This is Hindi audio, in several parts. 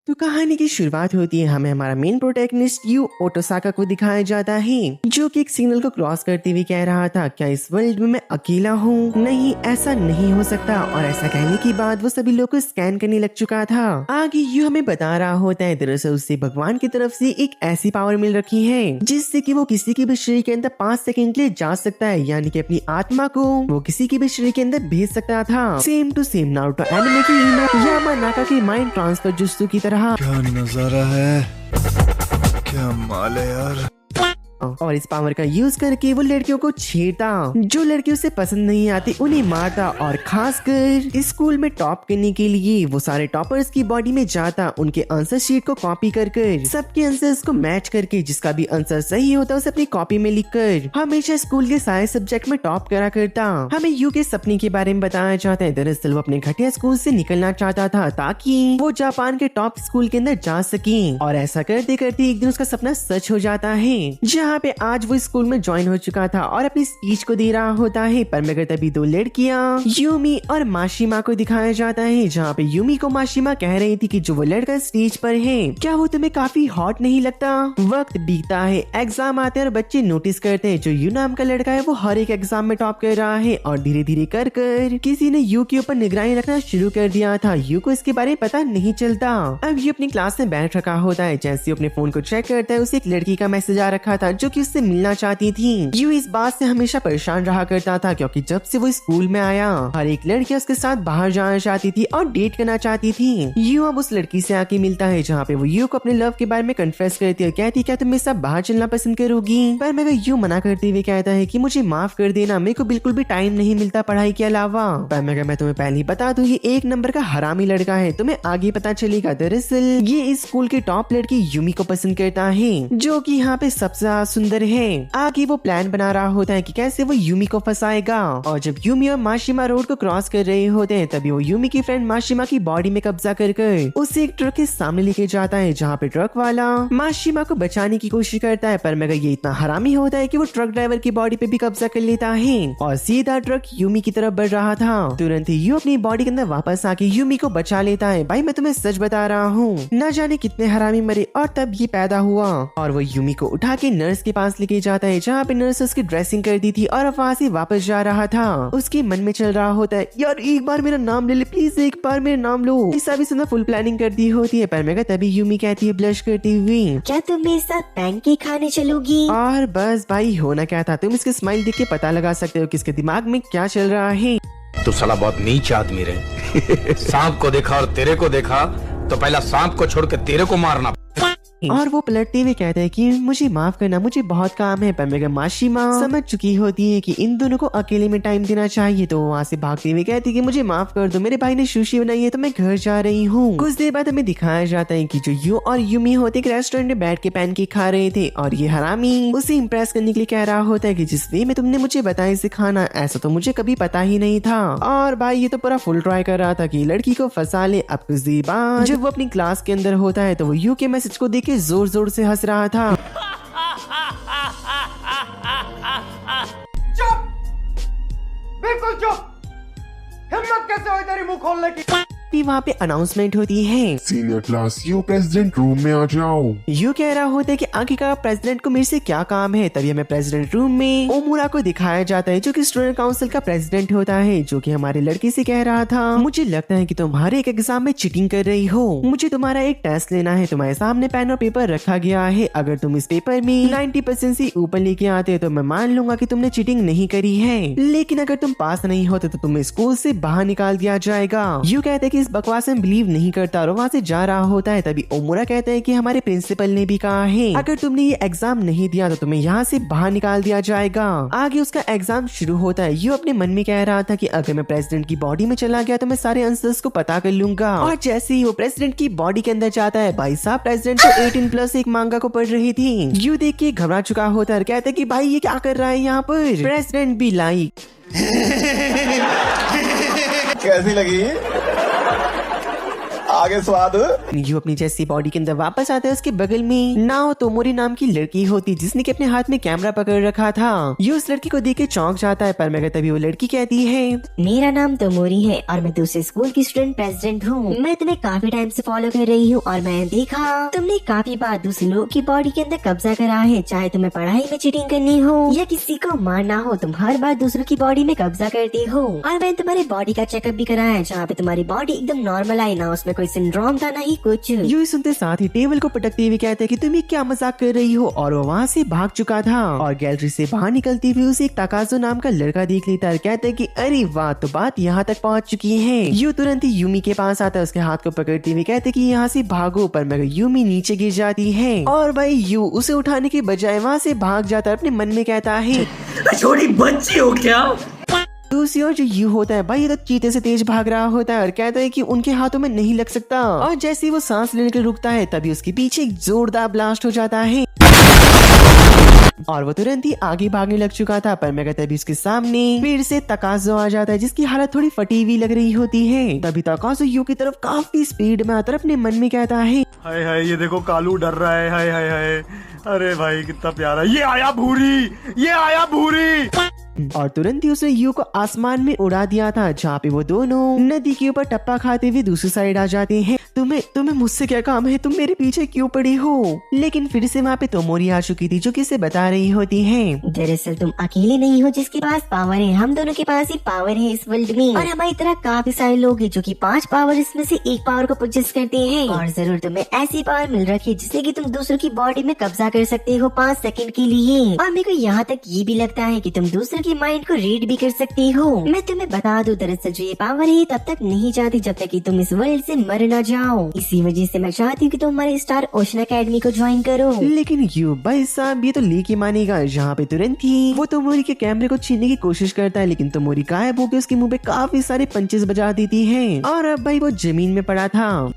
तो कहानी की शुरुआत होती है, हमें हमारा मेन प्रोटैगनिस्ट यू ओटोसाका को दिखाया जाता है जो कि एक सिग्नल को क्रॉस करते हुए कह रहा था, क्या इस वर्ल्ड में मैं अकेला हूँ? नहीं, ऐसा नहीं हो सकता। और ऐसा कहने के बाद वो सभी लोग को स्कैन करने लग चुका था। आगे यू हमें बता रहा होता है दरअसल उससे भगवान की तरफ से एक ऐसी पावर मिल रखी है जिससे कि वो किसी के भी शरीर के अंदर 5 सेकंड के लिए जा सकता है, यानी कि अपनी आत्मा को वो किसी के भी शरीर के अंदर भेज सकता था। Same to same Naruto anime की हीरो यामानाका के माइंड ट्रांसफर जुत्सु की तरह। क्या नजारा है, क्या माल है यार। और इस पावर का यूज करके वो लड़कियों को छेड़ता, जो लड़की उसे पसंद नहीं आती उन्हें मारता, और खासकर स्कूल में टॉप करने के लिए वो सारे टॉपर्स की बॉडी में जाता, उनके आंसर शीट को कॉपी कर सबके आंसर्स को मैच करके जिसका भी आंसर सही होता उसे अपनी कॉपी में लिखकर हमेशा स्कूल के सारे सब्जेक्ट में टॉप करा करता। हमें यू के सपने के बारे में बताया जाता है, दरअसल वो अपने घटिया स्कूल से निकलना चाहता था ताकि वो जापान के टॉप स्कूल के अंदर जा सके। और ऐसा करते करते एक दिन उसका सपना सच हो जाता है, जहाँ पे आज वो स्कूल में ज्वाइन हो चुका था और अपनी स्पीच को दे रहा होता है। पर मगर तभी दो लड़कियां यूमी और माशिमा को दिखाया जाता है, जहाँ पे यूमी को माशिमा कह रही थी कि जो वो लड़का स्टेज पर है क्या वो तुम्हें काफी हॉट नहीं लगता। वक्त बीतता है, एग्जाम आते हैं और बच्चे नोटिस करते हैं जो यू नाम का लड़का है वो हर एक एग्जाम में टॉप कर रहा है, और धीरे धीरे कर किसी ने यू के ऊपर निगरानी रखना शुरू कर दिया था। यू को इसके बारे में पता नहीं चलता। अब यू अपनी क्लास में बैठ रखा होता है, जैसे अपने फोन को चेक करता है उसे एक लड़की का मैसेज आ रखा था जो कि उससे मिलना चाहती थी। यू इस बात से हमेशा परेशान रहा करता था क्योंकि जब से वो स्कूल में आया हर एक लड़की उसके साथ बाहर जाना चाहती थी और डेट करना चाहती थी। यू अब उस लड़की से आके मिलता है जहाँ पे वो यू को अपने लव के बारे में कन्फेस करती है, कहती क्या तुम मेरे साथ बाहर चलना पसंद करोगी। पर मगर यू मना करते हुए कहता है कि मुझे माफ कर देना, मेरे को बिल्कुल भी टाइम नहीं मिलता पढ़ाई के अलावा। पर मगर मैं तुम्हें पहले ही बता दूं ये एक नंबर का हरामी लड़का है, तुम्हें आगे पता चलेगा। दरअसल ये इस स्कूल की टॉप लड़की यूमी को पसंद करता है जो कि यहाँ पे सबसे सुंदर है। आगे वो प्लान बना रहा होता है कि कैसे वो यूमी को फंसाएगा। और जब यूमी और माशिमा रोड को क्रॉस कर रहे होते हैं तभी वो यूमी की फ्रेंड माशिमा की बॉडी में कब्जा कर उसे एक ट्रक के सामने लेके जाता है, जहाँ पे ट्रक वाला माशिमा को बचाने की कोशिश करता है। पर मगर ये इतना हरामी होता है कि वो ट्रक ड्राइवर की बॉडी पे भी कब्जा कर लेता है और सीधा ट्रक यूमी की तरफ बढ़ रहा था। तुरंत ही यू अपनी बॉडी के अंदर वापस आके यूमी को बचा लेता है। भाई मैं तुम्हें सच बता रहा हूँ, न जाने कितने हरामी मरे और तब ये पैदा हुआ। और वो यूमी को उठा के नर्स के पास लेके जाता है, जहाँ पे नर्स उसकी ड्रेसिंग कर दी थी और वहाँ से वापस जा रहा था। उसके मन में चल रहा होता है यार एक बार मेरा नाम ले ले प्लीज, एक बार मेरा नाम लो। ऐसा भी सुना फुल प्लानिंग कर दी होती है। पर मगर तभी यूमी कहती है ब्लश करती हुई, क्या तुम मेरे साथ पैनकेक खाने चलोगी? और बस भाई होना क्या था, तुम इसके स्माइल देख के पता लगा सकते हो कि इसके दिमाग में क्या चल रहा है। तो साला बहुत नीच आदमी रहे। सांप को देखा और तेरे को देखा तो पहला सांप को छोड़ के तेरे को मारना। और वो पलटते हुए कहते हैं कि मुझे माफ करना, मुझे बहुत काम है। पर मगर माशिमा समझ चुकी होती है कि इन दोनों को अकेले में टाइम देना चाहिए, तो वहाँ से भागते हुए कहती है कि मुझे माफ कर दो, मेरे भाई ने सुशी बनाई है तो मैं घर जा रही हूँ। कुछ देर बाद हमें दिखाया जाता है कि जो यू और यूमी होते एक रेस्टोरेंट में बैठ के पैनकेक खा रहे थे, और ये हरामी उसे इम्प्रेस करने के लिए कह रहा होता है कि जिस वे में तुमने मुझे बताया इसे खाना, ऐसा तो मुझे कभी पता ही नहीं था। और भाई ये तो पूरा फुल ट्राई कर रहा था कि लड़की को फंसा ले। अब कुछ देर बाद जब वो अपनी क्लास के अंदर होता है तो वो यू के मैसेज को देख के जोर जोर से हंस रहा था। चुप, बिल्कुल चुप। हिम्मत कैसे हुई तेरी मुंह खोलने की? वहाँ पे अनाउंसमेंट होती है, senior class you president room में आ जाओ। यू कह रहा होता है कि आखिरकार प्रेसिडेंट को मेरे से क्या काम है। तभी हमें प्रेसिडेंट रूम में ओमुरा को दिखाया जाता है जो कि स्टूडेंट काउंसिल का प्रेसिडेंट होता है, जो कि हमारे लड़की से कह रहा था मुझे लगता है कि तुम हर एक एग्जाम में चीटिंग कर रही हो, मुझे तुम्हारा एक टेस्ट लेना है, तुम्हारे सामने पेन और पेपर रखा गया है, अगर तुम इस पेपर में 90% से ऊपर लेके आते तो मैं मान लूंगा कि तुमने चीटिंग नहीं करी है, लेकिन अगर तुम पास नहीं होते तो तुम्हें स्कूल से बाहर निकाल दिया जाएगा। यू कहते हैं कि इस बकवास में बिलीव नहीं करता और वहाँ से जा रहा होता है। तभी ओमुरा कहता है कि हमारे प्रिंसिपल ने भी कहा है अगर तुमने ये एग्जाम नहीं दिया तो तुम्हें यहाँ से बाहर निकाल दिया जाएगा। आगे उसका एग्जाम शुरू होता है। यू अपने मन में कह रहा था कि अगर मैं प्रेसिडेंट की बॉडी में चला गया तो मैं सारे आंसर्स को पता कर लूंगा। और जैसे ही वो प्रेसिडेंट की बॉडी के अंदर जाता है, भाई साहब प्रेसिडेंट तो 18+ एक मांगा को पढ़ रही थी। यू देख के घबरा चुका होता है और कहता है कि भाई ये क्या कर रहा है यहाँ पर। प्रेसिडेंट भी लाइक कैसी लगी? आगे स्वाद। यू अपनी जैसी बॉडी के अंदर वापस आता है। उसके बगल में नाओ तोमोरी नाम की लड़की होती जिसने कि अपने हाथ में कैमरा पकड़ रखा था। यू उस लड़की को देख के चौंक जाता है, पर मगर तभी वो लड़की कहती है, मेरा नाम तोमोरी है और मैं दूसरे स्कूल की स्टूडेंट प्रेसिडेंट हूँ। मैं तुम्हें काफी टाइम से फॉलो कर रही हूँ और मैंने देखा तुमने काफी बार दूसरे लोगों की बॉडी के अंदर कब्जा करा है। चाहे तुम्हें पढ़ाई में चीटिंग करनी हो या किसी को मारना हो, तुम हर बार दूसरों की बॉडी में कब्जा करते हो। और मैंने तुम्हारी बॉडी का चेकअप भी कराया जहाँ पे तुम्हारी बॉडी एकदम नॉर्मल आई, ना उसमें कोई सिंड्रोम था ना ही कुछ। यू सुनते साथ ही टेबल को पटकते हुए कहते हैं कि तुम ये क्या मजाक कर रही हो, और वो वहाँ से भाग चुका था। और गैलरी से बाहर निकलते हुए उसे एक तकाज़ो नाम का लड़का देख लेता है। कहते हैं कि अरे वाह, तो बात यहाँ तक पहुँच चुकी है। यू तुरंत ही यूमी के पास आता है, उसके हाथ को पकड़ते हुए कहते हैं कि यहाँ से भागो, पर मगर यूमी नीचे गिर जाती है। और भाई यू उसे उठाने के बजाय वहाँ से भाग जाता है। अपने मन में कहता है, छोटी बच्ची हो क्या? दूसरी ओर जो यू होता है भाई, ये तो चीते से तेज भाग रहा होता है और कहता है कि उनके हाथों में नहीं लग सकता। और जैसे ही वो सांस लेने के लिए रुकता है तभी उसके पीछे एक जोरदार ब्लास्ट हो जाता है और वो तुरंत ही आगे भागने लग चुका था। पर मगर तभी उसके सामने फिर से तकाज़ो आ जाता है जिसकी हालत थोड़ी फटी हुई लग रही होती है। तभी तकाज़ो यू की तरफ काफी स्पीड में आता है। अपने मन में कहता है, हाय हाय, ये देखो कालू डर रहा है। हाय हाय हाय, अरे भाई कितना प्यारा। ये आया भूरी, ये आया भूरी। और तुरंत ही उसने यू को आसमान में उड़ा दिया था, जहाँ पे वो दोनों नदी के ऊपर टप्पा खाते हुए दूसरी साइड आ जाते हैं। तुम्हें मुझसे क्या काम है, तुम मेरे पीछे क्यों पड़ी हो? लेकिन फिर से वहाँ पे तोमोरी आ चुकी थी जो कि इसे बता रही होती है, दरअसल तुम अकेले नहीं हो जिसके पास पावर है, हम दोनों के पास ही पावर है इस वर्ल्ड में। और हमारी तरह काफी सारे लोग हैं जो कि 5 पावर इसमें से एक पावर को पोजेस करते हैं। और जरूर तुम्हें ऐसी पावर मिल रखी है जिससे कि तुम दूसरों की बॉडी में कब्जा कर सकते हो 5 सेकंड के लिए। और मेरे को यहाँ तक ये भी लगता है कि तुम दूसरों की माइंड को रीड भी कर सकती हो। मैं तुम्हें बता दूं, दरअसल जो ये पावर है तब तक नहीं जाती जब तक कि तुम इस वर्ल्ड से मर न जाओ। इसी वजह से मैं चाहती हूँ कि तुम हमारे स्टार ओशन एकेडमी को ज्वाइन करो। लेकिन यू भाई साहब ये तो लीक ही मानेगा। जहाँ पे तुरंत ही वो तोमोरी के कैमरे को छीनने की कोशिश करता है, लेकिन तोमोरी गायब होकर उसके मुंह पे काफी सारे पंचेस बजा देती है और अब भाई वो जमीन में पड़ा था।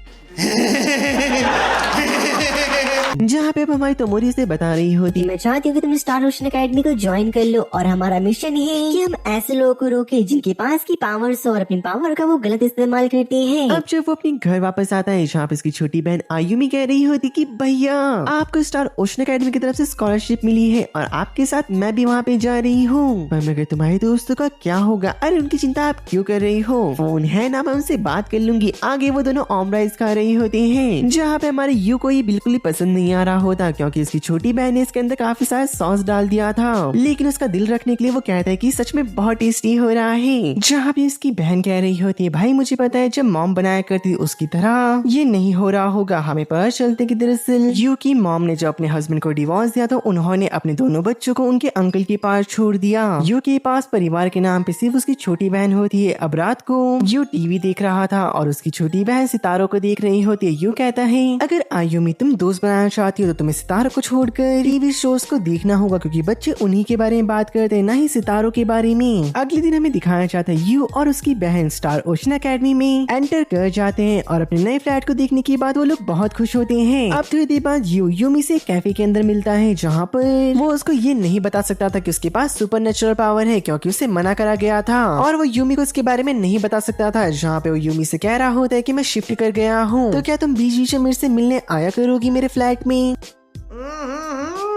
जहाँ पे अब हमारी तोमोरी से बता रही होती, मैं चाहती हूँ कि तुम स्टार ओशन एकेडमी को ज्वाइन कर लो और हमारा मिशन है कि हम ऐसे लोगों को रोके जिनके पास की पावर्स और अपनी पावर का वो गलत इस्तेमाल करते हैं। अब जब वो अपने घर वापस आता है, जहाँ पे उसकी छोटी बहन आयुमी कह रही होती कि भैया आपको स्टार ओशन एकेडमी की तरफ से स्कॉलरशिप मिली है और आपके साथ मैं भी वहाँ पे जा रही हूँ। मगर तुम्हारे दोस्तों का क्या होगा? अरे उनकी चिंता आप क्यों कर रही हो? फोन है ना, मैं उनसे बात कर लूंगी। आगे वो दोनों ऑमराइज खा रही होती है, जहाँ पे हमारे यू को ये बिल्कुल ही पसंद नहीं आ रहा होता क्योंकि इसकी छोटी बहन ने इसके अंदर काफी सारा सॉस डाल दिया था। लेकिन उसका दिल रखने के लिए वो कहता है कि सच में बहुत टेस्टी हो रहा है। जहाँ भी उसकी बहन कह रही होती है, भाई मुझे पता है जब मॉम बनाया करती उसकी तरह ये नहीं हो रहा होगा। हमें पता चलते कि दरअसल यू की मॉम ने जब अपने हस्बैंड को डिवोर्स दिया तो उन्होंने अपने दोनों बच्चों को उनके अंकल के पास छोड़ दिया। यू के पास परिवार के नाम पे सिर्फ उसकी छोटी बहन होती है। अब रात को यू टीवी देख रहा था और उसकी छोटी बहन सितारों को देख रही होती है। यू कहता है, अगर आयुमी तुम दोस्त बनाना चाहती हो तो तुम्हें सितारों को छोड़कर टीवी शोज को देखना होगा क्योंकि बच्चे उन्हीं के बारे में बात करते हैं, ना ही सितारों के बारे में। अगले दिन हमें दिखाया जाता है यू और उसकी बहन स्टार ओशन एकेडमी में एंटर कर जाते हैं और अपने नए फ्लैट को देखने के बाद वो लोग बहुत खुश होते हैं। अब थोड़ी देर बाद यू यूमी से कैफे के अंदर मिलता है, जहाँ पर वो उसको ये नहीं बता सकता था कि उसके पास सुपरनेचुरल पावर है क्योंकि उसे मना करा गया था और वो यूमी को इसके बारे में नहीं बता सकता था। जहाँ पे वो यूमी से कह रहा होता है कि मैं शिफ्ट कर गया हूँ, तो क्या तुम बीच बीच में मेरे से मिलने आया करोगी मेरे फ्लैट में?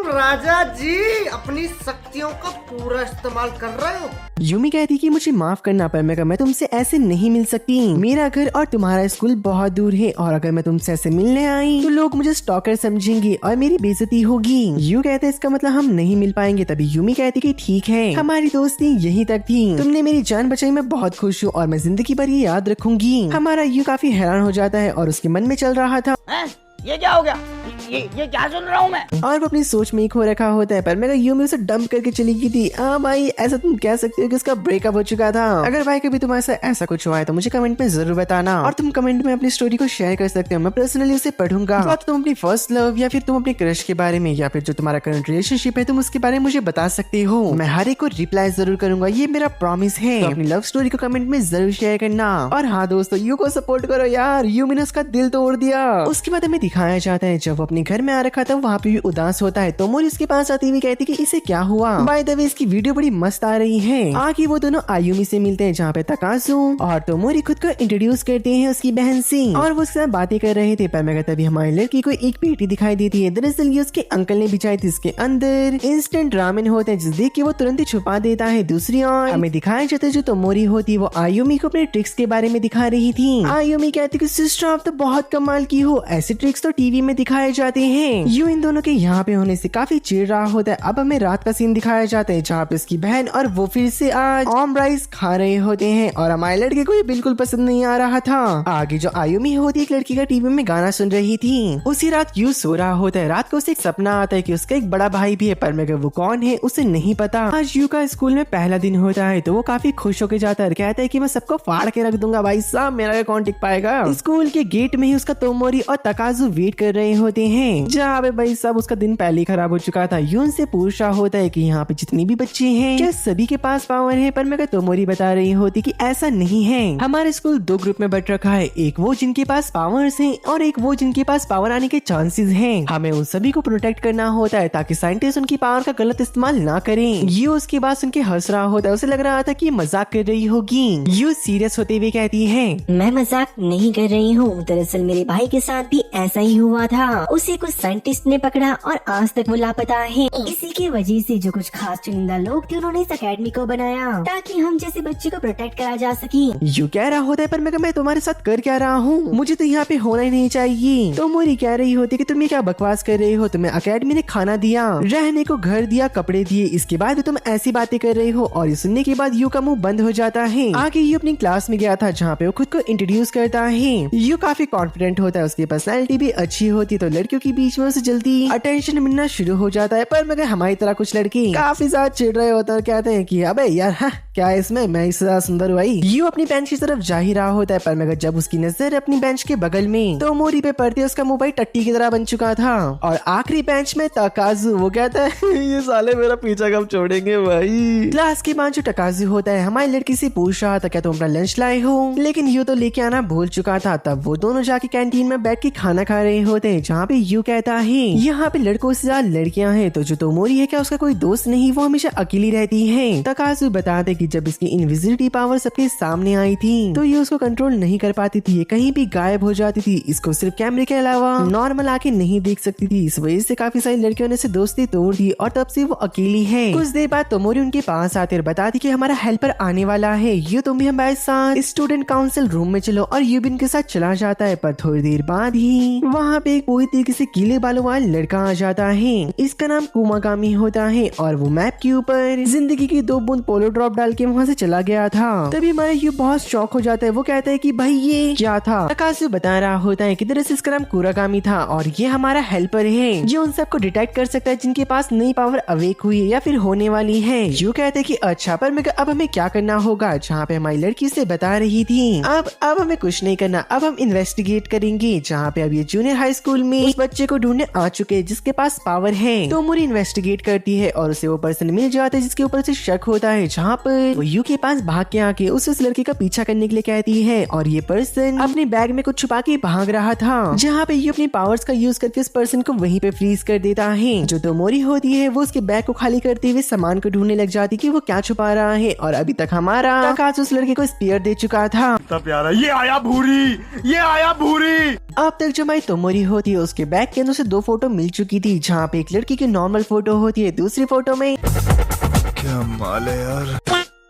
राजा जी अपनी शक्तियों का पूरा इस्तेमाल कर रहे हो। यूमी कहती कि मुझे माफ करना पर मैं तुमसे ऐसे नहीं मिल सकती। मेरा घर और तुम्हारा स्कूल बहुत दूर है और अगर मैं तुमसे ऐसे मिलने आई तो लोग मुझे स्टॉकर समझेंगे और मेरी बेइज्जती होगी। यू कहते इसका मतलब हम नहीं मिल पाएंगे। तभी यूमी कहती कि ठीक है, हमारी दोस्ती यहीं तक थी। तुमने मेरी जान बचाई, मैं बहुत खुश हूँ और मैं जिंदगी भर ये याद रखूंगी। हमारा यू काफी हैरान हो जाता है और उसके मन में चल रहा था, ये क्या हो गया? ये क्या सुन रहा हूँ मैं? और वो अपनी सोच में ही खो रखा होता है। पर मैं यूमी उसे डंप करके चली गई थी। भाई ऐसा तुम कह सकते हो कि उसका ब्रेकअप हो चुका था। अगर भाई कभी तुम्हारे साथ ऐसा कुछ हुआ है तो मुझे कमेंट में जरूर बताना और तुम कमेंट में अपनी स्टोरी को शेयर कर सकते हो। मैं पर्सनली उसे पढ़ूंगा। तो तुम अपनी फर्स्ट लव या फिर तुम अपने क्रश के बारे में या फिर जो तुम्हारा करंट रिलेशनशिप है तुम उसके बारे में मुझे बता सकते हो। मैं हर एक को रिप्लाई जरूर करूंगा, ये मेरा प्रॉमिस है। तो अपनी लव स्टोरी को कमेंट में जरूर शेयर करना। और हाँ दोस्तों, यू को सपोर्ट करो यार, यूमी ने उसका दिल तोड़ दिया। उसके बाद हमें दिखाया जाता है जब वो अपने अपने घर में आ रखा था वहाँ पे भी उदास होता है। तोमोरी उसके पास आती हुई कहती कि इसे क्या हुआ। बाय द वे इसकी वीडियो बड़ी मस्त आ रही है। आगे वो दोनों आयुमी से मिलते हैं जहाँ पे तकाज़ु और तोमोरी खुद को इंट्रोड्यूस करते हैं उसकी बहन से और वो उसके साथ बातें कर रहे थे। पर मगर तभी हमारी लड़की को एक पेटी दिखाई देती है। दरअसल ये उसके अंकल ने बिछाई थी। इसके अंदर इंस्टेंट रामेन होते हैं जिस देख के वो तुरंत ही छुपा देता है। दूसरी ओर हमें दिखाया जाता है जो तोमोरी होती है वो आयुमी को अपने ट्रिक्स के बारे में दिखा रही थी। आयुमी कहती कि सिस्टर आप तो बहुत कमाल की हो, ऐसे ट्रिक्स तो टीवी में दिखाए जाते हैं। यूं इन दोनों के यहाँ पे होने से काफी चिढ़ रहा होता है। अब हमें रात का सीन दिखाया जाता है जहाँ पे उसकी बहन और वो फिर से आज ऑम राइस खा रहे होते हैं और हमारे लड़के को ये बिल्कुल पसंद नहीं आ रहा था। आगे जो आयुमी होती एक लड़की का टीवी में गाना सुन रही थी। उसी रात यू सो रहा होता है। रात को उसे एक सपना आता है कि उसका एक बड़ा भाई भी है पर मगर वो कौन है उसे नहीं पता। आज यू का स्कूल में पहला दिन होता है तो वो काफी खुश होकर जाता है। कहता है कि मैं सबको फाड़ के रख दूंगा भाई साहब, मेरा कौन टिक पाएगा। स्कूल के गेट में ही उसका तोमोरी और तकाज़ु वेट कर रहे होते हैं। जहाँ पे भाई साहब उसका दिन पहले ही खराब हो चुका था। यून से पूछ रहा होता है कि यहाँ पे जितनी भी बच्चे हैं क्या सभी के पास पावर है। पर मगर तोमोरी बता रही होती कि ऐसा नहीं है। हमारे स्कूल दो ग्रुप में बट रखा है, एक वो जिनके पास पावर्स हैं और एक वो जिनके पास पावर आने के चांसेस हैं। हमें उन सभी को प्रोटेक्ट करना होता है ताकि साइंटिस्ट उनकी पावर का गलत इस्तेमाल ना करें। ये उसके बाद सुन के हंस रहा होता है। उसे लग रहा था कि मजाक कर रही होगी। यू सीरियस होते हुए कहती है मैं मजाक नहीं कर रही हूँ, दरअसल मेरे भाई के साथ भी ऐसा ही हुआ था। उसे कुछ साइंटिस्ट ने पकड़ा और आज तक वो लापता है। इसी की वजह से जो कुछ खास चुनिंदा लोग थे उन्होंने इस अकेडमी को बनाया ताकि हम जैसे बच्चे को प्रोटेक्ट करा जा सके। यू कह रहा होता है पर मैं तुम्हारे साथ कर क्या रहा हूँ, मुझे तो यहाँ पे होना ही नहीं चाहिए। तो मोरी कह रही होती कि तुम ये क्या बकवास कर रहे हो, तुम्हें अकेडमी ने खाना दिया, रहने को घर दिया, कपड़े दिए, इसके बाद तुम ऐसी बातें कर रहे हो। और ये सुनने के बाद यू का मुंह बंद हो जाता है। आगे यू अपनी क्लास में गया था जहाँ पे वो खुद को इंट्रोड्यूस करता है। यू काफी कॉन्फिडेंट होता है, उसकी पर्सनैलिटी भी अच्छी होती है तो लड़कियों के बीच में उसे जल्दी अटेंशन मिलना शुरू हो जाता है। पर मगर हमारी तरह कुछ लड़के काफी ज्यादा चिढ़ रहे होते हैं, कहते हैं कि अबे यार क्या है इसमें, मैं इससे ज्यादा सुंदर हुई। यू अपनी बेंच की तरफ जा ही रहा होता है पर मगर जब उसकी नजर अपनी बेंच के बगल में तो मोरी पे पड़ती है उसका मुंह भाई टट्टी की तरह बन चुका था। और आखिरी बेंच में तकाज़ु, वो कहता है ये साले मेरा पीछा कब छोड़ेंगे भाई। क्लास के बाद जो तकाज़ु होता है हमारी लड़की से पूछ रहा था क्या तुम अपना लंच लाए हो, लेकिन यू तो लेके आना भूल चुका था। तब वो दोनों जाके कैंटीन में बैठ के खाना खा रहे होते हैं जहाँ पे यू कहता है यहाँ पे लड़कों से ज्यादा लड़कियां हैं तो जो तोमोरी है क्या उसका कोई दोस्त नहीं, वो हमेशा अकेली रहती है। तकाज़ु बताते कि जब इसकी इनविजिबिलिटी पावर सबके सामने आई थी तो ये उसको कंट्रोल नहीं कर पाती थी, ये कहीं भी गायब हो जाती थी, इसको सिर्फ कैमरे के अलावा नॉर्मल आके नहीं देख सकती थी। इस वजह से काफी सारी लड़कियों ने से दोस्ती तोड़ दी और तब से वो अकेली है। कुछ देर बाद तोमोरी उनके पास आते और बताती कि हमारा हेल्पर आने वाला है, ये तुम भी हमारे साथ स्टूडेंट काउंसिल रूम में चलो। और ये भी उनके साथ चला जाता है। पर थोड़ी देर बाद ही वहाँ पे एक पूरी तरीके से गीले बालों वाला लड़का आ जाता है, इसका नाम कुमागामी होता है और वो मैप के ऊपर जिंदगी की 2 बूंद पोलो ड्रॉप डाल के वहाँ से चला गया था। तभी हमारा यू बहुत शौक हो जाता है, वो कहता है कि भाई ये क्या था। तकाज़ु बता रहा होता है कि दरअसल इसका नाम कुरागामी था और ये हमारा हेल्पर है, ये उन सबको डिटेक्ट कर सकता है जिनके पास नई पावर अवेक हुई है या फिर होने वाली है। यू कहते हैं कि अच्छा पर मैं अब हमें क्या करना होगा, जहाँ पे हमारी लड़की से बता रही थी अब हमें कुछ नहीं करना, अब हम इन्वेस्टिगेट करेंगे। जहाँ पे अब ये जूनियर हाई स्कूल में उस बच्चे को ढूंढने आ चुके हैं जिसके पास पावर है। तो मोरी इन्वेस्टिगेट करती है और उसे वो पर्सन मिल जाता है जिसके ऊपर से शक होता है, जहाँ पर वो यू के पास भाग के आके उस लड़के का पीछा करने के लिए कहती है। और ये पर्सन अपने बैग में कुछ छुपा के भाग रहा था, जहाँ पे यू अपनी पावर्स का यूज करके उस पर्सन को वहीं पे फ्रीज कर देता है। जो तोमोरी होती है वो उसके बैग को खाली करते हुए सामान को ढूंढने लग जाती कि वो क्या छुपा रहा है। और अभी तक हमारा तकाज़ु उस लड़के को स्पेयर दे चुका था। कितना प्यारा, ये आया भूरी, ये आया भूरी। अब तक जो हमारी तोमोरी होती है उसके बैग के अंदर से 2 फोटो मिल चुकी थी, जहाँ पे एक लड़की की नॉर्मल फोटो होती है, दूसरी फोटो में क्या माल है यार।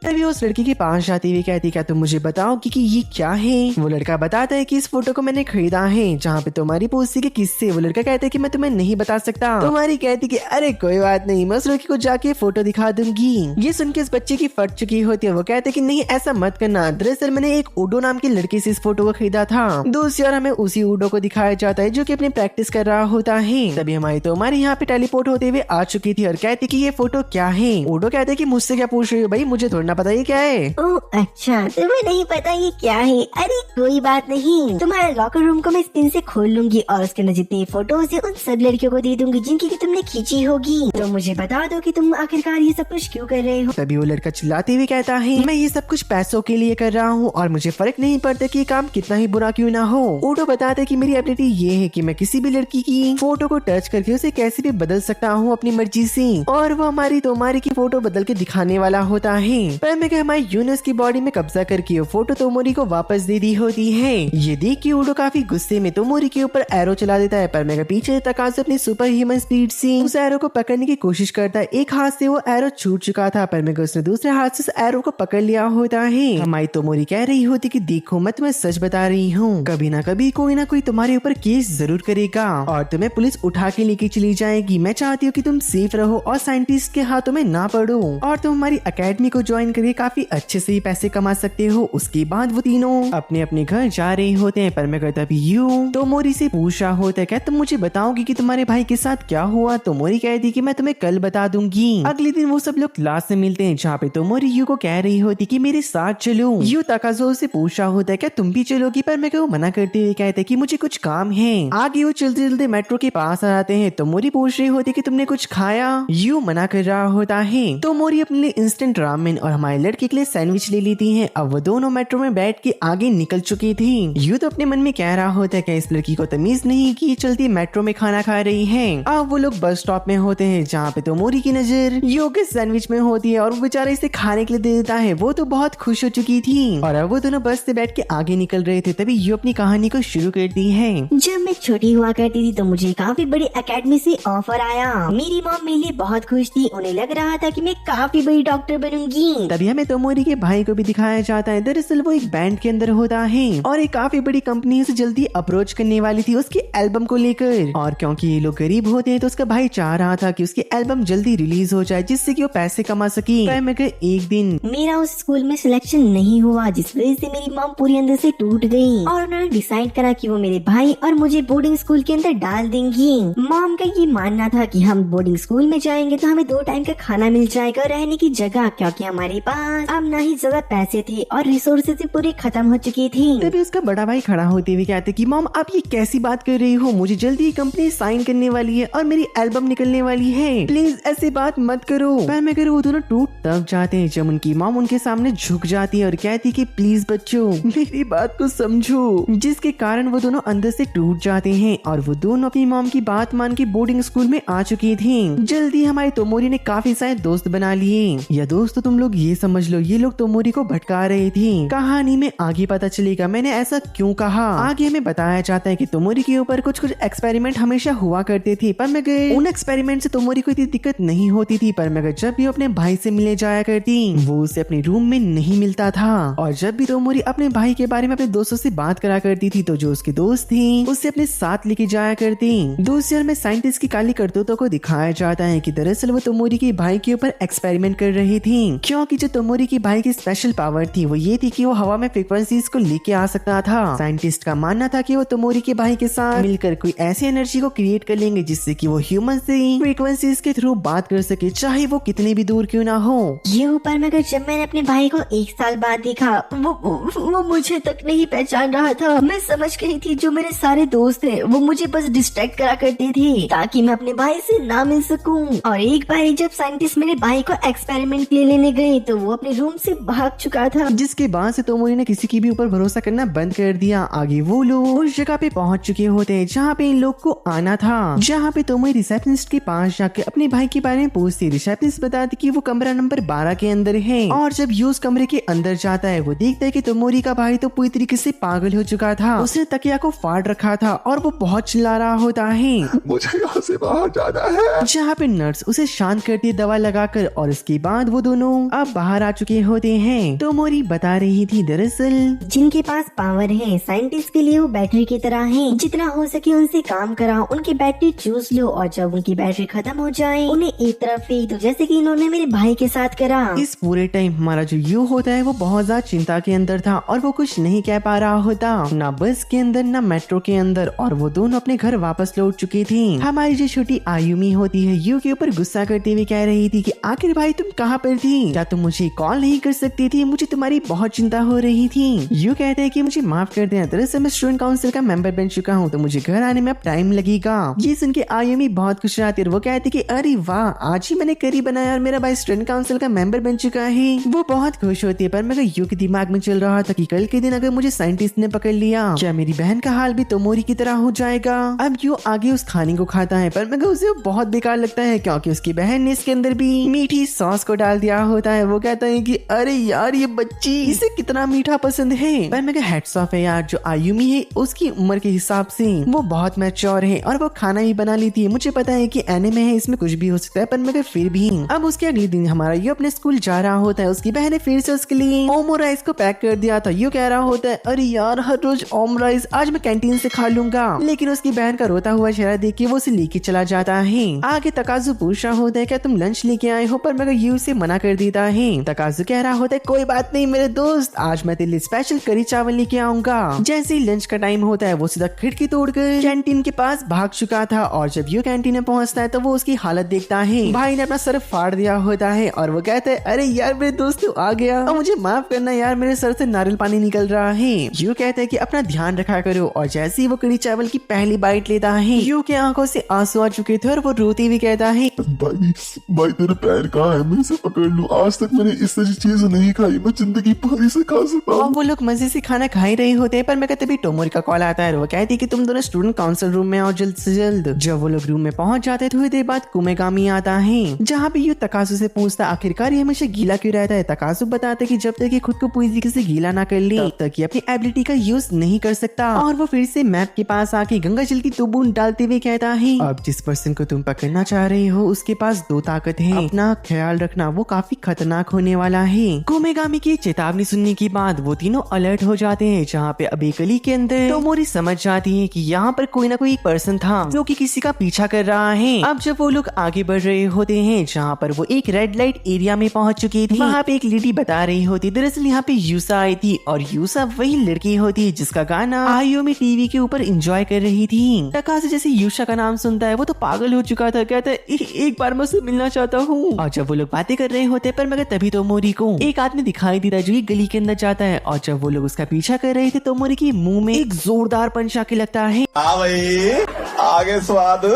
तभी उस लड़की के पास जाती हुई कहती क्या तुम मुझे बताओ कि ये क्या है। वो लड़का बताता है कि इस फोटो को मैंने खरीदा है। जहाँ पे तुम्हारी पूछती कि किससे, वो लड़का कहता है कि मैं तुम्हें नहीं बता सकता। तुम्हारी कहती कि अरे कोई बात नहीं, मैं उस लड़की को जाके फोटो दिखा दूंगी। ये सुन के इस बच्चे की फट चुकी होती है, वो कहते कि नहीं ऐसा मत करना, दरअसल मैंने एक उडो नाम के लड़के से इस फोटो को खरीदा था। दूसरी ओर हमें उसी उडो को दिखाया जाता है जो की अपनी प्रैक्टिस कर रहा होता है। तभी हमारी तुम्हारी यहाँ पे टेलीपोर्ट होते हुए आ चुकी थी और कहती कि ये फोटो क्या है। उडो कहते कि मुझसे क्या पूछ रही हो भाई, मुझे थोड़ा ना पता ये क्या है? ओह अच्छा, तुम्हें नहीं पता ये क्या है? अरे कोई बात नहीं, तुम्हारा लॉकर रूम को मैं इस पिन से खोल लूंगी और उसके अंदर जितनी फोटोज है उन सब लड़कियों को दे दूंगी जिनकी की तुमने खींची होगी। तो मुझे बता दो कि तुम आखिरकार ये सब कुछ क्यों कर रहे हो? तभी वो लड़का चिल्लाते हुए कहता है, मैं ये सब कुछ पैसों के लिए कर रहा हूँ और मुझे फर्क नहीं पड़ता कि काम कितना ही बुरा क्यों ना हो। ओटो बताता है कि मेरी एबिलिटी ये है कि मैं किसी भी लड़की की फोटो को टच करके उसे कैसे भी बदल सकता हूँ अपनी मर्जी से, और वो हमारी तोमारी की फोटो बदल के दिखाने वाला होता है। पर मैं हमारी यूनिस की बॉडी में कब्जा करके वो फोटो तोमोरी को वापस दे दी होती है। ये देख के ओटो काफी गुस्से में तोमोरी के ऊपर एरो चला देता है, पर मैं पीछे तकाज़ो अपनी सुपर ह्यूमन स्पीड से उस एरो को पकड़ने की कोशिश करता है। एक हाथ से वो एरो छूट चुका था, पर मैं उसने दूसरे हाथ से उस एरो को पकड़ लिया होता है। हमारी तोमोरी कह रही होती कि देखो मैं तुम्हें सच बता रही हूँ, कभी ना कभी कोई ना कोई तुम्हारे ऊपर केस जरूर करेगा और तुम्हें पुलिस उठा के लेके चली जाएगी। मैं चाहती हूँ कि तुम सेफ रहो और साइंटिस्ट के हाथों में ना पड़ो, और तुम हमारी एकेडमी को ज्वाइन करके काफी अच्छे से ही पैसे कमा सकते हो। उसके बाद वो तीनों अपने अपने घर जा रहे होते हैं, पर मैं कहता भी यूं तोमोरी से पूछा होता है, क्या तुम मुझे बताओगी कि तुम्हारे भाई के साथ क्या हुआ? तोमोरी कहती कि मैं तुम्हें कल बता दूंगी। अगले दिन वो सब लोग क्लास में मिलते हैं, जहाँ पे तोमोरी यू को कह रही होती कि मेरे साथ चलो। यू तकाज़ो से पूछा होता है, क्या तुम भी चलोगी? पर मैं मना करते हुए कहते कि मुझे कुछ काम है। आगे वो चलते चलते मेट्रो के पास आ जाते हैं। तोमोरी पूछ रही होती कि तुमने कुछ खाया? यू मना कर रहा होता है। तोमोरी अपने लिए इंस्टेंट रामेन और हमारे लड़के के लिए सैंडविच ले लेती है। अब वो दोनों मेट्रो में बैठ के आगे निकल चुकी थी। यू तो अपने मन में कह रहा होता है कि इस लड़की को तमीज नहीं कि चलती मेट्रो में खाना खा रही है। अब वो लोग बस स्टॉप में होते हैं, जहाँ पे तोमोरी की नजर यू के सैंडविच में होती है और वो बेचारा इसे खाने के लिए दे देता है। वो तो बहुत खुश हो चुकी थी और अब वो दोनों बस से बैठ के आगे निकल रहे थे। तभी यू अपनी कहानी को शुरू करती है। जब मैं छोटी हुआ करती थी तो मुझे काफी बड़ी एकेडमी से ऑफर आया। मेरी मॉम मेरे लिए बहुत खुश थी, उन्हें लग रहा था कि मैं काफी बड़ी डॉक्टर बनूंगी। तभी हमें तोमोरी के भाई को भी दिखाया जाता है। दरअसल वो एक बैंड के अंदर होता है और एक काफी बड़ी कंपनी से जल्दी अप्रोच करने वाली थी उसकी एल्बम को लेकर, और क्योंकि ये लोग गरीब होते हैं तो उसका भाई चाह रहा था कि उसकी एल्बम जल्दी रिलीज हो जाए जिससे कि वो पैसे कमा सके। एक दिन मेरा उस स्कूल में सिलेक्शन नहीं हुआ, जिस वजह से मेरी मॉम पूरी अंदर से टूट गई और उन्होंने डिसाइड करा कि वो मेरे भाई और मुझे बोर्डिंग स्कूल के अंदर डाल देंगी। मॉम का ये मानना था कि हम बोर्डिंग स्कूल में जाएंगे तो हमें 2 टाइम का खाना मिल जाएगा और रहने की जगह, क्योंकि हमारे पास अब ना ही ज्यादा पैसे थे और रिसोर्सेज भी पूरी खत्म हो चुकी थी। तभी उसका बड़ा भाई खड़ा होते हुए कहते कि मॉम आप ये कैसी बात कर रही हो? मुझे जल्दी ही कंपनी साइन करने वाली है और मेरी एल्बम निकलने वाली है, प्लीज ऐसी बात मत करो। पर वो दोनों टूट तब जाते हैं जब उनकी मॉम उनके सामने झुक जाती है और कहती कि प्लीज बच्चों मेरी बात को समझो, जिसके कारण वो दोनों अंदर से टूट जाते हैं और वो दोनों अपनी मॉम की बात मान के बोर्डिंग स्कूल में आ चुकी थी। जल्दी हमारी तोमोरी ने काफी सारे दोस्त बना लिए। या दोस्तों तुम लोग ये समझ लो ये लोग तोमोरी को भटका रहे थे। कहानी में आगे पता चलेगा मैंने ऐसा क्यों कहा। आगे हमें बताया जाता है कि तोमोरी के ऊपर कुछ एक्सपेरिमेंट हमेशा हुआ करते थे, पर मगर उन एक्सपेरिमेंट से तोमोरी को इतनी दिक्कत नहीं होती थी। पर मगर जब भी अपने भाई से मिलने जाया करती वो उसे अपने रूम में नहीं मिलता था, और जब भी तोमोरी अपने भाई के बारे में अपने दोस्तों से बात करा करती थी तो जो उसके दोस्त थे उसे अपने साथ लेके जाया करती। दूसरी ओर में साइंटिस्ट की काली करतूतों को दिखाया जाता है कि दरअसल वो तोमोरी के भाई के ऊपर एक्सपेरिमेंट कर रही थी, क्योंकि जो तोमोरी के भाई की स्पेशल पावर थी वो ये थी कि वो हवा में फ्रीक्वेंसीज को लेके आ सकता था। साइंटिस्ट का मानना था कि वो तोमोरी के भाई के साथ मिलकर कोई ऐसी एनर्जी को क्रिएट कर लेंगे जिससे कि वो ह्यूमन से फ्रीक्वेंसीज के थ्रू बात कर सके, चाहे वो कितने भी दूर क्यों ना हो। ये ऊपर मगर जब मैंने अपने भाई को 1 साल बाद देखा वो मुझे तक नहीं पहचान रहा था। मैं समझ गई थी जो मेरे सारे दोस्त हैं वो मुझे बस डिस्ट्रैक्ट करा करते थे ताकि मैं अपने भाई से ना मिल सकूं। और एक बार जब साइंटिस्ट मेरे भाई को एक्सपेरिमेंट के लिए लेने गए तो वो अपने रूम से भाग चुका था, जिसके बाद से तोमोरी ने किसी के भी ऊपर भरोसा करना बंद कर दिया। आगे वो लोग उस जगह पे पहुंच चुके होते हैं जहाँ पे इन लोग को आना था, जहाँ पे तोमोरी रिसेप्शनिस्ट के पास जाकर अपने भाई के बारे में पूछती। रिसेप्शनिस्ट बताती कि वो कमरा नंबर 12 के अंदर है, और जब यूज कमरे के अंदर जाता है वो देखता है कि तोमोरी का भाई तो पूरी तरीके से पागल हो चुका था। उसने तकिया को फाड़ रखा था और वो बहुत चिल्ला रहा होता है मुझे यहाँ से बाहर जाना है। जहाँ पे नर्स उसे शांत करती है दवा लगाकर, और इसके बाद वो दोनों अब बाहर आ चुके होते हैं। तोमोरी बता रही थी दरअसल जिनके पास पावर है साइंटिस्ट के लिए वो बैटरी की तरह है, जितना हो सके उनसे काम कराओ, उनकी बैटरी चूस लो और जब उनकी बैटरी खत्म हो जाए उन्हें एक तरफ फेंक दो, जैसे कि इन्होंने मेरे भाई के साथ करा। इस पूरे टाइम हमारा जो यू होता है वो बहुत ज्यादा चिंता के अंदर था और वो कुछ नहीं कह पा रहा होता, ना बस के अंदर ना मेट्रो के अंदर, और वो दोनों अपने घर वापस लौट चुकी थी। हमारी जो छोटी आयुमी होती है यू के ऊपर गुस्सा करते हुए कह रही थी कि आखिर भाई तुम कहाँ पर थी, क्या तुम मुझे कॉल नहीं कर सकती थी, मुझे तुम्हारी बहुत चिंता हो रही थी। यू कहते हैं कि मुझे माफ कर देना, दरअसल मैं स्टूडेंट काउंसिल का मेंबर बन चुका हूँ तो मुझे घर आने में अब टाइम लगेगा। ये सुन के आयुमी बहुत खुश रहती है और वो कहती है कि अरे वाह, आज ही मैंने करी बनाया और मेरा भाई स्टूडेंट काउंसिल का मेंबर बन चुका है। वो बहुत खुश होती है, पर मगर यू के दिमाग में चल रहा था कि कल के दिन अगर मुझे साइंटिस्ट ने पकड़ लिया, क्या मेरी बहन का हाल भी तोमोरी की तरह हो जाएगा। अब यू आगे उस खाने को खाता है, पर मगर उसे बहुत बेकार लगता है क्योंकि उसकी बहन ने इसके अंदर भी मीठी सॉस को डाल दिया होता है। वो कहता है कि अरे यार, ये बच्ची, इसे कितना मीठा पसंद है। पर मगर हेड्स ऑफ है यार, जो आयुमी है उसकी उम्र के हिसाब से वो बहुत मैच्योर है और वो खाना भी बना लेती है। मुझे पता है कि एनिमे है, इसमें कुछ भी हो सकता है, पर मगर फिर भी। अब उसके अगले दिन हमारा यू अपने स्कूल जा रहा होता है, उसकी बहन ने फिर से उसके लिए ओमराइस को पैक कर दिया था। यू कह रहा होता है अरे यार, हर रोज ओमराइस आज मैं कैंटीन से खा लूंगा, लेकिन उसकी बहन का रोता हुआ चेहरा देख के वो उसे लेके चला जाता है। आगे तकाजु पूछ रहा होता है क्या तुम लंच लेके आए हो, पर मगर यू से मना कर देता है। तकाजु कह रहा होता है कोई बात नहीं मेरे दोस्त, आज मैं तेरे लिए स्पेशल करी चावल लेके आऊंगा। जैसे ही लंच का टाइम होता है वो सीधा खिड़की तोड़कर कैंटीन के पास भाग चुका था और जब यू कैंटीन में पहुंचता है तो वो उसकी हालत देखता है। भाई ने अपना सर फाड़ दिया होता है और वो कहता है अरे यार मेरे दोस्त तू आ गया और मुझे माफ करना यार, मेरे सर से नारियल पानी निकल रहा है। यू कहता है कि अपना ध्यान रखा करो और जैसे ही वो कड़ी चावल की पहली बाइट लेता है, यू के आंखों से आंसू आ चुके थे और वो रोते हुए कहता है भाई तेरे पैर कहाँ है, मैं इसे पकड़ लूं। आज तक मैंने इस तरह चीज नहीं खाई, मैं जिंदगी भर इसे खा सकता हूँ। वो लोग मजे से खाना खा ही रहे होते हैं, पर मैं तभी टोमोरी का कॉल आता है और वो कहती है कि तुम दोनों स्टूडेंट काउंसिल रूम में आओ जल्द से जल्द। जब वो लोग रूम में पहुंच जाते हैं थोड़ी देर बाद कुमेगामी आता है, जहाँ पे यू तकासु से पूछता आखिरकार ये हमेशा गीला क्यों रहता है। तकासु बताते कि जब तक ये खुद को पूरी तरीके से गीला ना कर ले तब तक ये अपनी एबिलिटी का यूज नहीं कर सकता। और वो फिर से मैप के पास आके गंगा जल की दो बूंद डालते हुए कहता है अब जिस पर्सन को तुम पकड़ना चाह रहे हो उसके पास दो ताकत है, अपना ख्याल रखना, वो काफी खतरनाक होने वाला है। कुमेगामी की चेतावनी सुनने के बाद वो तीनों अलर्ट हो जाते हैं, जहाँ पे अभी गली के अंदर टोमोरी समझ जाती है कि यहाँ पर कोई ना कोई पर्सन था जो कि किसी का पीछा कर रहा है। अब जब वो लोग आगे बढ़ रहे होते हैं, जहाँ पर वो एक रेड लाइट एरिया में पहुंच चुकी थी, वहाँ पे एक लेडी बता रही होती दरअसल यहाँ पे यूसा आई थी और यूसा वही लड़की होती जिसका गाना आयुमी टीवी के ऊपर एंजॉय कर रही थी। तकासु जैसे यूसा का नाम सुनता है वो तो पागल हो चुका था, कहता है एक बार मैं उससे मिलना चाहता हूँ। और जब वो लोग बातें कर रहे होते पर मगर तभी तोमोरी को एक आदमी दिखाई देता है जो कि गली के अंदर जाता है और जब वो लोग उसका पीछा कर रहे थे तोमोरी के मुंह में एक जोरदार पंच आके लगता है। आगे स्वाद।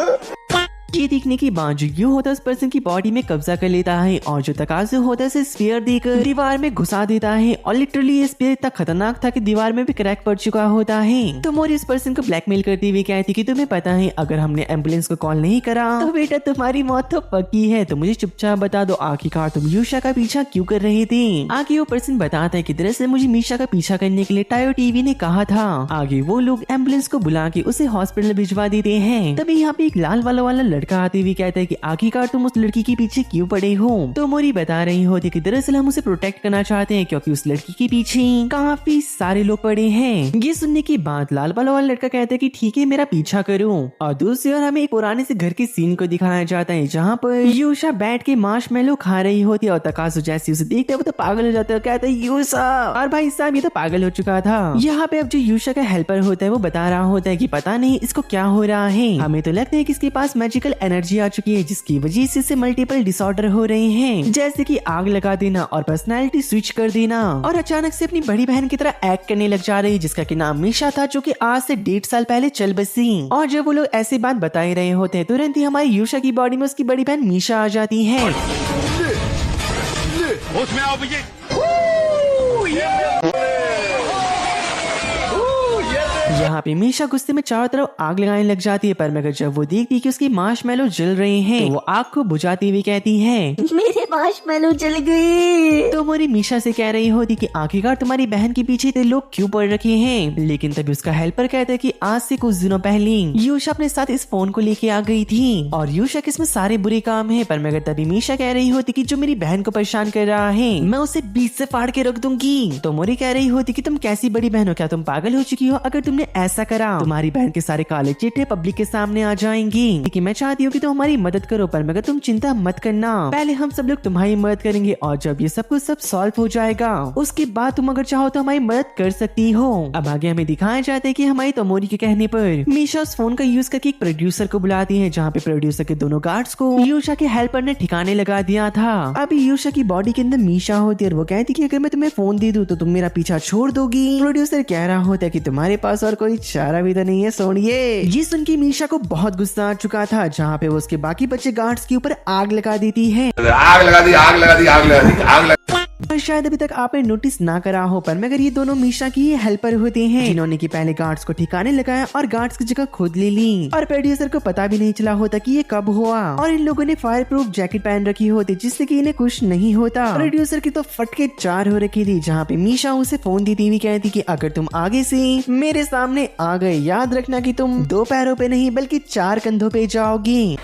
ये देखने के बाद जो यू होता है उस पर्सन की बॉडी में कब्जा कर लेता है और जो तकासु होता है उसे स्पेयर देकर दीवार में घुसा देता है और लिटरली ये स्पेयर इतना खतरनाक था कि दीवार में भी क्रैक पड़ चुका होता है। तो मोरी उस पर्सन को ब्लैकमेल करते हुए कहती कि तुम्हें पता है अगर हमने एम्बुलेंस को कॉल नहीं करा तो बेटा तुम्हारी मौत तो पक्की है, तो मुझे चुपचाप बता दो आखिरकार तुम यूशा का पीछा क्यों कर रहे थे। आगे वो पर्सन बताता है कि दरअसल मुझे मीशा का पीछा करने के लिए टायो टीवी ने कहा था। आगे वो लोग एम्बुलेंस को बुला के उसे हॉस्पिटल भिजवा देते हैं। तभी यहाँ पे एक लाल वाला लड़का आते हुए कहता है कि आखिरकार तुम उस लड़की के पीछे क्यों पड़े हो। तो मोरी बता रही होती कि दरअसल हम उसे प्रोटेक्ट करना चाहते हैं क्योंकि उस लड़की के पीछे काफी सारे लोग पड़े हैं। ये सुनने के बाद लाल वाला लड़का कहता है कि ठीक है मेरा पीछा करो। और दूसरी ओर हमें एक पुराने से घर के सीन को दिखाया जाता है जहाँ पर यूशा बैठ के मार्शमैलो खा रही होती है और तकासु जैसे उसे देखते है वो तो पागल हो जाता है, कहता है यूशा। और भाई साहब ये तो पागल हो चुका था। यहाँ पे अब जो यूशा का हेल्पर होता है वो बता रहा होता है कि पता नहीं इसको क्या हो रहा है, हमें तो लगता है कि इसके पास मैजिकल एनर्जी आ चुकी है जिसकी वजह से इसे मल्टीपल डिसऑर्डर हो रहे हैं, जैसे कि आग लगा देना और पर्सनालिटी स्विच कर देना और अचानक से अपनी बड़ी बहन की तरह एक्ट करने लग जा रही जिसका कि नाम मीशा था जो कि आज से 1.5 साल पहले चल बसी। और जब वो लोग ऐसी बात बता ही रहे होते हैं तुरंत ही हमारी यूशा की बॉडी में उसकी बड़ी बहन मीशा आ जाती है। होश में आओ भैया। यहाँ पे मीशा गुस्से में चारों तरफ आग लगाने लग जाती है, पर मगर जब वो देखती है कि उसकी मार्शमैलो जल रहे हैं तो वो आग को बुझाती हुई कहती है मेरे मार्शमैलो जल गए। तो मोरी मीशा से कह रही होती कि आखिरकार तुम्हारी बहन के पीछे इतने लोग क्यों पड़ रखे हैं। लेकिन तभी उसका हेल्पर कहता है कि आज से कुछ दिनों पहले यूशा अपने साथ इस फोन को लेके आ गई थी और यूशा के इसमें सारे बुरे काम है। पर मगर तभी मीशा कह रही होती कि जो मेरी बहन को परेशान कर रहा है मैं उसे बीच से फाड़ के रख दूंगी। तो मोरी कह रही होती कि तुम कैसी बड़ी बहन हो, क्या तुम पागल हो चुकी हो, अगर तुमने तूने ऐसा करा, तुम्हारी बहन के सारे काले चिट्ठे पब्लिक के सामने आ जाएंगी। लेकिन मैं चाहती हूँ कि तुम हमारी मदद करो, पर मगर तुम चिंता मत करना, पहले हम सब लोग तुम्हारी मदद करेंगे और जब ये सब कुछ सब सॉल्व हो जाएगा उसके बाद तुम अगर चाहो तो हमारी मदद कर सकती हो। अब आगे हमें दिखाया जाता है कि हमारी तोमोरी के कहने पर मीशा उस फोन का यूज करके एक प्रोड्यूसर को बुलाती है, जहाँ पे प्रोड्यूसर के दोनों गार्ड्स को यूशा के हेल्पर ने ठिकाने लगा दिया था। अभी यूशा की बॉडी के अंदर मीशा होती है और वो कहती है कि अगर मैं तुम्हें फोन दे दूं तो तुम मेरा पीछा छोड़ दोगी। प्रोड्यूसर कह रहा होता है कि तुम्हारे पास और कोई चारा भी तो नहीं है सोनिए। ये सुन के मीशा को बहुत गुस्सा आ चुका था, जहाँ पे वो उसके बाकी बच्चे गार्ड्स के ऊपर आग लगा देती है। और शायद अभी तक आपने नोटिस ना करा हो, पर मगर ये दोनों मीशा की हेल्पर होते हैं, जिन्होंने की पहले गार्ड्स को ठिकाने लगाया और गार्ड्स की जगह खुद ले ली। और प्रोड्यूसर को पता भी नहीं चला होता कि ये कब हुआ। और इन लोगों ने फायर प्रूफ जैकेट पहन रखी होती, जिससे कि इन्हें कुछ नहीं होता। प्रोड्यूसर की तो फटके 4 हो रखी थी, जहाँ पे मीशा उसे फोन देती हुई कहती कि अगर तुम आगे से मेरे सामने आ गए, याद रखना कि तुम 2 पैरों पे नहीं बल्कि 4 कंधों पे जाओगी।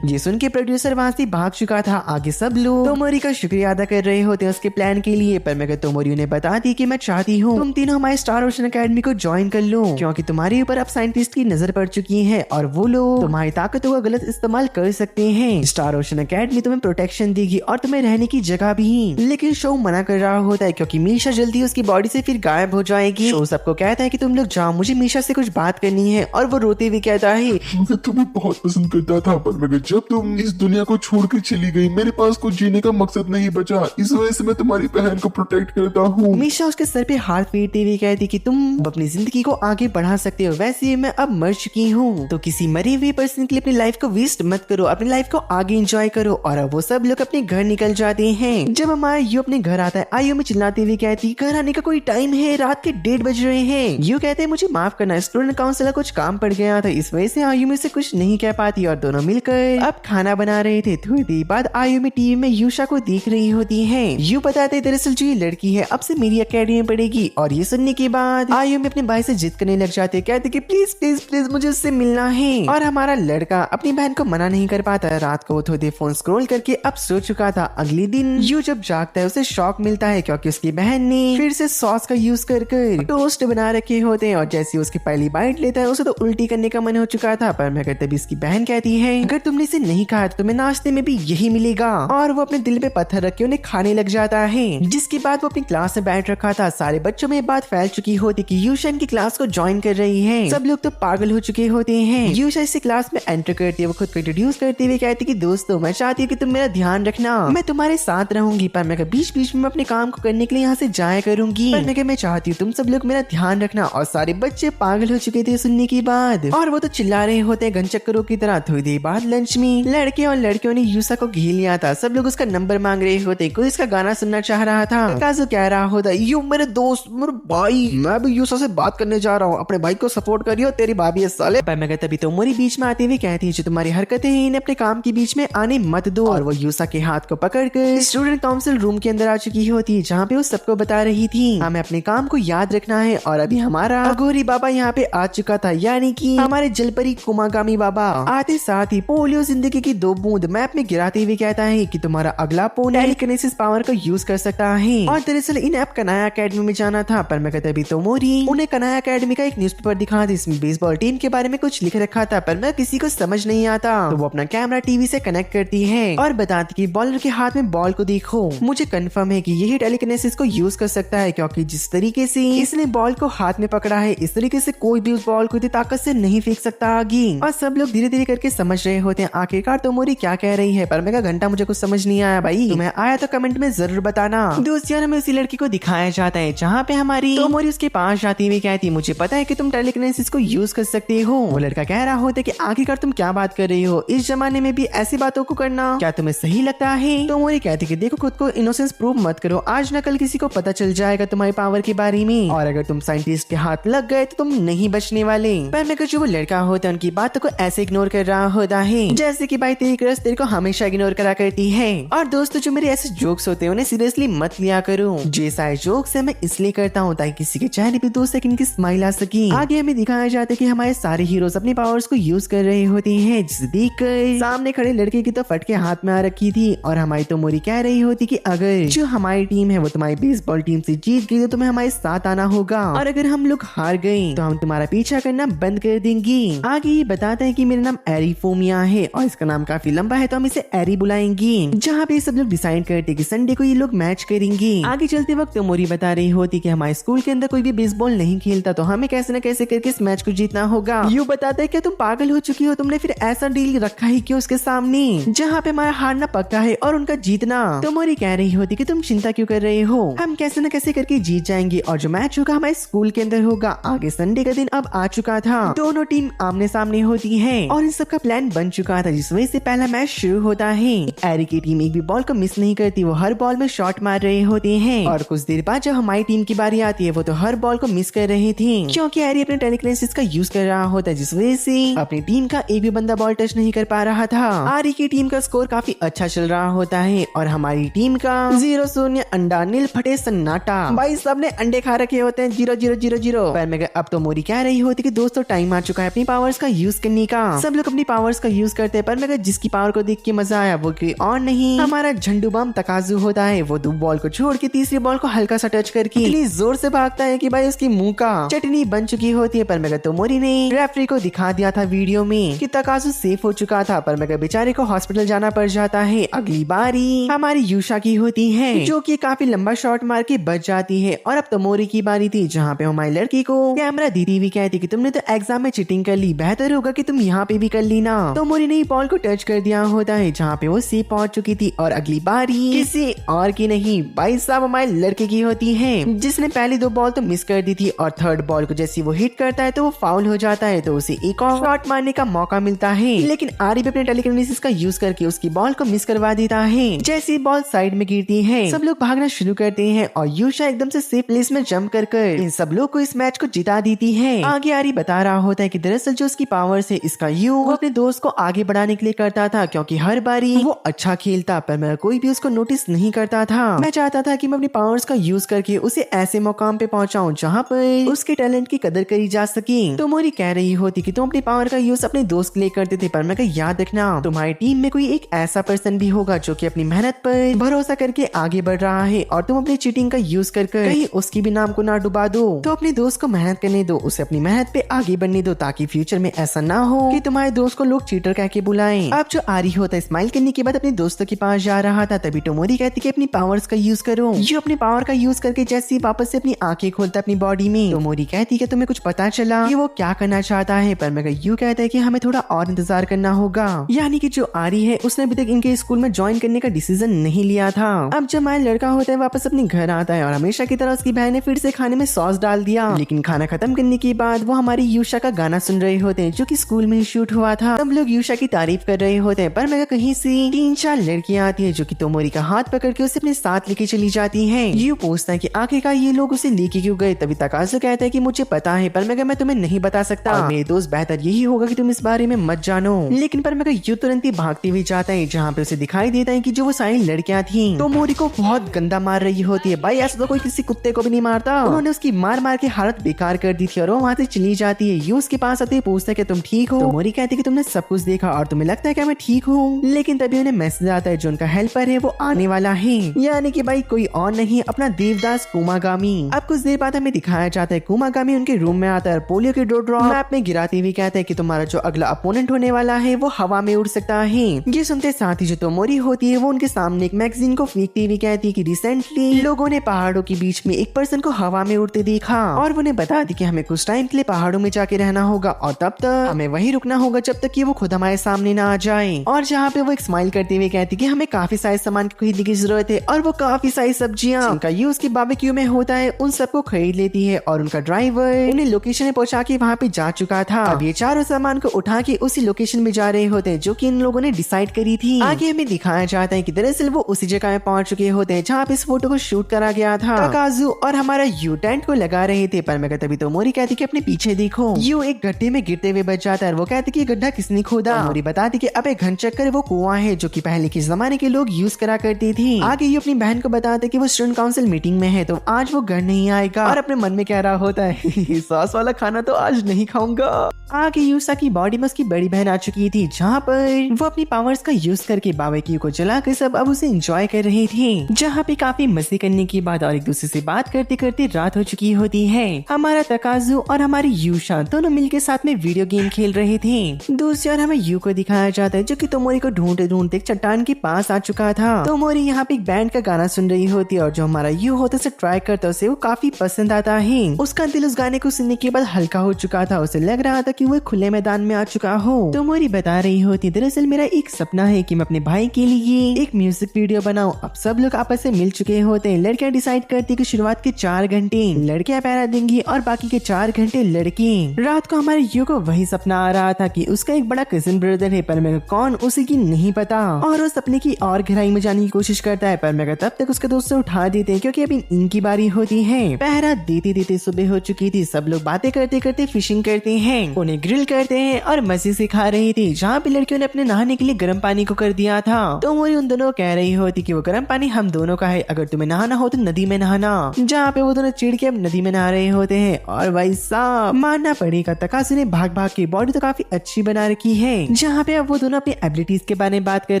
ये सुन के प्रोड्यूसर वहाँ से भाग चुका था। आगे सब लोग तोमोरी का शुक्रिया अदा कर रहे होते हैं उसके प्लान के लिए, पर मगर तोमोरी उन्हें बताती कि मैं चाहती हूँ तुम तीनों हमारे स्टार ओशन एकेडमी को ज्वाइन कर लो, क्योंकि तुम्हारे ऊपर अब साइंटिस्ट की नजर पड़ चुकी है और वो लोग तुम्हारी ताकतों का गलत इस्तेमाल कर सकते हैं। स्टार ओशन एकेडमी तुम्हें प्रोटेक्शन देगी और तुम्हें रहने की जगह भी। लेकिन शो मना कर रहा होता है, क्योंकि मीशा जल्दी उसकी बॉडी से फिर गायब हो जाएगी। शो सबको कहता है कि तुम लोग जाओ, मुझे मीशा से कुछ बात करनी है। और वो रोते हुए कहता है मैं तुम्हें बहुत पसंद करता था, पर मगर जब तुम इस दुनिया को छोड़कर चली गई, मेरे पास कुछ जीने का मकसद नहीं बचा। इस वजह से मैं तुम्हारी बहन को प्रोटेक्ट करता हूँ। मीशा उसके सर पे हाथ फेरते हुए कहती कि तुम अपनी जिंदगी को आगे बढ़ा सकते हो, वैसे मैं अब मर चुकी हूँ, तो किसी मरे हुए पर्सन के लिए अपनी लाइफ को वेस्ट मत करो, अपनी लाइफ को आगे एंजॉय करो। और अब वो सब लोग अपने घर निकल जाते हैं। जब हमारा यू अपने घर आता है, आयु में चिल्लाते हुए कहती घर आने का कोई टाइम है, रात के 1:30 बज रहे हैं। यू कहते हैं मुझे माफ करना, स्टूडेंट काउंसिलर कुछ काम पड़ गया था, इस वजह से आयु में से कुछ नहीं कह पाती। और दोनों मिलकर अब खाना बना रहे थे। थोड़ी देर बाद आयु में टीवी में यूशा को देख रही होती है। यू बताते दरअसल जो ये लड़की है अब से मेरी एकेडमी में पढ़ेगी। और ये सुनने के बाद आयु में अपने भाई से जिद करने लग जाते, कहते कि प्लीज प्लीज प्लीज मुझे उससे मिलना है। और हमारा लड़का अपनी बहन को मना नहीं कर पाता। रात को वो थोड़ी देर फोन स्क्रॉल करके अब सो चुका था। अगले दिन यू जब जागता है उसे शॉक मिलता है, क्योंकि उसकी बहन ने फिर से सॉस का यूज कर टोस्ट बना रखे होते हैं। और जैसे उसकी पहली बाइट लेता है उसे तो उल्टी करने का मन हो चुका था, पर मगर तभी इसकी बहन कहती है अगर तुमने इसे नहीं खाया तो तुम्हें नाश्ते में भी यही मिलेगा। और वो अपने दिल पे पत्थर रख के उन्हें खाने लग जाता है। जिसके बाद वो अपनी क्लास में बैठ रखा था। सारे बच्चों में बात फैल चुकी होती कि यूशा की क्लास को ज्वाइन कर रही है। सब लोग तो पागल हो चुके होते हैं। यूशा इसी क्लास में एंटर करती है। वो खुद को इंट्रोड्यूस करते हुए कहती कि दोस्तों मैं चाहती हूँ कि तुम मेरा ध्यान रखना, मैं तुम्हारे साथ रहूंगी, पर मैं बीच बीच में अपने काम को करने के लिए यहाँ से जाया करूंगी, पर मैं चाहती हूँ तुम सब लोग मेरा ध्यान रखना। और सारे बच्चे पागल हो चुके थे सुनने के बाद, और वो तो चिल्ला रहे होते हैं घनचक्करों की तरह। थोड़ी देर बाद लंच में लड़के और लड़कियों ने यूशा को घेर लिया था। सब लोग उसका नंबर मांग रहे होते, कोई इसका गाना सुनना चाह रहा था। काजू कह रहा होता यू मेरे दोस्त मेरे भाई, मैं भी यूशा से बात करने जा रहा हूँ, अपने भाई को सपोर्ट करियो, तेरी भाभी है साले। पर मगर तभी तोमोरी बीच में आते हुए कहती है जो तुम्हारी हरकतें हैं इन्हें अपने काम के बीच में आने मत दो। और वो यूशा के हाथ को पकड़कर स्टूडेंट काउंसिल रूम के अंदर आ चुकी होती है, जहाँ पे वो सबको बता रही थी हमें अपने काम को याद रखना है। और अभी हमारा अघोरी बाबा यहाँ पे आ चुका था, यानी कि हमारे जलपरी कुमागामी बाबा। आते साथ ही पोलियो जिंदगी की 2 बूंद मैप में गिराते हुए कहता है कि तुम्हारा अगला पोन टेलीकिनेसिस पावर को यूज कर सकता है। और दरअसल इन्हें अब कनाया एकेडमी में जाना था, पर मैं कहता भी तोमोरी उन्हें कनाया एकेडमी का एक न्यूज़पेपर दिखा दी, इसमें बेसबॉल टीम के बारे में कुछ लिख रखा था, पर मैं किसी को समझ नहीं आता। तो वो अपना कैमरा टीवी से कनेक्ट करती है और बताती कि बॉलर के हाथ में बॉल को देखो, मुझे कंफर्म है कि यही टेलीकिनेसिस को यूज कर सकता है, क्योंकि जिस तरीके से इसने बॉल को हाथ में पकड़ा है इस तरीके से कोई भी उस बॉल को इतनी ताकत से नहीं फेंक सकता आगे। और सब लोग धीरे धीरे करके समझ रहे होते हैं आखिरकार तोमोरी क्या कह रही है, पर मेरा घंटा मुझे कुछ समझ नहीं आया भाई। तुम्हें आया तो कमेंट में जरूर बताना। दोस्तों हमें उसी लड़की को दिखाया जाता है जहाँ पे हमारी तोमोरी उसके पास जाती हुई कहती मुझे पता है कि तुम टेलीकिनेसिस को यूज कर सकते हो। वो लड़का कह रहा होता है कि आखिरकार तुम क्या बात कर रही हो, इस जमाने में भी ऐसी बातों को करना क्या तुम्हें सही लगता है। तोमोरी कहती कि देखो खुद को इनोसेंस प्रूव मत करो, आज न कल किसी को पता चल जाएगा तुम्हारी पावर के बारे में, और अगर तुम साइंटिस्ट के हाथ लग गए तो तुम नहीं बचने वाले। पर मैं जो वो लड़का होता है उनकी बातों को ऐसे इग्नोर कर रहा होता होता है, जैसे कि भाई तेरी क्रश तेरे को हमेशा इग्नोर करा करती है। और दोस्तों जो मेरे ऐसे जोक्स होते हैं उन्हें सीरियसली मत लिया करो। जो सारे जोक्स है मैं इसलिए करता हूँ ताकि किसी के चेहरे पे 2 सेकंड की स्माइल आ सके। आगे हमें दिखाया जाता है कि हमारे सारे हीरोज अपनी पावर्स को यूज कर रहे होते हैं, जिसे देखकर सामने खड़े लड़के की तो फटके हाथ में आ रखी थी और हमारी तोमोरी कह रही होती कि अगर जो हमारी टीम है वो तुम्हारी बेसबॉल टीम से जीत गई तो तुम्हें हमारे साथ आना होगा, और अगर हम लोग हार गए तो हम तुम्हारा पीछा करना बंद कर देंगे। आगे ये बताता है कि मेरा नाम एरिफोमिया है और इसका नाम काफी लंबा है तो हम इसे एरी बुलाएंगे। जहाँ पे सब लोग डिसाइड करते कि संडे को ये लोग मैच करेंगे। आगे चलते वक्त तोमोरी बता रही होती कि हमारे स्कूल के अंदर कोई भी बेसबॉल नहीं खेलता तो हमें कैसे न कैसे करके इस मैच को जीतना होगा। यू बताते हैं क्या तुम पागल हो चुकी हो, तुमने फिर ऐसा डील रखा ही क्यों उसके सामने जहाँ पे हमारा हारना पक्का है और उनका जीतना। तोमोरी कह रही होती कि तुम चिंता क्यों कर रहे हो, हम कैसे न कैसे करके जीत जाएंगे और जो मैच होगा हमारे स्कूल के अंदर होगा। आगे संडे का दिन अब आ चुका था, दोनों टीम आमने सामने होती है और इन सब का प्लान बन चुका था, जिस वजह से पहला मैच शुरू होता है। एरी की टीम एक भी बॉल को मिस नहीं करती, वो हर बॉल में शॉट मार रहे होते हैं और कुछ देर बाद जब हमारी टीम की बारी आती है वो तो हर बॉल को मिस कर रहे थे क्योंकि एरी अपने टेलीकिनेसिस का यूज कर रहा होता है, जिस वजह से अपनी टीम का एक भी बंदा बॉल टच नहीं कर पा रहा था। आरी की टीम का स्कोर काफी अच्छा चल रहा होता है और हमारी टीम का 0-0 अंडा नील फटे सन्नाटा। भाई सब ने अंडे खा रखे होते हैं 0-0-0-0। पर मैं अब तो मोरी कह रही होती कि दोस्तों टाइम आ चुका है अपनी पावर्स का यूज करने का। सब लोग अपनी पावर्स का यूज करते हैं पर मैं जिसकी पावर को देख के मजा आया वो कोई और नहीं हमारा झंडू बम तकाजू होता है। वो 2 बॉल को छोड़ के तीसरी बॉल को हल्का सा टच करके इतनी जोर से भागता है कि भाई उसकी मुंह का चटनी बन चुकी होती है। पर मैं तो मोरी ने रेफरी को दिखा दिया था वीडियो में कि तकाजू सेफ हो चुका था, पर मैं बेचारे को हॉस्पिटल जाना पड़ जाता है। अगली बारी हमारी यूशा की होती है जो कि काफी लंबा शॉट मार के बच जाती है और अब तो मोरी की बारी थी जहाँ पे हमारी लड़की को कैमरा दीदी हुई कहती कि तुमने तो एग्जाम में चीटिंग कर ली, बेहतर होगा कि तुम यहाँ पे भी कर ली ना। तो मोरी ने बॉल को टच कर दिया होता है जहाँ पे वो सेफ पहुंच चुकी थी और अगली बारी किसी और की नहीं भाई साहब हमारे लड़के की होती है जिसने पहली 2 बॉल तो मिस कर दी थी और थर्ड बॉल को जैसे वो हिट करता है तो वो फाउल हो जाता है तो उसे एक और शॉट मारने का मौका मिलता है। लेकिन आरी भी अपने टेलीकिनेसिस का यूज करके उसकी बॉल को मिस करवा देता है। जैसी बॉल साइड में गिरती है सब लोग भागना शुरू करते हैं और यूशा एकदम से सेफ प्लेस में जंप कर इन सब लोग को इस मैच को जिता देती है। आगे आरी बता रहा होता है कि दरअसल जो उसकी पावर्स है इसका यूज वो अपने दोस्त को आगे बढ़ाने के लिए करता था क्योंकि हर बारी वो अच्छा खेलता पर मैं कोई भी उसको नोटिस नहीं करता था। मैं चाहता था कि मैं अपनी पावर्स का यूज करके उसे ऐसे मुकाम पे पहुंचाऊं जहां पर उसके टैलेंट की कदर करी जा सके। तो मोरी कह रही होती कि तुम अपनी पावर का यूज अपने दोस्त के लिए करते थे पर मैं याद रखना तुम्हारी टीम में कोई एक ऐसा पर्सन भी होगा जो कि अपनी मेहनत पर भरोसा करके आगे बढ़ रहा है और तुम अपनी चीटिंग का यूज कर कहीं उसकी भी नाम को ना डुबा दो। तो अपने दोस्त को मेहनत करने दो, उसे अपनी मेहनत पे आगे बढ़ने दो ताकि फ्यूचर में ऐसा ना हो कि तुम्हारे दोस्त को लोग चीटर कह के बुलाएं। अब जो आरी होता है स्माइल करने के बाद अपने दोस्तों के पास जा रहा था तभी टोमोरी कहती कि अपनी पावर्स का यूज करो। जो अपने पावर का यूज करके जैसे वापस से अपनी आंखें खोलता अपनी बॉडी में टोमोरी कहती कि तुम्हें कुछ पता चला कि वो क्या करना चाहता है। पर मैं यू कहता है कि हमें थोड़ा और इंतजार करना होगा, यानी कि जो आरी है उसने अभी तक इनके स्कूल में ज्वाइन करने का डिसीजन नहीं लिया था। अब जब हमारा लड़का होता है वापस अपने घर आता है और हमेशा की तरह उसकी बहन ने फिर से खाने में सॉस डाल दिया, लेकिन खाना खत्म करने के बाद वो हमारी यूशा का गाना सुन रहे होते हैं जो कि स्कूल में ही शूट हुआ था। सब लोग यूशा की तारीफ कर रहे होते हैं पर मैं कहीं से 3-4 लड़कियां आती है जो कि तोमोरी का हाथ पकड़ के उसे अपने साथ लेके चली जाती है। यू पूछता है कि आखिरकार ये लोग उसे लेके क्यों गए, तभी तकाज़ो कहता है कि मुझे पता है पर मैं तुम्हें नहीं बता सकता और मेरे दोस्त बेहतर यही होगा कि तुम इस बारे में मत जानो। लेकिन पर मैं यू तुरंत ही भागते हुए जाता है जहाँ पे उसे दिखाई देता है कि जो वो सारी लड़कियां थी तोमोरी को बहुत गंदा मार रही होती है। भाई ऐसा तो कोई किसी कुत्ते को भी नहीं मारता। उन्होंने उसकी मार मार के हालत बेकार कर दी थी और वो वहाँ से चली जाती है। यू उसके पास आते पूछता है कि तुम ठीक हो। तोमोरी कहती है कि तुमने सब कुछ देखा और तुम्हें लगता है कि मैं ठीक हूँ, लेकिन तभी उन्हें मैसेज आता है जो उनका हेल्पर है वो आने वाला है, यानी कि भाई कोई और नहीं अपना देवदास कुमागामी। अब कुछ देर बाद हमें दिखाया जाता है कुमागामी उनके रूम में आता है, पोलियो के 2 ड्रॉप मैप में गिराते हुए कहता है कि तुम्हारा जो अगला अपोनेंट होने वाला है वो हवा में उड़ सकता है। ये सुनते साथ ही जो तोमोरी होती है वो उनके सामने एक मैगजीन को फेंकते हुए कहती है कि रिसेंटली लोगों ने पहाड़ों के बीच में एक पर्सन को हवा में उड़ते देखा और उन्हें बता दी कि हमें कुछ टाइम के लिए पहाड़ों में जाके रहना होगा और तब तक हमें वहीं रुकना होगा जब तक कि वो खुद हमारे सामने ना आ जाए। और जहाँ पे वो एक स्माइल करते हुए कहती कि हमें काफी सारे सामान खरीदने की जरूरत है और वो काफी सारी सब्जियां जिनका यूज के बारबेक्यू में होता है उन सबको खरीद लेती है और उनका ड्राइवर उन्हें लोकेशन में पहुंचा के वहाँ पे जा चुका था। अब ये चारों सामान को उठा के उसी लोकेशन में जा रहे होते हैं जो कि इन लोगों ने डिसाइड करी थी। आगे हमें दिखाया जाता है कि दरअसल वो उसी जगह में पहुंच चुके होते हैं जहाँ पे इस फोटो को शूट करा गया था। तकाज़ो और हमारा यू टेंट को लगा रहे थे पर मैं तभी तोमोरी कहती कि अपने पीछे देखो। यू एक गड्ढे में गिरते हुए बच जाता है। वो कहती कि गड्ढा किसने खोदा। मोरी बताती कि अबे घनचक्कर वो कुआं है जो कि पहले के जमाने के लोग यूज करा करते थे। आगे ये अपनी बहन को बताते कि वो स्टूडेंट काउंसिल मीटिंग में है तो आज वो घर नहीं आएगा और अपने मन में कह रहा होता है सॉस वाला खाना तो आज नहीं खाऊंगा। आगे यूसा की बॉडी में उसकी बड़ी बहन आ चुकी थी जहाँ पर वो अपनी पावर्स का यूज करके बारबेक्यू को जलाकर सब अब उसे एंजॉय कर रहे थे। जहाँ पे काफी मस्ती करने के बाद और एक दूसरे से बात करते करते रात हो चुकी होती है। हमारा तकाजु और हमारी यूशा दोनों मिलकर साथ में वीडियो गेम खेल रहे थे। दूसरी ओर हमें यू को दिखाया जाता है जो कि तोमोरी को ढूंढते ढूंढते चट्टान के पास आ चुका था। तोमोरी यहाँ पे एक बैंड का गाना सुन रही होती है और जो हमारा यू होता उसे ट्राई करता उसे वो काफी पसंद आता है। उसका दिल उस गाने को सुनने के बाद हल्का हो चुका था। उसे लग रहा था कि वो खुले मैदान में आ चुका हो। तोमोरी बता रही होती दरअसल मेरा एक सपना है कि मैं अपने भाई के लिए एक म्यूजिक वीडियो बनाऊं। अब सब लोग आपस में मिल चुके होते हैं। लड़कियां डिसाइड करती कि शुरुआत के 4 घंटे लड़कियां पहरा देंगी और बाकी के 4 घंटे लड़के। रात को हमारे यू को वही सपना आ रहा था कि उसका एक बड़ा कजिन ब्रदर है पर मैं कौन उसे की नहीं पता और वो सपने की और गहराई में जाने की कोशिश करता है पर मैं तब तक उसके दोस्त से उठा देते हैं क्योंकि अभी इनकी बारी होती है। पहरा देते देते सुबह हो चुकी थी। सब लोग बातें करते करते फिशिंग करते हैं, उन्हें ग्रिल करते हैं और मजे से खा रहे थे। जहाँ पे लड़कियों ने अपने नहाने के लिए गर्म पानी को कर दिया था तो वो उन दोनों कह रही होती कि वो गर्म पानी हम दोनों का है, अगर तुम्हें नहाना हो तो नदी में नहाना। जहाँ पे वो दोनों चिढ़ के अब नदी में नहा रहे होते हैं और भाई साहब मानना पड़ेगा तकाज़ु ने भाग भाग के बॉडी तो काफी अच्छी बना रखी है। जहाँ पे अब वो दोनों अपनी एबिलिटीज के बारे में बात कर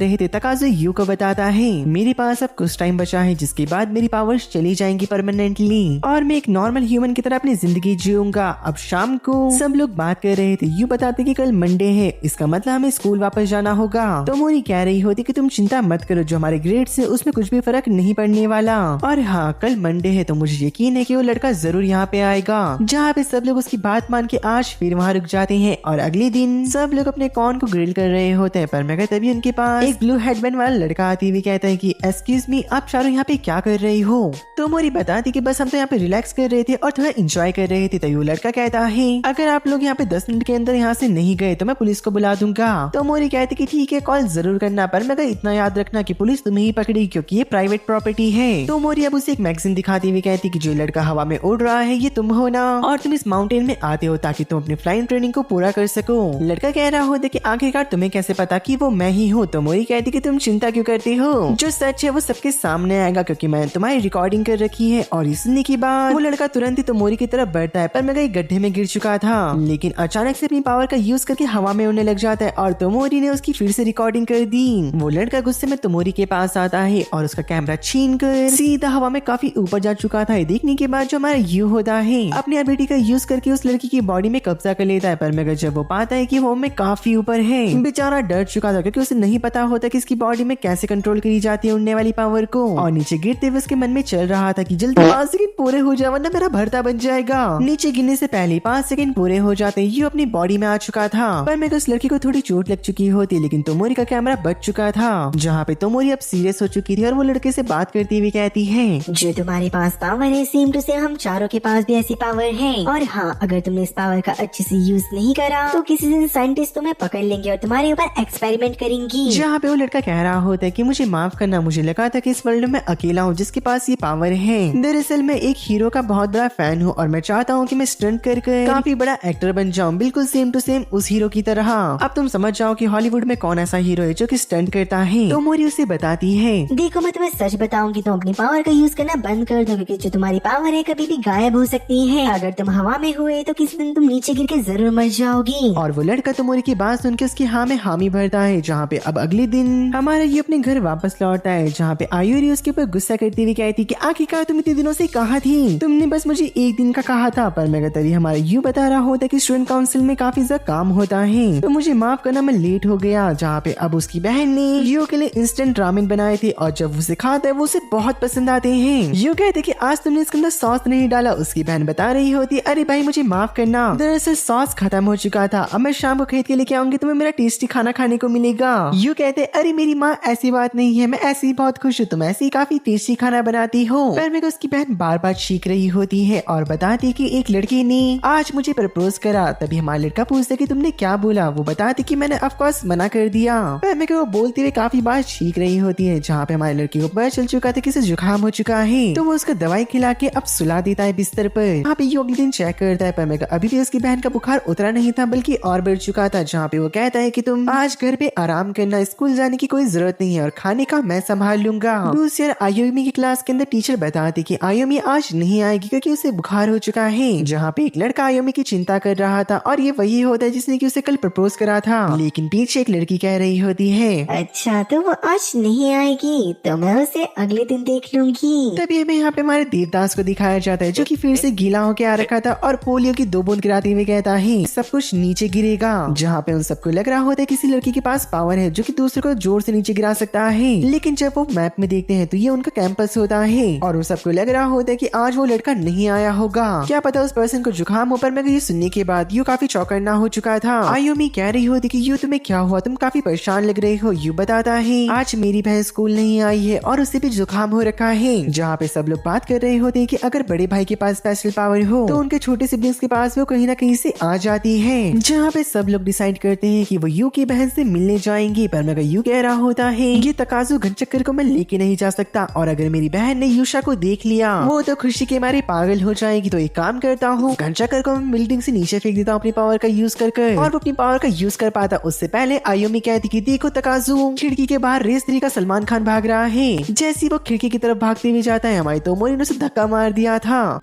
रहे थे। तकाज़ु यू को बताता है मेरे पास अब कुछ टाइम बचा है जिसके बाद मेरी पावर्स चली जाएंगी परमानेंटली और मैं एक नॉर्मल ह्यूमन की तरह अपनी जिंदगी जीऊंगा। अब शाम को सब लोग बात कर रहे थे। यू बताते कि कल मंडे है, इसका मतलब हमें स्कूल वापस जाना होगा। तो मोरी कह रही होती कि तुम चिंता मत करो, जो हमारे ग्रेड्स है उसमें कुछ भी फर्क नहीं पड़ने वाला और हाँ कल मंडे है तो मुझे यकीन है कि वो लड़का जरूर यहाँ पे आएगा। जहाँ पे सब लोग उसकी बात मान के आज फिर वहाँ रुक जाते हैं और अगले दिन सब लोग अपने कॉर्न को ग्रिल कर रहे होते हैं पर मगर तभी उनके पास एक ब्लू हेडबैंड वाला लड़का आते हुए कहता है कि एक्सक्यूज मी आप चारों यहाँ पे क्या कर रही हो। तो मोरी बताती कि बस हम तो यहाँ पे रिलैक्स कर रहे थे और थोड़ा एंजॉय कर रहे थे। तो वो लड़का कहता है अगर आप लोग यहाँ पे 10 मिनट के अंदर यहाँ से नहीं गए तो मैं पुलिस को बुला दूंगा। तो मोरी कहती कि ठीक है कॉल जरूर करना पर मगर इतना याद रखना कि पुलिस तुम्हें ही पकड़ी क्योंकि ये प्राइवेट प्रॉपर्टी है। तो मोरी अब उसे एक मैगजीन दिखाती हुई कहती कि जो लड़का हवा में उड़ रहा है ये तुम हो ना और तुम इस माउंटेन में आते हो ताकि तुम अपनी फ्लाइंग ट्रेनिंग को पूरा कर सको। लड़का कह रहा होता कि आखिरकार तुम्हें कैसे पता कि वो मैं ही हूँ। तो मोरी कहती कि तुम चिंता क्यों करती हो, जो सच है वो सबके सामने आएगा क्योंकि मैंने तुम्हारी रिकॉर्डिंग कर रखी है। और इस सुनने के बाद वो लड़का तुरंत ही तो मोरी की तरफ बढ़ता है पर मैं एक गड्ढे में गिर चुका था लेकिन अचानक से अपनी पावर का यूज करके हवा में उड़ने लग जाता है और तोमोरी ने उसकी फिर से रिकॉर्डिंग कर दी। वो लड़का गुस्से में तोमोरी के पास आता है और उसका कैमरा छीन कर सीधा हवा में काफी ऊपर जा चुका था। देखने के बाद जो हमारा यू होता है अपनी एबिलिटी का यूज करके उस लड़की की बॉडी में कब्जा कर लेता है पर मगर जब वो पाता है कि वो में काफी ऊपर है बेचारा डर चुका था क्योंकि उसे नहीं पता होता कि इसकी बॉडी में कैसे कंट्रोल करी जाती है उड़ने वाली पावर को। और नीचे गिरते हुए उसके मन में चल रहा था कि जल्दी 5 सेकंड पूरे हो जाए वरना मेरा भरता बन जाएगा। नीचे गिरने से पहले 5 सेकंड पूरे हो जाते यू अपनी बॉडी में आ चुका था पर मैं उस लड़की को थोड़ी चोट लग चुकी होती लेकिन तोमोरी का कैमरा बच चुका था। जहाँ पे तोमोरी अब सीरियस हो चुकी थी और वो लड़के से बात करती हुई कहती है जो तुम्हारे पास पावर है सेम टू सेम हम चारों के पास भी ऐसी पावर है और हाँ अगर तुमने इस पावर का अच्छे से यूज नहीं करा तो किसी दिन साइंटिस्ट तुम्हें पकड़ लेंगे और तुम्हारे ऊपर एक्सपेरिमेंट करेंगी। जहाँ पे वो लड़का कह रहा होता है कि मुझे माफ करना, मुझे लगा था कि इस वर्ल्ड में अकेला हूँ जिसके पास ये पावर है। दरअसल मैं एक हीरो का बहुत बड़ा फैन हूँ और मैं चाहता हूँ कि मैं स्टंट कर काफी बड़ा एक्टर बन जाऊँ बिल्कुल सेम टू सेम उस हीरो की तरह। अब तुम समझ जाओ कि हॉलीवुड में कौन ऐसा हीरो है जो कि स्टंट करता है। तो मोरी उसे बताती है देखो मैं तुम्हें सच बताऊंगी तुम अपनी पावर का यूज करना बंद कर दो क्योंकि जो तुम्हारी पावर है कभी भी गायब हो सकती है। अगर तुम हवा में हुए तो किसी दिन तुम नीचे गिर के जरूर मर जाओगी। और वो लड़का तो मोरी की बात सुन के उसकी हाँ में हामी भरता है। जहाँ पे अब अगले दिन हमारा ये अपने घर वापस लौटता है जहाँ पे आयुरी उसके ऊपर गुस्सा करती हुई कहती कि आखिरकार तुम इतने दिनों से कहाँ थी, तुमने बस मुझे एक दिन का कहा था। पर मैं तभी हमारा यू बता रहा होता कि स्टूडेंट काउंसिल में काफी ज्यादा काम होता है तो मुझे माफ करना मैं लेट हो गया। जहाँ पे अब उसकी बहन ने यू के लिए इंस्टेंट रामेन बनाए थे और जब उसे खाता है वो उसे बहुत पसंद आते हैं। यू कहते कि आज तुमने इसके अंदर सॉस नहीं डाला। उसकी बहन बता रही होती अरे भाई मुझे माफ करना, दरअसल सॉस खत्म हो चुका था, अब मैं शाम को खरीद के लेके आऊंगी, तुम्हें मेरा टेस्टी खाना खाने को मिलेगा। यू कहते अरे मेरी माँ ऐसी बात नहीं है, मैं ऐसे ही बहुत खुश हूँ, तुम ऐसे ही काफी टेस्टी खाना बनाती हो। पर मेरे को उसकी बहन बार बार चीख रही होती है और बताती कि एक लड़की ने आज मुझे प्रपोज करा। तभी तभी हमारा लड़का पूछता कि तुमने क्या बोला। वो बताती कि मैंने ऑफ कोर्स मना कर दिया। मैं वो बोलते हुए काफी बार चीख रही होती है, जहाँ पे हमारे लड़के को पता चल चुका था कि इसे जुकाम हो चुका है। तो वो उसका दवाई खिला के अब सुला देता है बिस्तर पर। यहाँ पे अगले दिन चेक करता है पर अभी भी उसकी बहन का बुखार उतरा नहीं था बल्कि और बढ़ चुका था। जहाँ पे वो कहता है कि तुम आज घर पे आराम करना, स्कूल जाने की कोई जरूरत नहीं है और खाने का मैं संभाल लूंगा। दूसरी ओर आयोमी की क्लास के अंदर टीचर बताती कि आयोमी आज नहीं आएगी क्योंकि उसे बुखार हो चुका है। जहाँ पे एक लड़का आयोमी की चिंता कर रहा था और ये वही होता है जिसने कि उसे कल प्रपोज करा था, लेकिन पीछे एक लड़की कह रही होती है अच्छा तो वो आज नहीं आएगी तो मैं उसे अगले दिन देख लूंगी। तभी हमें यहाँ पे हमारे देवदास को दिखाया जाता है जो कि फिर से गीला होके आ रखा था और पोलियो की 2 बूंद गिराते हुए कहता है सब कुछ नीचे गिरेगा। जहाँ पे उन सबको लग रहा होता है किसी लड़की के पास पावर है जो कि दूसरे को जोर से नीचे गिरा सकता है, लेकिन जब वो मैप में देखते हैं तो ये उनका कैंपस होता है और उन सबको लग रहा होता है कि आज वो लड़का नहीं आया होगा। क्या पता उस पर्सन को जुकाम हो, पर मगर ये सुनने के बाद यू काफी चौकन्ना हो चुका था। आयोमी कह रही होती कि यू तुम्हें क्या हुआ, तुम काफी परेशान लग रहे हो। यू बताता है आज मेरी बहन स्कूल नहीं आई है और उसे भी जुकाम हो रखा है। जहाँ पे सब लोग बात कर रहे होते हैं कि अगर बड़े भाई के पास स्पेशल पावर हो तो उनके छोटे सिबलिंग्स के पास वो कहीं ना कहीं से आ जाती है। जहाँ पे सब लोग डिसाइड करते हैं कि वो यू की बहन से मिलने जाएंगे, पर मगर यू कह रहा होता है ये तकाजु घनचक्कर को मैं लेके नहीं जा सकता और अगर मेरी बहन ने यूशा को देख लिया वो तो खुशी के मारे पागल हो जाएगी। तो एक काम करता हूँ, घनचक्कर को मैं बिल्डिंग से नीचे फेंक देता हूँ अपनी पावर का यूज कर और वो अपनी पावर का यूज कर पाता। उससे पहले आयोमी कहती कि देखो तकाजु खिड़की के बाहर रेस 3 का सलमान खान भाग रहा है। जैसे वो खिड़की की तरफ भागते हुए जाता है हमारी तोमोरी ने उसे धक्का मार दिया था।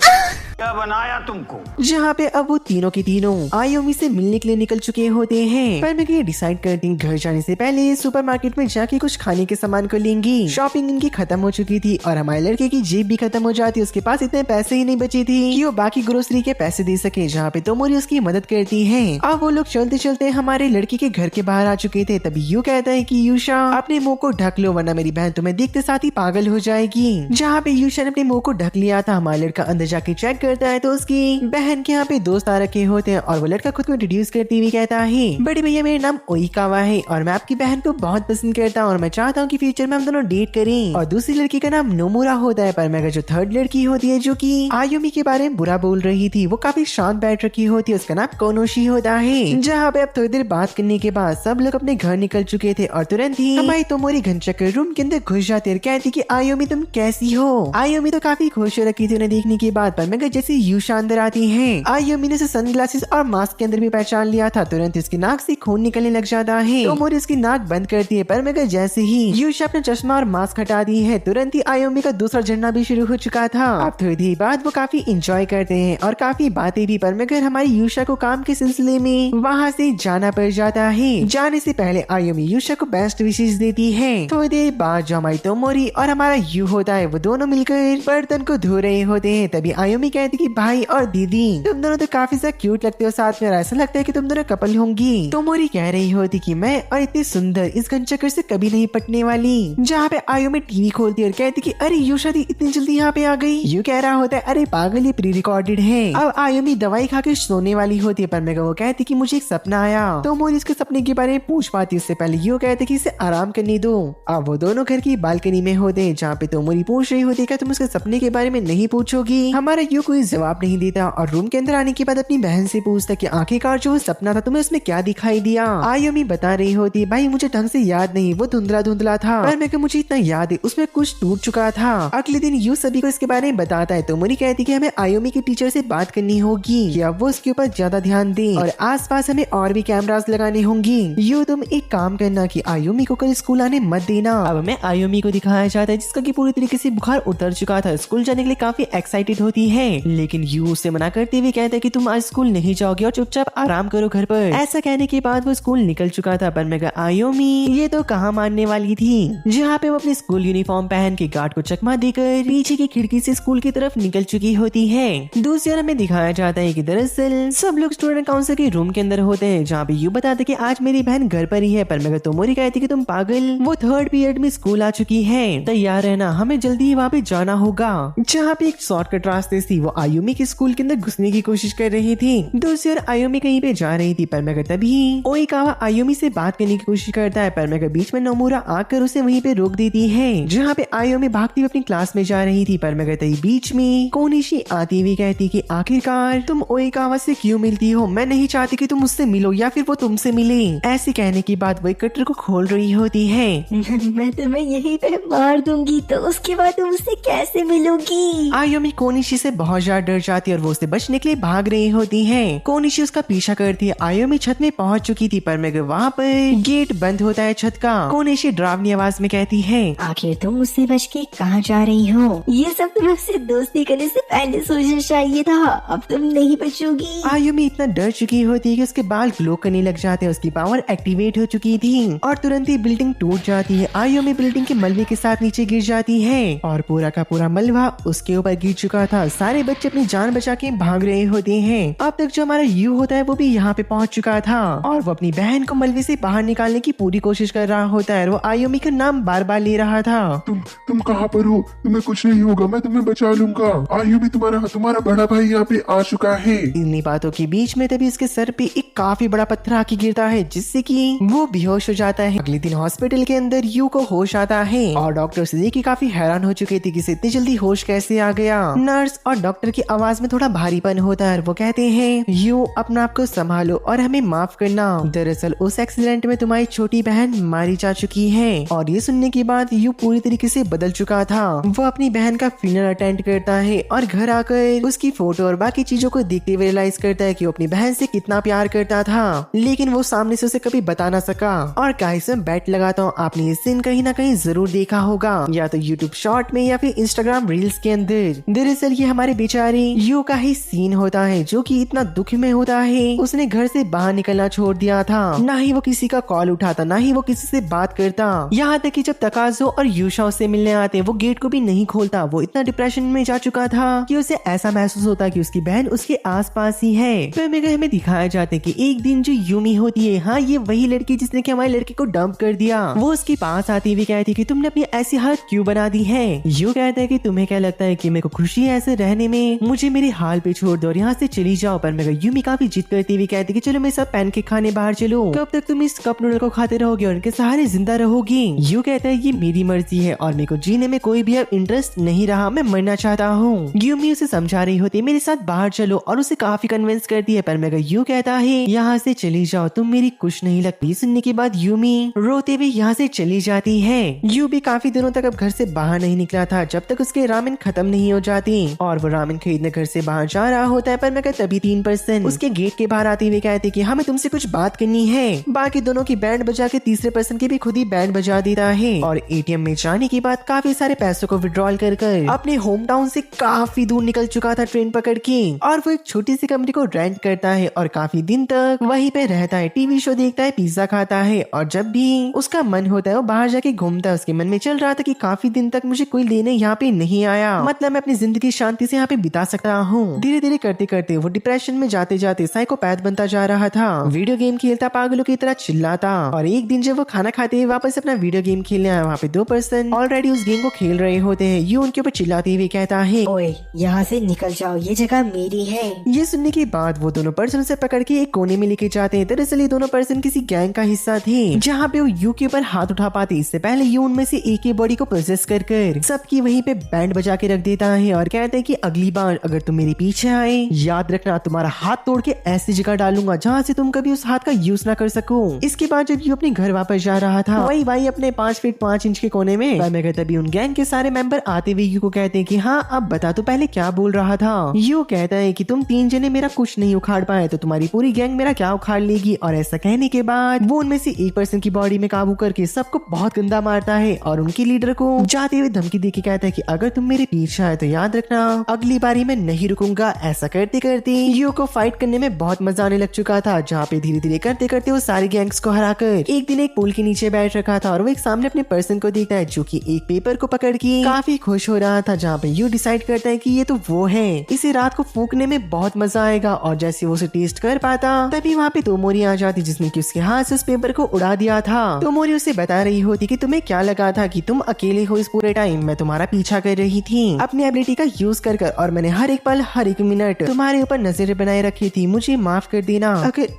क्या बनाया तुमको। जहाँ पे अब वो तीनों के तीनों आयोमी से मिलने के लिए निकल चुके होते हैं, पर मैं ये डिसाइड करती हूँ घर जाने से पहले सुपरमार्केट में जाके कुछ खाने के सामान को लेंगी। शॉपिंग इनकी खत्म हो चुकी थी और हमारे लड़के की जेब भी खत्म हो जाती, उसके पास इतने पैसे ही नहीं बचे थे कि वो बाकी ग्रोसरी के पैसे दे सके। जहाँ पे तोमोरी उसकी मदद करती है। अब वो लोग चलते चलते हमारे लड़के के घर के बाहर आ चुके थे। तभी यू कहता है कि यूशा अपने मुंह को ढक लो वरना मेरी बहन तुम्हें देखते साथ ही पागल हो जाएगी। जहाँ पे यूशा ने अपने मुंह को ढक लिया था, हमारा लड़का अंदर जाके चेक करता है तो उसकी बहन के यहाँ पे दोस्त आ रखे होते हैं और वो लड़का खुद को इंट्रोड्यूस करते हुए कहता है बड़े भैया मेरा नाम ओइकावा है और मैं आपकी बहन को बहुत पसंद करता हूँ और मैं चाहता हूँ कि फ्यूचर में हम दोनों डेट करें। और दूसरी लड़की का नाम नोमुरा होता है, पर मगर जो थर्ड लड़की होती है जो कि आयोमी के बारे में बुरा बोल रही थी वो काफी शांत बैठ रखी होती है, उसका नाम कोनोशी होता है। जहाँ पे अब थोड़ी देर बात करने के बाद सब लोग अपने घर निकल चुके थे और तुरंत ही हमारी तोमोरी घनचक्कर रूम के अंदर घुस जाती है और कहती कि आयोमी तुम कैसी हो। आयोमी तो काफी खुश हो रखी थी उन्हें देखने के बाद, पर मगर जैसे यूशा अंदर आती है आयोमी ने सनग्लासेस और मास्क के अंदर भी पहचान लिया था। तुरंत उसकी नाक से खून निकलने लग जाता है। तोमोरी उसकी नाक बंद करती है, पर मगर जैसे ही यूशा अपना चश्मा और मास्क हटा दी है तुरंत ही आयोमी का दूसरा झरना भी शुरू हो चुका था। अब थोड़ी देर बाद वो काफी इंजॉय करते हैं और काफी बातें भी, पर मगर हमारी यूशा को काम के सिलसिले में वहाँ से जाना पड़ जाता है। जाने से पहले आयोमी यूशा को बेस्ट विशेष देती है। थोड़ी देर बाद जो हमारी तोमोरी और हमारा यू होता है वो दोनों मिलकर बर्तन को धो रहे होते हैं। तभी आयोमी कहती कि भाई और दीदी तुम दोनों तो काफी ज्यादा क्यूट लगते हो साथ में, ऐसा लगता है कि तुम दोनों कपल होंगी। तोमोरी कह रही होती कि मैं और इतनी सुंदर इस घनचक्कर से कभी नहीं पटने वाली। जहाँ पे आयोमी टीवी खोलती है और कहती कि अरे यूशा दी इतनी जल्दी यहाँ पे आ गई। यू कह रहा होता है अरे पागल ये प्री रिकॉर्डेड है। अब आयोमी दवाई खा के सोने वाली होती है, पर मैं वो कहती कि मुझे एक सपना आया। तोमोरी इसके सपने के बारे में पूछ पाती, उससे पहले यू कहते कि इसे आराम करने दो। अब वो दोनों घर की बालकनी में होते हैं जहाँ पे तोमोरी पूछ रही होती है क्या तुम उसके सपने के बारे में नहीं पूछोगी। हमारा यू कोई जवाब नहीं देता और रूम के अंदर आने के बाद अपनी बहन से पूछता कि आखिरकार जो सपना था तुम्हें उसमें क्या दिखाई दिया। आयोमी बता रही होती है भाई मुझे ढंग से याद नहीं, वो धुंधला धुंधला था, पर मैं मुझे इतना याद है उसमें कुछ टूट चुका था। अगले दिन यू सभी को इसके बारे में बताता है। तोमोरी कहती कि हमें आयोमी के टीचर से बात करनी होगी कि अब वो उसके ऊपर ज्यादा ध्यान दे और आसपास हमें और भी कैमरास लगाने होंगी। यू तुम एक काम करना कि आयोमी को कल स्कूल आने मत देना। अब हमें आयोमी को दिखाया जाता है जिसका कि पूरी तरीके से बुखार उतर चुका था, स्कूल जाने के लिए काफी एक्साइटेड होती है, लेकिन यू उसे मना करते हुए कहता है कि तुम आज स्कूल नहीं जाओगे और चुपचाप आराम करो घर पर। ऐसा कहने के बाद वो स्कूल निकल चुका था, पर मैं आयोमी ये तो कहाँ मानने वाली थी। जहाँ पे वो अपनी स्कूल यूनिफॉर्म पहन के गार्ड को चकमा देकर पीछे की खिड़की से स्कूल की तरफ निकल चुकी होती है। दूसरी ओर हमें दिखाया जाता है कि दरअसल सब लोग स्टूडेंट काउंसिल के रूम के अंदर होते हैं जहाँ पे यू बताते कि आज मेरी बहन घर पर ही है, पर मगर तोमोरी कहती कि तुम पागल, वो थर्ड पीरियड में स्कूल आ चुकी है, तैयार रहना, हमें जल्दी ही वहाँ पे जाना होगा। जहाँ पे एक शॉर्टकट रास्ते से वो आयुमी के स्कूल के अंदर घुसने की कोशिश कर रही थी। दूसरी ओर आयुमी कहीं पे जा रही थी, पर मगर तभी ओइकावा आयुमी से बात करने की कोशिश करता है, पर मगर बीच में नोमुरा आकर उसे वहीं पे रोक देती है। जहाँ पे आयुमी भागती हुई अपनी क्लास में जा रही थी, पर मगर तभी बीच में कोनिशी आती हुई कहती कि आखिरकार तुम ओइकावा से क्यों मिलती हो, मैं नहीं चाहती कि तुम मुझसे मिलो या फिर वो तुमसे मिले। ऐसे कहने के बाद वो कटर को खोल रही होती है। मैं तुम्हें यहीं पे मार दूंगी, तो उसके बाद तुम उससे कैसे मिलोगी? आयुमी कोनिशी से बहुत ज्यादा डर जाती है और वो उससे बचने के लिए भाग रही होती है। कोनिशी उसका पीछा करती है। आयुमी छत में पहुंच चुकी थी, पर मगर वहाँ पर गेट बंद होता है छत का। कोनिशी डरावनी आवाज में कहती है, आखिर तुम उससे बच के कहाँ जा रही हो? ये सब तुम्हें उससे दोस्ती करने से पहले सोचना चाहिए था। अब तुम नहीं बचोगी। आयुमी इतना डर चुकी होती है कि उसके बाल ग्लो करने लग जाते हैं। उसकी पावर एक्टिवेट हो चुकी थी और तुरंत ही बिल्डिंग टूट जाती है। आयुमी बिल्डिंग के मलबे के साथ नीचे गिर जाती है और पूरा का पूरा मलबा उसके ऊपर गिर चुका था। सारे बच्चे अपनी जान बचा के भाग रहे होते हैं। अब तक जो हमारा यू होता है वो भी यहाँ पे पहुँच चुका था और वो अपनी बहन को मलबे से बाहर निकालने की पूरी कोशिश कर रहा होता है। वो आयुमी का नाम बार बार ले रहा था। तुम कहाँ पर हो? तुम्हें कुछ नहीं होगा, मैं तुम्हें बचा लूंगा। आयुमी तुम्हारा बड़ा भाई यहाँ पे आ चुका है। इन्हीं बातों के बीच में तभी उसके सर पे एक काफी बड़ा पत्थर आके गिरता है, जिससे कि वो बेहोश हो जाता है। अगले दिन हॉस्पिटल के अंदर यू को होश आता है और डॉक्टर से देखकर काफी हैरान हो चुके थे कि इसे इतनी जल्दी होश कैसे आ गया। नर्स और डॉक्टर की आवाज में थोड़ा भारीपन होता है। वो कहते हैं, यू अपना आप को संभालो और हमें माफ करना। दरअसल उस एक्सीडेंट में तुम्हारी छोटी बहन मारी जा चुकी है। और ये सुनने के बाद यू पूरी तरीके से बदल चुका था। वो अपनी बहन का फ्यूनरल अटेंड करता है और घर आकर उसकी फोटो और बाकी चीजों को देखते हुए रियलाइज करता है कि वो अपनी बहन से कितना प्यार करता था, लेकिन वो सामने से उसे कभी बता ना सका। और गाइस मैं बेट लगाता हूँ आपने ये सीन कहीं ना कहीं जरूर देखा होगा, या तो यूट्यूब शॉर्ट में या फिर इंस्टाग्राम रील्स के अंदर। दरअसल ये हमारे बेचारे यू का ही सीन होता है, जो कि इतना दुख में होता है। उसने घर से बाहर निकलना छोड़ दिया था, ना ही वो किसी का कॉल उठाता, ना ही वो किसी से बात करता। यहाँ तक कि जब तकाज़ो और यूशा उससे मिलने आते वो गेट को भी नहीं खोलता। वो इतना डिप्रेशन में जा चुका था कि उसे ऐसा महसूस होता कि उसकी बहन उसके आसपास ही है। फिर हमें दिखाया जाता है कि एक दिन जो यूमी होती है, हाँ ये वही लड़की जिसने कि हमारे लड़के को डंप कर दिया, वो उसके पास आती हुई कहती है कि तुमने अपनी ऐसी हालत क्यों बना दी है। यू कहता है कि तुम्हें क्या लगता है कि मेरे को खुशी है ऐसे रहने में, मुझे मेरे हाल पे छोड़ दो और यहाँ से चली जाओ। पर मगर यूमी काफी जिद करती हुई कहती है कि चलो मेरे साथ पैनकेक खाने बाहर चलो। कब तक तुम इस कप नूडल को खाते रहोगे और उनके सहारे जिंदा रहोगी। यू कहता है ये मेरी मर्जी है और मेरे को जीने में कोई भी अब इंटरेस्ट नहीं रहा, मैं मरना चाहता हूँ। यूमी उसे समझा रही होती है मेरे साथ बाहर चलो और उसे काफी कन्विंस करती है। पर मगर यू कहता है यहाँ से चली जाओ, तुम मेरी कुछ नहीं लगती। सुनने के बाद यूमी रोते हुए यहाँ से चली जाती है। यू भी काफी दिनों तक अब घर से बाहर नहीं निकला था, जब तक उसके रामेन खत्म नहीं हो जाती और वो रामेन खरीदने घर से बाहर जा रहा होता है। पर मगर तभी 3% उसके गेट के बाहर आते हुए कहते कि हमें तुमसे कुछ बात करनी है। बाकी दोनों की बैंड बजा के तीसरे पर्सन की भी खुद ही बैंड बजा देता है और एटीएम में जाने के बाद काफी सारे पैसों को विड्रॉल कर अपने होम टाउन से काफी दूर निकल चुका था ट्रेन पकड़ के, और वो एक छोटी सी कमरे को रेंट करता है और काफी दिन तक वहीं पे रहता है, टीवी शो देखता है, पिज्जा खाता है और जब भी उसका मन होता है वो बाहर जाके घूमता है। उसके मन में चल रहा था कि काफी दिन तक मुझे कोई लेने यहाँ पे नहीं आया, मतलब मैं अपनी जिंदगी शांति से यहाँ पे बिता सकता हूँ। धीरे धीरे करते करते वो डिप्रेशन में जाते जाते साइकोपैथ बनता जा रहा था। वीडियो गेम खेलता, पागलों की तरह चिल्लाता और एक दिन जब वो खाना खाते हुए वापस अपना वीडियो गेम खेलने आया, वहाँ पे 2 पर्सन ऑलरेडी उस गेम को खेल रहे होते हैं। ये उनके ऊपर चिल्लाते हुए कहता है ओए यहाँ से निकल जाओ, ये जगह मेरी है। ये सुनने के बाद वो दोनों पर्सन से पकड़ के एक कोने में लेके जाते हैं। दरअसल ये दोनों पर्सन किसी गैंग का हिस्सा थे जहाँ पे वो यू के ऊपर हाथ उठा पाते। इससे पहले यू उनमें से एक की बॉडी को प्रोसेस कर सबकी वहीं पे बैंड बजा के रख देता है और कहते हैं कि अगली बार अगर तुम मेरे पीछे आए, याद रखना तुम्हारा हाथ तोड़ के ऐसी जगह डालूंगा जहाँ से तुम कभी उस हाथ का यूज ना कर सको। इसके बाद जब यू अपने घर वापस जा रहा था, वही भाई अपने 5 फीट 5 इंच के कोने में मैं तभी उन गैंग के सारे मेंबर आते हुए यू को कहते हैं कि हाँ अब बता तो पहले क्या बोल रहा था। यू कहता है कि तुम 3 जने मेरा कुछ नहीं उखाड़ पाए तो तुम्हारी पूरी गैंग मेरा क्या उखाड़ लेगी। और ऐसा कहने के बाद वो उनमें से एक पर्सन की बॉडी में काबू करके सबको बहुत गंदा मारता है और उनके लीडर को जाते हुए धमकी देके कहता है कि अगर तुम मेरे पीछे आए तो याद रखना अगली बारी मैं नहीं रुकूंगा। ऐसा करते करते यू को फाइट करने में बहुत मजा आने लग चुका था, जहाँ पे धीरे धीरे करते करते वो सारे गैंग्स को हराकर एक दिन एक पुल के नीचे बैठ रखा था और वो एक सामने अपने पर्सन को देखता है जो कि एक पेपर को पकड़ के काफी खुश हो रहा था, जहाँ पे यू डिसाइड करता है कि ये तो वो है, इसे रात को फूकने में बहुत मजा आएगा। और जैसे वो उसे टेस्ट कर पाता तभी वहाँ पे तोमोरी आ जाती जिसने कि उसके हाथ से उस पेपर को उड़ा दिया था। तोमोरी उसे बता रही होती कि तुम्हें क्या लगा था कि तुम अकेले हो इस पूरे टाइम, मैं तुम्हारा पीछा कर रही थी। अपनी एबिलिटी का यूज कर और मैंने हर एक पल हर एक मिनट तुम्हारे ऊपर नजर बनाए रखी थी, मुझे माफ कर देना।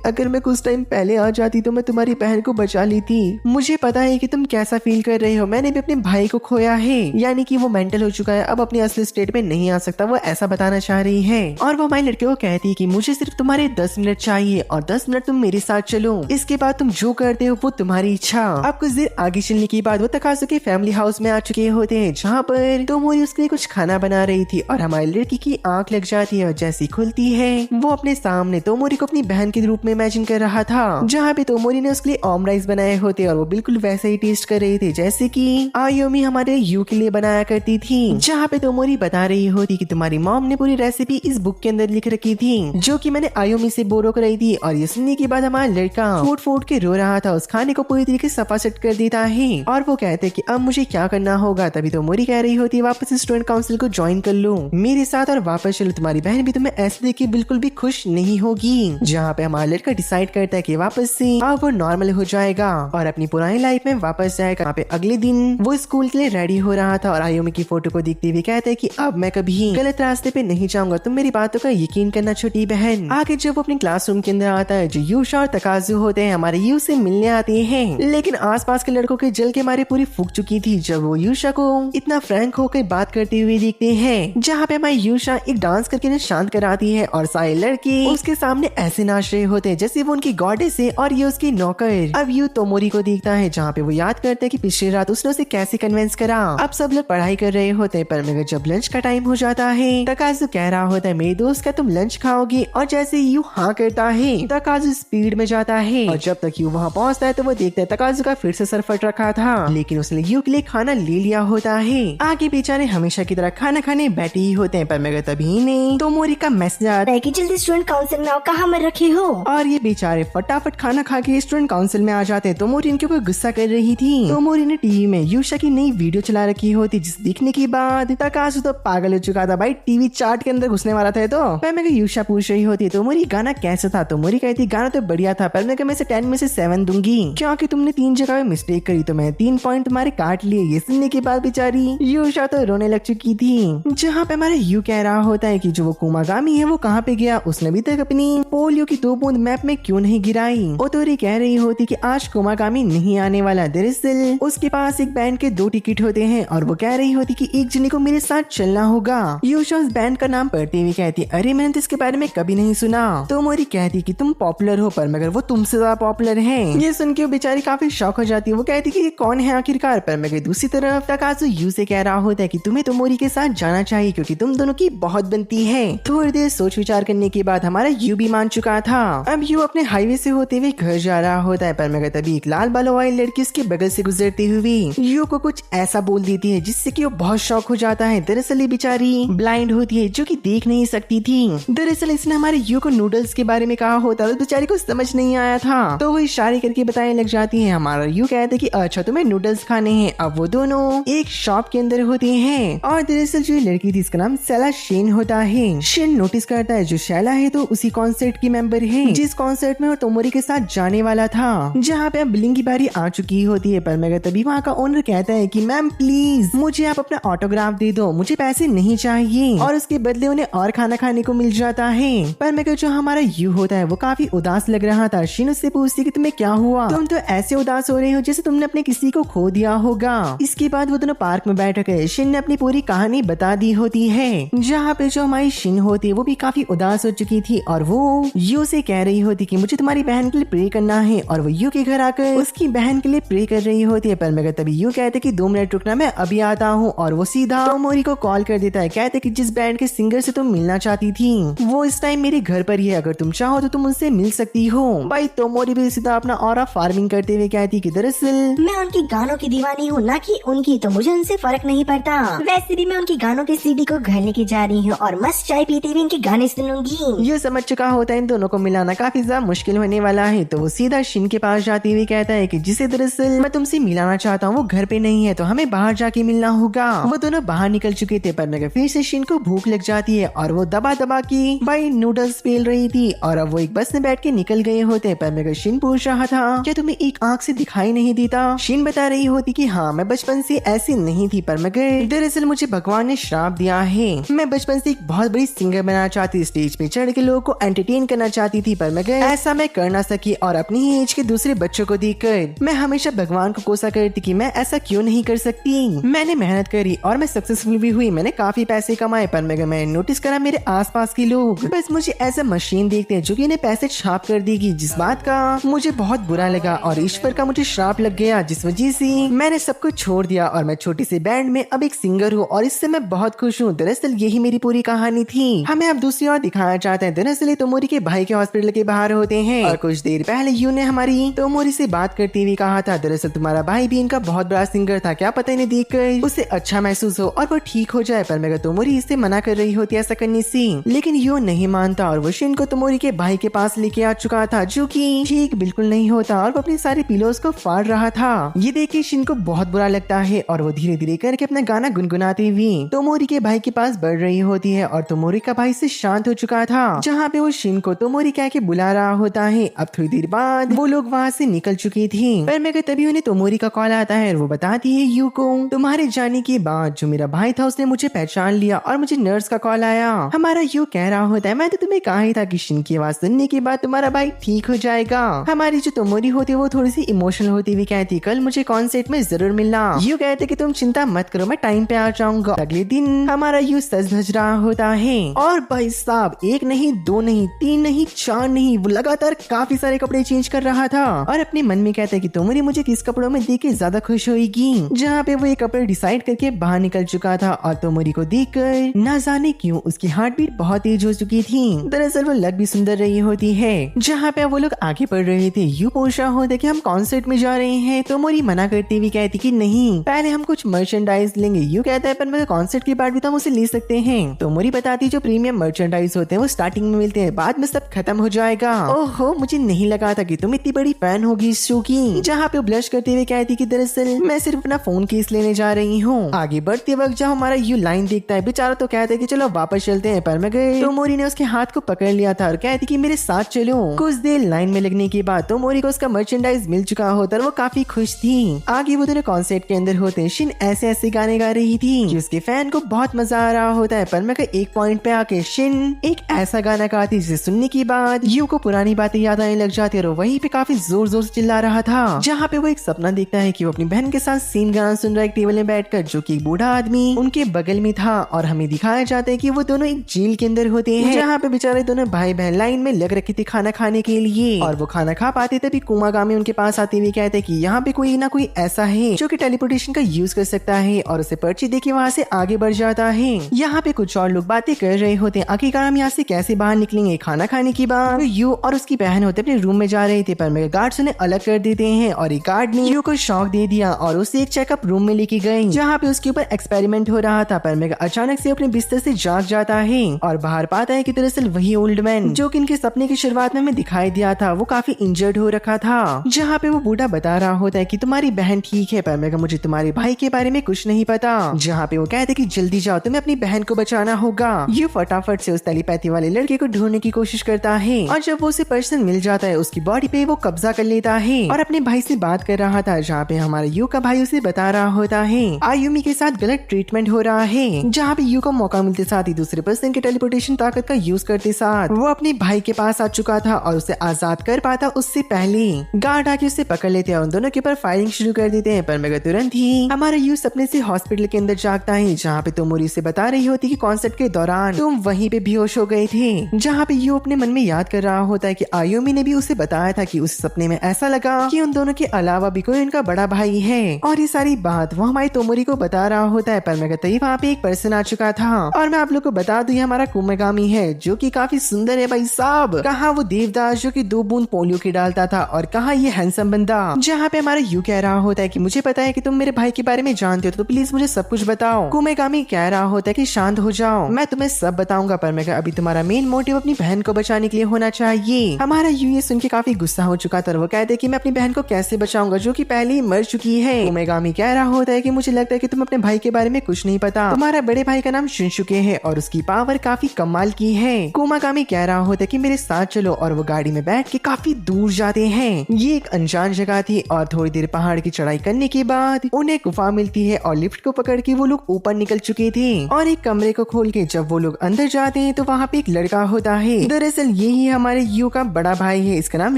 अगर मैं कुछ टाइम पहले आ जाती तो मैं तुम्हारी बहन को बचा ली थी। मुझे पता है कि तुम कैसा फील कर रहे हो, मैंने भी अपने भाई को खोया है, यानी कि वो मेंटल हो चुका है, अब अपनी असली स्टेट में नहीं आ सकता, वो ऐसा बताना चाह रही है। और वो हमारी लड़के को कहती है कि मुझे सिर्फ तुम्हारे 10 मिनट चाहिए और 10 मिनट तुम मेरे साथ चलो, इसके बाद तुम जो करते हो वो तुम्हारी इच्छा। अब कुछ देर आगे चलने के बाद वो तकाज़ो के फैमिली हाउस में आ चुके होते हैं, जहाँ पर तोमोरी उसके लिए कुछ खाना बना रही थी और हमारी लड़की की आंख लग जाती है और जैसी खुलती है वो अपने सामने तोमोरी को अपनी बहन के रूप में इमेजिन कर रहा था, जहाँ पे तोमोरी ने उसके लिए ऑम राइस बनाए होते और वो बिल्कुल वैसे ही टेस्ट कर रहे थे जैसे कि आयोमी हमारे यू के लिए बनाया करती थी। जहाँ पे तोमोरी बता रही होती कि तुम्हारी मॉम ने पूरी रेसिपी इस बुक के अंदर लिख रखी थी, जो कि मैंने आयोमी से बोरो कराई थी। और ये सुनने के बाद हमारा लड़का फूट फूट के रो रहा था, उस खाने को पूरी तरीके से सफा सेट कर देता है और वो कहते कि अब मुझे क्या करना होगा। तभी तोमोरी कह रही होती वापस स्टूडेंट काउंसिल को ज्वाइन कर लो मेरे साथ और वापस चलो, तुम्हारी बहन भी तुम्हें ऐसे देख के बिल्कुल भी खुश नहीं होगी। जहाँ पे हमारा लड़का डिसाइड करता है कि वापस से अब वो नॉर्मल हो जाएगा और अपनी पुरानी लाइफ में वापस जाएगा। यहाँ पे अगले दिन वो स्कूल के लिए रेडी हो रहा था और आयोमी की फोटो को देखते हुए कहता है कि अब मैं कभी गलत रास्ते पे नहीं जाऊंगा, तुम मेरी बातों का यकीन करना छोटी बहन। आगे जब वो अपने क्लासरूम के अंदर आता है, जो यूशा और तकाज़ो होते हैं हमारे यू से मिलने आते हैं, लेकिन आसपास के लड़कों के जल के मारे पूरी फूक चुकी थी जब वो यूशा को इतना फ्रैंक होकर बात करते हुए देखते हैं। जहाँ पे हमारी यूशा एक डांस करके उन्हें शांत कराती है और सारे लड़के उसके सामने ऐसे नाच रहे होते हैं जैसे वो उनकी गॉडेस है और ये उसकी नौकर। अब यू तोमोरी को देखता है, जहाँ पे वो याद करता है कि पिछली रात उसने उसे कैसे कन्विंस करा। अब सब लोग पढ़ाई कर रहे होते हैं, पर मगर जब लंच का टाइम हो जाता है तकाज़ो कह रहा होता है मेरे दोस्त क्या तुम लंच खाओगे, और जैसे यू हाँ करता है तकाज़ो स्पीड में जाता है और जब तक यू वहाँ पहुँचता है तो वो देखता है तकाज़ो का फिर से सर फट रखा था, लेकिन उसने यू के लिए खाना ले लिया होता है। आगे बेचारे हमेशा की तरह खाना खाने बैठे ही होते हैं, पर मगर तभी नहीं तोमोरी का मैसेज आता है कि जल्दी स्टूडेंट काउंसिल में आओ, कहाँ मर रखे हो। और ये बेचारे फटाफट खाना खा के स्टूडेंट काउंसिल में आ जाते हैं। तोमोरी इनके ऊपर गुस्सा कर रही थी। तोमोरी ने टीवी में यूशा की नई वीडियो चला रखी होती, जिस देखने के बाद तकाज़ो तो पागल हो चुका था, भाई टीवी चार्ट के अंदर घुसने वाला था। तो मैं यूशा पूछ रही होती तोमोरी गाना कैसा था, तोमोरी कहती गाना तो बढ़िया था, पर मैं 10 में से 7 दूंगी क्योंकि तुमने 3 जगह में मिस्टेक करी, तो मैं 3 पॉइंट तुम्हारे काट लिए। ये सुनने के बाद बेचारी यूशा तो रोने लग चुकी थी। जहाँ पे हमारा यू कह रहा होता है कि जो वो कुमागामी है वो कहाँ पे गया, उसने अभी तक अपनी पोलियो की 2 बूंद मैप में क्यों नहीं गिराई। ओतोरी कह रही होती कि आज कुमागामी नहीं आने वाला, दरअसल उसके पास एक बैंड के 2 टिकट होते हैं और वो कह रही होती कि एक जने को मेरे साथ चलना होगा। यूशा उस बैंड का नाम पढ़ते हुए कहती अरे मैंने तो इसके बारे में कभी नहीं सुना। तोमोरी कहती कि तुम पॉपुलर हो, पर मगर वो तुमसे ज्यादा पॉपुलर है। ये सुन के वो बेचारी काफी शॉक हो जाती है, वो कहती कि ये कौन है आखिरकार। पर मगर दूसरी तरफ तकाज़ो यू से कह रहा होता है कि तुम्हें तोमोरी के साथ जाना चाहिए क्योंकि तुम दोनों की बहुत बनती है। थोड़ी देर सोच विचार करने के बाद हमारा यू भी मान चुका था। अब यू अपने हाईवे से होते हुए घर जा रहा होता है, पर मगर तभी एक लाल बालों वाली लड़की उसके बगल से गुजरती हुई यू को कुछ ऐसा बोल देती है जिससे कि वो बहुत शॉक हो जाता है। दरअसल ये बेचारी ब्लाइंड होती है जो कि देख नहीं सकती थी। दरअसल इसने हमारे यू को नूडल्स के बारे में कहा होता है, उस बेचारी को समझ नहीं आया था, तो वो इशारे करके बताने लग जाती है। हमारा यू कहते हैं कि अच्छा तुम्हें नूडल्स खाने हैं। अब वो दोनों एक शॉप के अंदर होते हैं और दरअसल जो लड़की थी इसका नाम शैला शेन होता है। शेन नोटिस करता है जो शैला है तो उसी कॉन्सर्ट की मेंबर है जिस कॉन्सर्ट में वो तोमोरी के साथ जाने वाला था, जहाँ पे अब बिलिंग की बारी आ चुकी होती है। पर मगर तभी वहाँ का ओनर कहता है कि मैम प्लीज मुझे आप अपना ऑटोग्राफ दे दो, मुझे पैसे नहीं चाहिए, और उसके बदले उन्हें और खाना खाने को मिल जाता है। पर मगर जो हमारा यू होता है वो काफी उदास लग रहा था। शेन उससे पूछती कि तुम्हें क्या हुआ, तुम तो ऐसे उदास हो रहे हो जैसे तुमने अपने किसी को खो दिया होगा। इसके बाद वो दोनों पार्क में बैठ गए। शेन ने अपनी पूरी कहानी बता दी होती है, जहाँ पे जो हमारी शिन होती है वो भी काफी उदास हो चुकी थी और वो यू से कह रही होती कि मुझे तुम्हारी बहन के लिए प्रे करना है, और वो यू के घर आकर उसकी बहन के लिए प्रे कर रही होती है। पर मगर तभी यू कहते कि 2 मिनट रुकना, मैं अभी आता हूँ, और वो सीधा तोमोरी को कॉल कर देता है। कहते कि जिस बैंड के सिंगर से तुम मिलना चाहती थी वो इस टाइम मेरे घर पर ही है, अगर तुम चाहो तो तुम उनसे मिल सकती हो। भाई तोमोरी भी सीधा अपना ऑरा फार्मिंग करते हुए कहती कि दरअसल मैं उनकी गानों की दीवानी हूँ, ना कि उनकी, तो मुझे उनसे फर्क नहीं पड़ता। वैसे भी मैं उनकी गानों की सीडी को घर लेके जा रही हूँ और मस्त चाय पीते हुए इनके गाने सुनूंगी। ये समझ चुका होता है इन दोनों को मिलाना काफी ज्यादा मुश्किल होने वाला है, तो वो सीधा शिन के पास जाते हुए कहता है कि जिसे दरअसल मैं तुमसे मिलाना चाहता हूँ वो घर पे नहीं है, तो हमें बाहर जाके मिलना होगा। वो दोनों बाहर निकल चुके थे, पर मगर फिर से शिन को भूख लग जाती है और वो दबा दबा की भाई नूडल्स पेल रही थी, और अब वो एक बस में बैठ के निकल गए होते। पर मगर शिन पूछ रहा था क्या तुम्हें एक आंख से दिखाई नहीं देता। शिन बता रही होती कि हाँ मैं बचपन से ऐसी नहीं थी, पर मगर दरअसल मुझे भगवान ने श्राप दिया है मैं बचपन से एक बहुत बड़ी सिंगर बनना चाहती, स्टेज पे चढ़ के लोगों को एंटरटेन करना चाहती थी, पर मगर ऐसा मैं कर ना सकी और अपनी ही एज के दूसरे बच्चों को देखकर मैं हमेशा भगवान को कोसा करती कि मैं ऐसा क्यों नहीं कर सकती। मैंने मेहनत करी और मैं सक्सेसफुल भी हुई, मैंने काफी पैसे कमाए, पर मगर मैंने नोटिस करा मेरे आसपास के लोग बस मुझे ऐसा मशीन देखते हैं जो कि इन्हें पैसे छाप कर देगी, जिस बात का मुझे बहुत बुरा लगा और ईश्वर का मुझे श्राप लग गया, जिस वजह से मैंने सब कुछ छोड़ दिया और मैं छोटी सी बैंड में अब एक सिंगर हूँ और इससे मैं बहुत खुश हूँ। दरअसल यही मेरी पूरी कहानी थी। हमें अब दूसरी ओर दिखाना चाहते हैं। दरअसल तोमोरी के भाई के हॉस्पिटल के बाहर होते हैं और कुछ देर पहले यू ने हमारी तोमोरी से बात करते हुए कहा था, दरअसल तुम्हारा भाई भी इनका बहुत बड़ा सिंगर था, क्या पता इन्हें देखकर उसे अच्छा महसूस हो और वो ठीक हो जाए, पर मगर तोमोरी इससे मना कर रही होती ऐसा करने से, लेकिन यू नहीं मानता और वो शिन को तोमोरी के भाई के पास लेके आ चुका था, जो कि ठीक बिल्कुल नहीं होता और वो अपने सारे पिलोस को फाड़ रहा था। ये देख के शिन को बहुत बुरा लगता है और वो धीरे धीरे करके अपना गाना गुनगुनाते हुए तोमोरी के भाई के पास बढ़ रही होती है और तोमोरी का भाई से शांत हो चुका था, जहाँ पे वो शिन को तोमोरी कह के बुला रहा होता है। अब थोड़ी देर बाद वो लोग वहाँ से निकल चुकी थी, पर मगर तभी उन्हें तोमोरी का कॉल आता है और वो बताती है यू को, तुम्हारे जाने के बाद जो मेरा भाई था उसने मुझे पहचान लिया और मुझे नर्स का कॉल आया। हमारा यू कह रहा होता है, मैं तो तुम्हें कहा ही था कि शिन की आवाज सुनने के बाद तुम्हारा भाई ठीक हो जाएगा। हमारी जो तोमोरी होती है वो थोड़ी सी इमोशनल होती हुई कहती, कल मुझे कॉन्सर्ट में जरूर मिलना। यू कहते कि तुम चिंता मत करो, मैं टाइम पे आ जाऊंगा। अगले दिन हमारा यू सज धज रहा होता है और भाई साहब एक नहीं, दो नहीं, तीन नहीं, चार नहीं, वो लगातार काफी सारे कपड़े चेंज कर रहा था और अपने मन में कहता है कि तोमोरी मुझे किस कपड़ों में देख के ज्यादा खुश होगी। जहाँ पे वो ये कपड़े डिसाइड करके बाहर निकल चुका था और तोमोरी को देखकर ना जाने क्यों उसकी हार्ट बीट बहुत तेज हो चुकी थी। दरअसल वो लग भी सुंदर रही होती है। जहाँ पे वो लोग आगे बढ़ रहे थे, यू पूछ रहा होता कि हम कॉन्सर्ट में जा रहे हैं, तोमोरी मना करती हुई कहती कि नहीं, पहले हम कुछ मर्चेंडाइज लेंगे। यू कहता है पर मैं कॉन्सर्ट के बाद भी तो हम उसे ले सकते हैं। तोमोरी बताती जो प्रीमियम मर्चेंडाइज होते हैं वो स्टार्टिंग में मिलते हैं, बाद में सब खत्म हो जाएगा। ओहो, मुझे नहीं लगा था कि तुम इतनी बड़ी फैन होगी इस शो की। जहाँ पे ब्लश करते हुए कहती कि दरअसल मैं सिर्फ अपना फोन केस लेने जा रही हूँ। आगे बढ़ते वक्त जब हमारा यू लाइन देखता है, बेचारा तो कहता है कि चलो वापस चलते हैं, पर मैं गए तोमोरी ने उसके हाथ को पकड़ लिया था और कहती कि मेरे साथ चलो। कुछ देर लाइन में लगने के बाद तोमोरी को उसका मर्चेंडाइज मिल चुका होता और वो काफी खुश थी। आगे वो दोनों कॉन्सर्ट के अंदर होते, शिन ऐसे ऐसे गाने गा रही थी कि उसके फैन को बहुत मजा आ रहा होता है, पर मैं एक पॉइंट पे आके शिन एक ऐसा गाना गाती जिसे सुनने के बाद यू को पुरानी बातें याद आने लग जाती है और वहीं पे काफी जोर जोर से चिल्ला रहा था। जहाँ पे वो एक सपना देखता है कि वो अपनी बहन के साथ सेम गाना सुन रहा है एक टेबल में बैठकर, जो कि एक बूढ़ा आदमी उनके बगल में था और हमें दिखाया जाता है कि वो दोनों एक जेल के अंदर होते हैं, जहाँ पे बेचारे दोनों भाई बहन लाइन में लग रखे थे खाना खाने के लिए और वो खाना खा पाते तभी कुमागामी उनके पास आते हुए कहते हैं कि यहाँ पे कोई ना कोई ऐसा है जो कि टेलीपोर्टेशन का यूज कर सकता है और उसे पर्ची देके वहाँ से आगे बढ़ जाता है। यहाँ पे कुछ और लोग बातें कर रहे होते हैं, आखिरकार हम यहाँ से कैसे बाहर निकलेंगे। खाना खाने के बाद यू और उसकी बहन होते अपने रूम में जा रहे थे, पर मेरे गार्ड्स उन्हें अलग कर देते हैं और एक गार्ड ने यू को शॉक दे दिया और उसे एक चेकअप रूम में लेके गए, जहाँ पे उसके ऊपर एक्सपेरिमेंट हो रहा था। पर मेगा अचानक से अपने बिस्तर से जाग जाता है और बाहर पाता है कि दरअसल वही ओल्ड मैन जो कि इनके सपने की शुरुआत में हमें दिखाई दिया था वो काफी इंजर्ड हो रखा था। जहाँ पे वो बूढ़ा बता रहा होता है कि तुम्हारी बहन ठीक है, पर मेगा मुझे तुम्हारे भाई के बारे में कुछ नहीं पता। जहाँ पे वो कहते कि जल्दी जाओ, तुम्हें अपनी बहन को बचाना होगा। ये फटाफट से उस टेलीपैथी वाले लड़के को ढूंढने की कोशिश करता है और जब वो उसे पर्सन मिल जाता है उसकी बॉडी पे वो कब्जा कर लेता है और अपने भाई से बात कर रहा था, जहाँ पे हमारा यू का भाई उसे बता रहा होता है आयुमी के साथ गलत ट्रीटमेंट हो रहा है। जहाँ पे यू को मौका मिलते साथ ही दूसरे पर्सन के टेलीपोर्टेशन ताकत का यूज करते साथ वो अपने भाई के पास आ चुका था और उसे आजाद कर पाता उससे पहले गार्ड आके उसे पकड़ लेते हैं और दोनों के ऊपर फायरिंग शुरू कर देते हैं। पर मगर तुरंत ही हमारा यू सपने से हॉस्पिटल के अंदर जागता है, जहाँ पे तोमोरी से बता रही होती कि कॉन्सर्ट के दौरान तुम वहीं पे बेहोश हो गए थे। जहाँ पे यू अपने मन में याद कर रहा होता है कि आयुमी ने भी उसे बताया था कि उस सपने में ऐसा लगा कि उन दोनों के अलावा भी कोई उनका बड़ा भाई है और ये सारी बात वो हमारी तोमोरी को बता रहा होता है। पर मगर तभी वहाँ पे एक पर्सन आ चुका था और मैं आप लोग को बता दूं हमारा कुमेगामी है जो कि काफी सुंदर है भाई साहब। कहा वो देवदास जो कि 2 बूंद पोलियो की डालता था और कहा ये हैंडसम बंदा। जहाँ पे हमारा यू कह रहा होता है कि मुझे पता है कि तुम मेरे भाई के बारे में जानते हो तो प्लीज मुझे सब कुछ बताओ। कुमेगामी कह रहा होता है कि शांत हो जाओ, मैं तुम्हें सब बताऊंगा, पर मैं अभी तुम्हारा मेन मोटिव अपनी बहन को बचाने के लिए होना चाहिए। हमारा यू ये सुन के काफी गुस्सा हो चुका था, वो कहते कि मैं अपनी बहन को कैसे बचाऊंगा जो कि पहले ही मर चुकी है। कुमेगामी कह रहा होता है कि मुझे लगता है कि तुम अपने भाई के बारे में कुछ नहीं पता, तुम्हारा बड़े भाई का नाम शिनसुके है और उसकी पावर काफी कमाल की है। कुमागामी कह रहा होता है कि मेरे साथ चलो और वो गाड़ी में बैठ के काफी दूर जाते हैं। ये एक अनजान जगह थी और थोड़ी देर पहाड़ की चढ़ाई करने के बाद उन्हें गुफा मिलती है और लिफ्ट को पकड़ के वो लोग ऊपर निकल चुके थे और एक कमरे को खोल के जब वो लोग अंदर जाते हैं तो वहाँ पे एक लड़का होता है। दरअसल यही हमारे यू का बड़ा भाई है, इसका नाम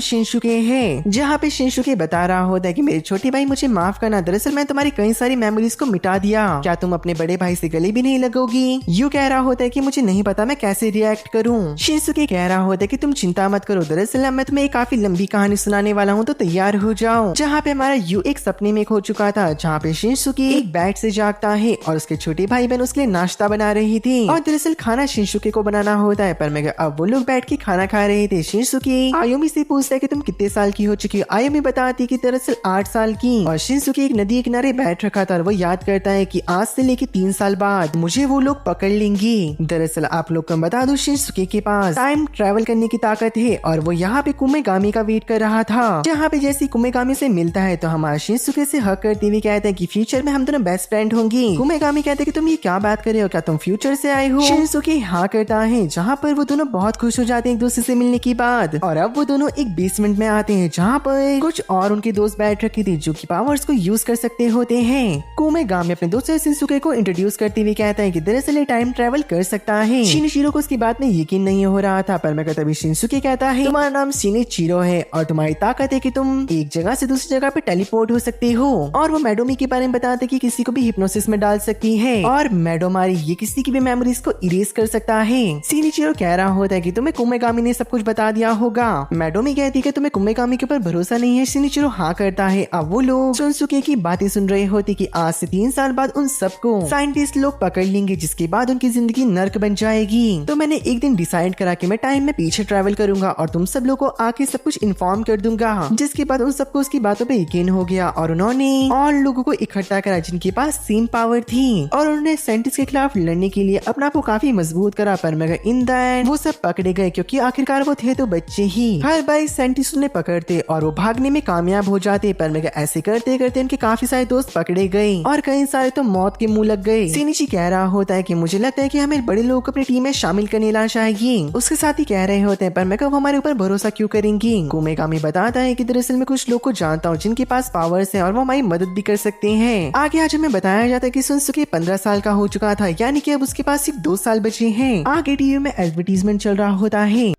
शिनसुके है। जहाँ पे शिनसुके बता रहा होता है कि मेरे छोटे भाई मुझे माफ करना, दरअसल मैं तुम्हारी कई सारी मेमोरीज को मिटा दिया, क्या तुम अपने बड़े भाई से गले भी नहीं लगोगी? यू कह रहा होता है कि मुझे नहीं पता मैं कैसे रिएक्ट करूँ। शिनसुके कह रहा होता है कि तुम चिंता मत करो, दरअसल मैं तुम्हें एक काफी लंबी कहानी सुनाने वाला हूँ, तो तैयार हो जाओ। जहाँ पे हमारा यू एक सपने में खो चुका था, जहाँ पे शिनसुके एक बेड से जागता है और उसके छोटे भाई बहन उसके लिए नाश्ता बना रही थी और दरअसल खाना शिनसुके को बनाना होता है। पर मगर अब वो लोग बैठ के खाना खा रहे थे। शिनसुके आयुमी से पूछता है कि तुम कितने साल की हो चुकी हो? आयुमी बताती कि दरअसल 8 साल की। और शिनसुके एक नदी के किनारे बैठ रखा था और वो याद करता है कि आज से लेके 3 साल बाद मुझे वो लोग पकड़ लेंगे। दरअसल आप लोग को बता दो, शिनसुके के पास टाइम ट्रेवल करने की ताकत है और वो यहाँ पे कुमेगामी का वेट कर रहा था। जहाँ पे जैसे कुमेगामी से मिलता है तो हमारा शिनसुके से हक करते हुए कहते हैं कि फ्यूचर में हम दोनों बेस्ट फ्रेंड होंगे। कुमेगामी कहते हैं कि तुम ये क्या बात कर रहे हो, क्या तुम फ्यूचर से आए हो? शिनसुके हाँ करता है, जहाँ पर वो दोनों बहुत खुश हो जाते हैं एक दूसरे से मिलने की बाद। और अब वो दोनों एक बेसमेंट में आते हैं जहाँ पर कुछ और उनके दोस्त बैठ रखे थे जो कि पावर्स को यूज कर सकते होते हैं। कुमेगामी अपने दोस्त शिनसुके को इंट्रोड्यूस करते हुए कहता है कि दरअसल ये टाइम ट्रेवल कर सकता है। शिनिचिरो को उसकी बात में यकीन नहीं हो रहा था, पर मैं तभी शिनसुके कहता है तुम्हारा नाम शिनिचिरो है और तुम्हारी ताकत है कि तुम एक जगह से दूसरी जगह पे टेलीपोर्ट हो सकते हो। और वो मेडोमी के बारे में बताते कि किसी को भी हिप्नोसिस में डाल सकती है और मेडोमारी ये किसी की भी मेमोरीज को इरेज कर सकता है। शिनिचिरो कह रहा होता है कि तुम्हें कुमेगामी ने सब कुछ बता दिया होगा। मेडोमी कहती है कि तुम्हें कुमेगामी के ऊपर भरोसा नहीं है। शिनिचिरो हाँ करता है। अब वो लोग शिनसुके की बातें सुन रहे होते कि आज से 3 साल बाद उन सबको साइंटिस्ट लोग पकड़ लेंगे, जिसके बाद उनकी जिंदगी नर्क बन जाएगी। तो मैंने एक दिन डिसाइड करा कि मैं टाइम में पीछे ट्रैवल करूंगा और तुम सब लोग को आके सब कुछ इन्फॉर्म कर दूंगा। जिसके बाद उन सबको उसकी बातों पे यकीन हो गया और उन्होंने और लोगों को इकट्ठा करा जिनके पास सेम पावर थी और उन्होंने साइंटिस्ट के खिलाफ लड़ने के लिए अपना आप को काफी मजबूत करा। पर मगर इन द एंड वो सब पकड़े गए क्योंकि आखिरकार वो थे तो बच्चे ही। हर बार साइंटिस्ट उन्हें पकड़ते और वो भागने में कामयाब हो जाते, पर मगर ऐसे करते करते उनके काफी सारे दोस्त पकड़े गए और कई सारे तो मौत के मुंह लग गए। शिनिची कह रहा होता है कि मुझे लगता है कि हमें बड़े लोगों को अपनी टीम में शामिल करने लाना चाहिए। उसके साथ ही कह रहे होते हैं पर मैं वो हमारे ऊपर भरोसा क्यों करेंगी? कुमेगामी बताता है कि दरअसल मैं कुछ लोग को जानता हूँ जिनके पास पावर्स है और वो हमारी मदद भी कर सकते हैं। आगे आज हमें बताया जाता है कि शिनसुके 15 साल का हो चुका था, यानी कि अब उसके पास सिर्फ 2 साल बचे हैं। आगे टीवी में एडवर्टीजमेंट चल रहा होता है